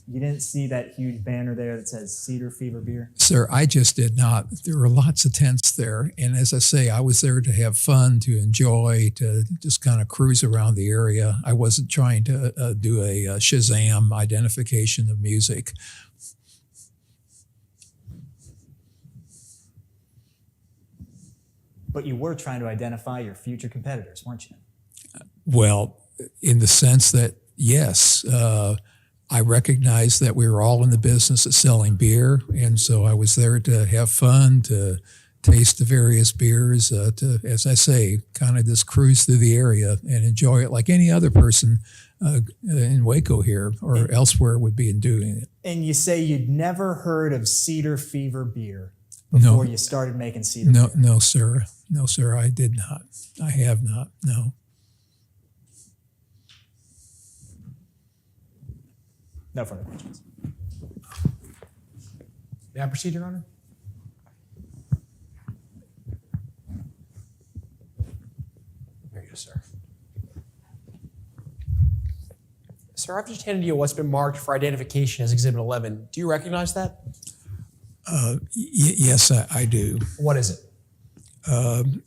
You didn't see that huge banner there that says Cedar Fever Beer? Sir, I just did not. There were lots of tents there. And as I say, I was there to have fun, to enjoy, to just kind of cruise around the area. I wasn't trying to do a Shazam identification of music. But you were trying to identify your future competitors, weren't you? Well, in the sense that, yes, I recognized that we were all in the business of selling beer. And so I was there to have fun, to taste the various beers, to, as I say, kind of just cruise through the area and enjoy it like any other person in Waco here or elsewhere would be doing it. And you say you'd never heard of Cedar Fever Beer before you started making Cedar Beer? No, sir. No, sir, I did not. I have not, no. No further questions. May I proceed, Your Honor? There you go, sir. Sir, I've just handed you what's been marked for identification as Exhibit 11. Do you recognize that? Yes, I do. What is it?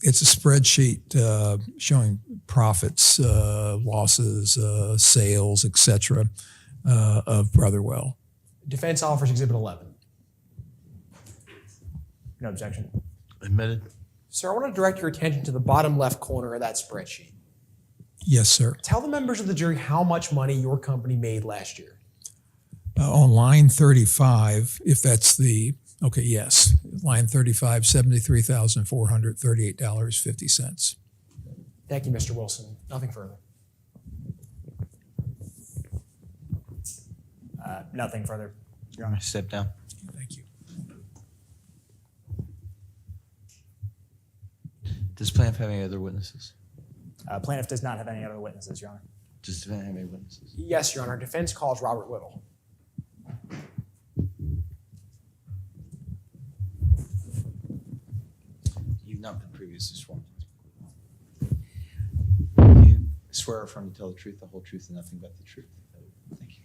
It's a spreadsheet showing profits, losses, sales, etc. Of Brotherwell. Defense offers Exhibit 11. No objection. Admitted. Sir, I want to direct your attention to the bottom left corner of that spreadsheet. Yes, sir. Tell the members of the jury how much money your company made last year. On line 35, if that's the, okay, yes, line 35, $73,438.50. Thank you, Mr. Wilson. Nothing further. Nothing further, Your Honor. Step down. Thank you. Does plaintiff have any other witnesses? Plaintiff does not have any other witnesses, Your Honor. Does defendant have any witnesses? Yes, Your Honor. Defense calls Robert Little. You've not been previously sworn. You swear or affirm to tell the truth, the whole truth, and nothing but the truth. Thank you.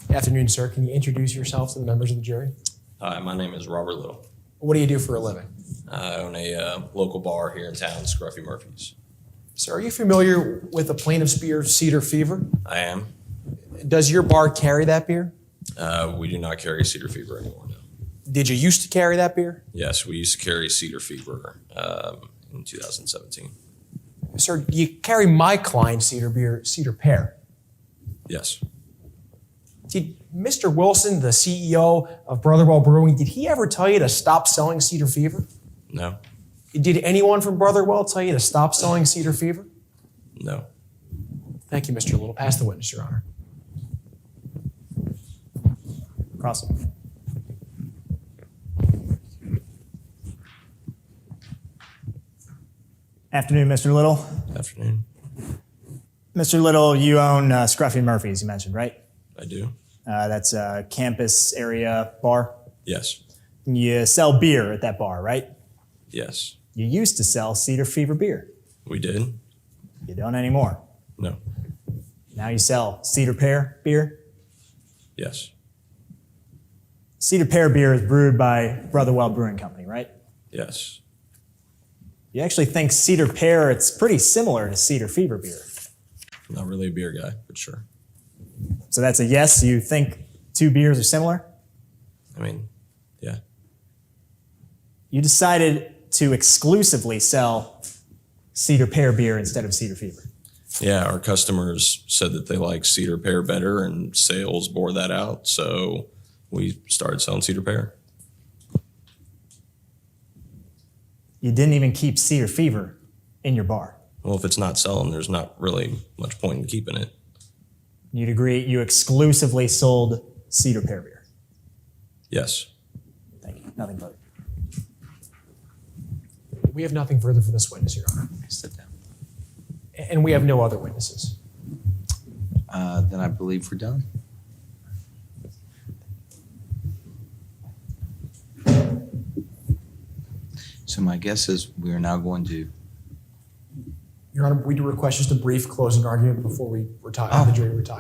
Good afternoon, sir. Can you introduce yourself to the members of the jury? Hi, my name is Robert Little. What do you do for a living? I own a local bar here in town, Scruffy Murphy's. Sir, are you familiar with the plaintiff's beer, Cedar Fever? I am. Does your bar carry that beer? We do not carry Cedar Fever anymore, no. Did you used to carry that beer? Yes, we used to carry Cedar Fever in 2017. Sir, you carry my client Cedar beer, Cedar Pear. Yes. Did Mr. Wilson, the CEO of Brotherwell Brewing, did he ever tell you to stop selling Cedar Fever? No. Did anyone from Brotherwell tell you to stop selling Cedar Fever? No. Thank you, Mr. Little. Pass the witness, Your Honor. Cross. Afternoon, Mr. Little. Afternoon. Mr. Little, you own Scruffy Murphy's, you mentioned, right? I do. That's a campus area bar. Yes. You sell beer at that bar, right? Yes. You used to sell Cedar Fever beer. We did. You don't anymore. No. Now you sell Cedar Pear beer. Yes. Cedar Pear beer is brewed by Brotherwell Brewing Company, right? Yes. You actually think Cedar Pear, it's pretty similar to Cedar Fever beer. Not really a beer guy, but sure. So that's a yes, you think two beers are similar? I mean, yeah. You decided to exclusively sell Cedar Pear beer instead of Cedar Fever. Yeah, our customers said that they like Cedar Pear better, and sales bore that out, so we started selling Cedar Pear. You didn't even keep Cedar Fever in your bar. Well, if it's not selling, there's not really much point in keeping it. You'd agree you exclusively sold Cedar Pear beer. Yes. Thank you. Nothing further. We have nothing further for this witness, Your Honor. Sit down. And we have no other witnesses. Then I believe we're done. So my guess is we are now going to. Your Honor, we do request just a brief closing argument before we retire. Oh. The jury retire.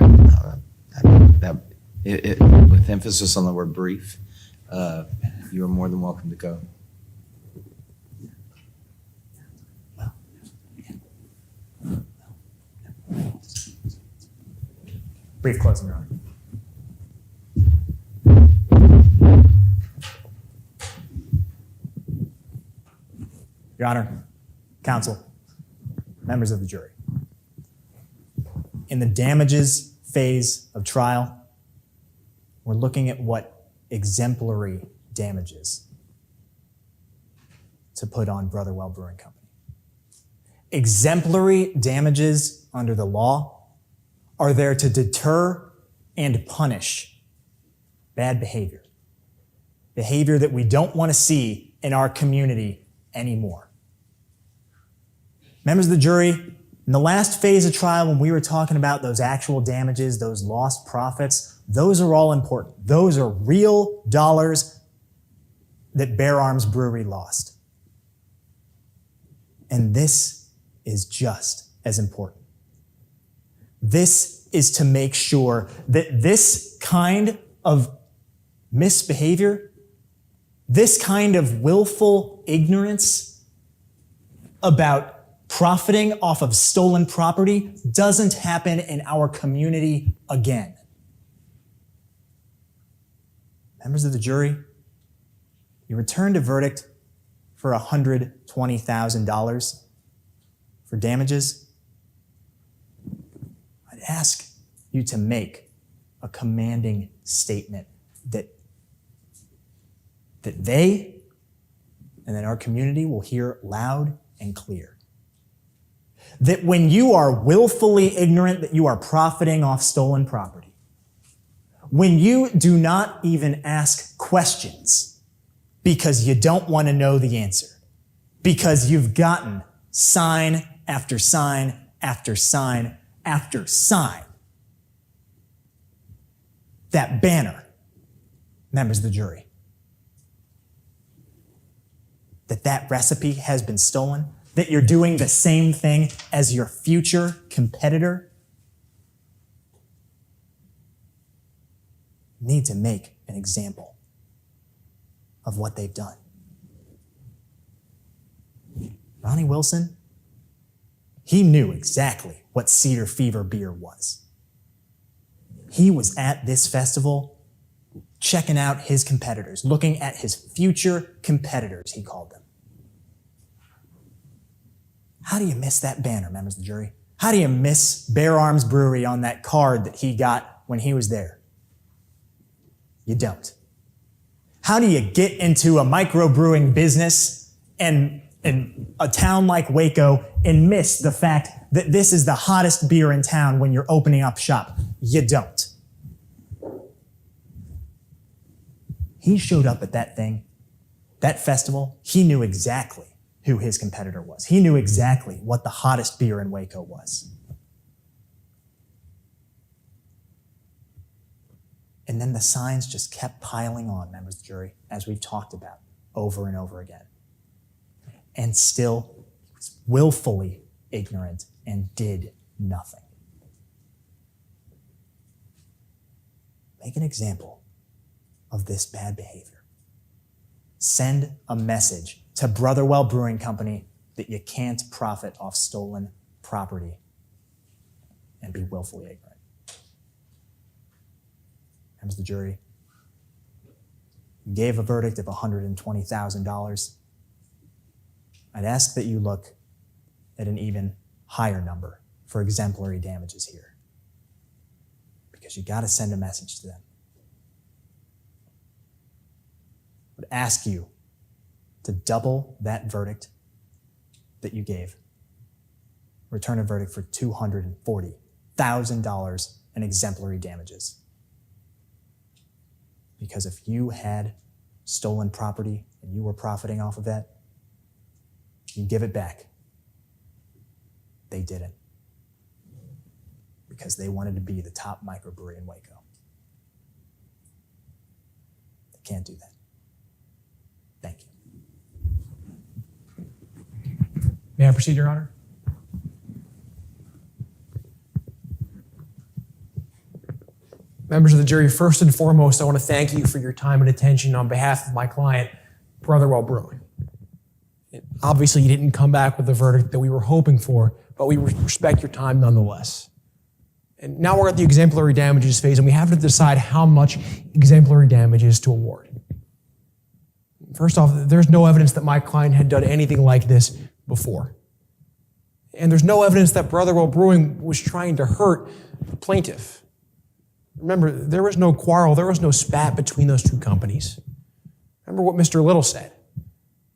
With emphasis on the word brief, you are more than welcome to go. Brief closing, Your Honor. Your Honor, counsel, members of the jury. In the damages phase of trial, we're looking at what exemplary damages to put on Brotherwell Brewing Company. Exemplary damages under the law are there to deter and punish bad behavior. Behavior that we don't want to see in our community anymore. Members of the jury, in the last phase of trial, when we were talking about those actual damages, those lost profits, those are all important. Those are real dollars that Bear Arms Brewery lost. And this is just as important. This is to make sure that this kind of misbehavior, this kind of willful ignorance about profiting off of stolen property doesn't happen in our community again. Members of the jury, you returned a verdict for $120,000 for damages. I'd ask you to make a commanding statement that they and that our community will hear loud and clear. That when you are willfully ignorant that you are profiting off stolen property, when you do not even ask questions because you don't want to know the answer, because you've gotten sign after sign after sign after sign, that banner, members of the jury, that recipe has been stolen, that you're doing the same thing as your future competitor, need to make an example. of what they've done. Ronnie Wilson, he knew exactly what Cedar Fever beer was. He was at this festival checking out his competitors, looking at his future competitors, he called them. How do you miss that banner, members of the jury? How do you miss Bear Arms Brewery on that card that he got when he was there? You don't. How do you get into a microbrewing business and in a town like Waco and miss the fact that this is the hottest beer in town when you're opening up shop? You don't. He showed up at that thing, that festival. He knew exactly who his competitor was. He knew exactly what the hottest beer in Waco was. And then the signs just kept piling on, members of the jury, as we've talked about over and over again. And still he was willfully ignorant and did nothing. Make an example of this bad behavior. Send a message to Brotherwell Brewing Company that you can't profit off stolen property and be willfully ignorant. Members of the jury, you gave a verdict of $120,000. I'd ask that you look at an even higher number for exemplary damages here, because you got to send a message to them. I would ask you to double that verdict that you gave. Return a verdict for $240,000 in exemplary damages. Because if you had stolen property and you were profiting off of that, you give it back. They didn't. Because they wanted to be the top microbrewery in Waco. They can't do that. Thank you. May I proceed, Your Honor? Members of the jury, first and foremost, I want to thank you for your time and attention on behalf of my client, Brotherwell Brewing. Obviously, you didn't come back with the verdict that we were hoping for, but we respect your time nonetheless. And now we're at the exemplary damages phase, and we have to decide how much exemplary damages to award. First off, there's no evidence that my client had done anything like this before. And there's no evidence that Brotherwell Brewing was trying to hurt the plaintiff. Remember, there was no quarrel, there was no spat between those two companies. Remember what Mr. Little said.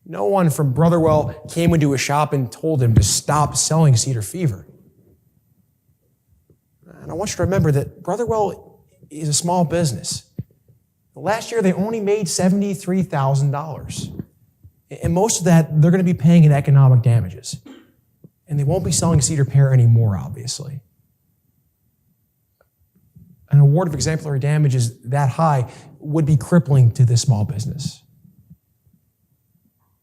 No one from Brotherwell came into a shop and told him to stop selling Cedar Fever. And I want you to remember that Brotherwell is a small business. Last year, they only made $73,000. And most of that, they're going to be paying in economic damages. And they won't be selling Cedar Pear anymore, obviously. An award of exemplary damages that high would be crippling to this small business.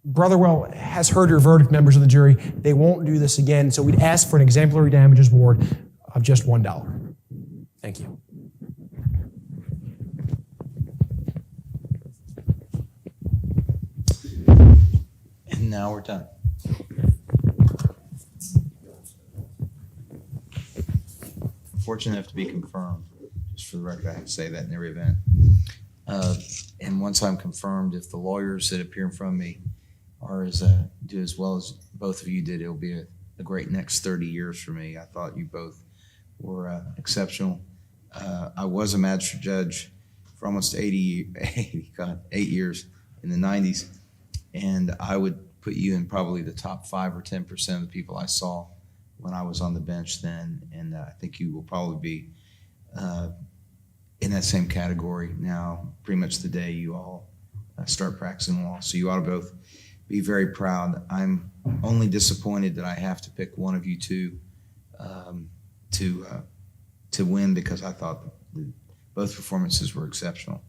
Brotherwell has heard your verdict, members of the jury. They won't do this again, so we'd ask for an exemplary damages award of just $1. Thank you. And now we're done. Fortunate enough to be confirmed. Just for the record, I have to say that in every event. And once I'm confirmed, if the lawyers that appear in front of me are do as well as both of you did, it'll be a great next 30 years for me. I thought you both were exceptional. I was a magistrate judge for almost 8 years in the 90s, and I would put you in probably the top 5 or 10% of the people I saw when I was on the bench then, and I think you will probably be in that same category now, pretty much the day you all start practicing law. So you ought to both be very proud. I'm only disappointed that I have to pick one of you two to win, because I thought both performances were exceptional.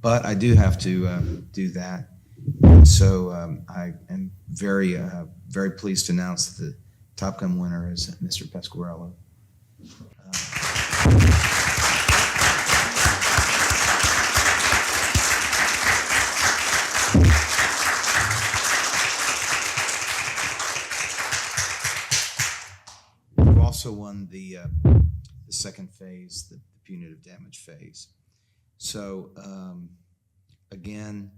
But I do have to do that. So I am very, very pleased to announce that the Top Gun winner is Mr. Pasquarello. phase, the punitive damage phase. So again,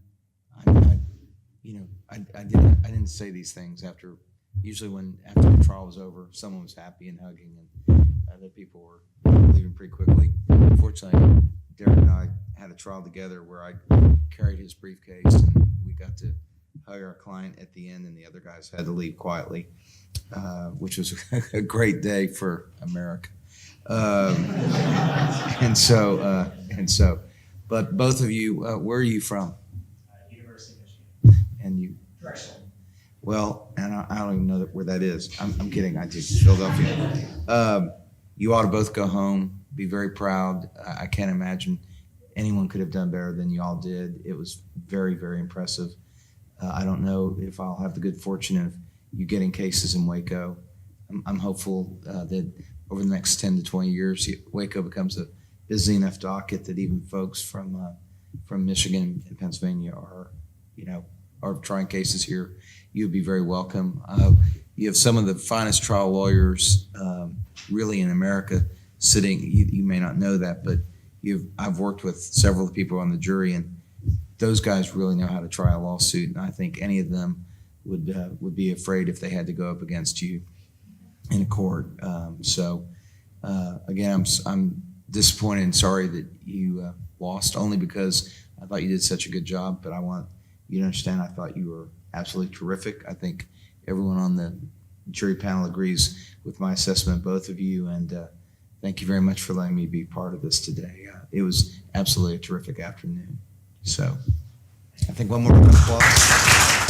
I didn't say these things after. Usually, after the trial was over, someone was happy and hugging, and other people were leaving pretty quickly. Unfortunately, Derek and I had a trial together where I carried his briefcase, and we got to hug our client at the end, and the other guys had to leave quietly, which was a great day for America. But both of you, where are you from? University of Michigan. And you? Drexel. Well, and I don't even know where that is. I'm kidding. I just Philadelphia. You ought to both go home. Be very proud. I can't imagine anyone could have done better than you all did. It was very, very impressive. I don't know if I'll have the good fortune of you getting cases in Waco. I'm hopeful that over the next 10 to 20 years, Waco becomes a busy enough docket that even folks from Michigan and Pennsylvania are trying cases here. You'd be very welcome. You have some of the finest trial lawyers really in America sitting. You may not know that, but I've worked with several of the people on the jury, and those guys really know how to try a lawsuit. And I think any of them would be afraid if they had to go up against you in a court. Again, I'm disappointed and sorry that you lost, only because I thought you did such a good job. But I want you to understand, I thought you were absolutely terrific. I think everyone on the jury panel agrees with my assessment of both of you, and thank you very much for letting me be part of this today. It was absolutely a terrific afternoon. So I think one more round of applause.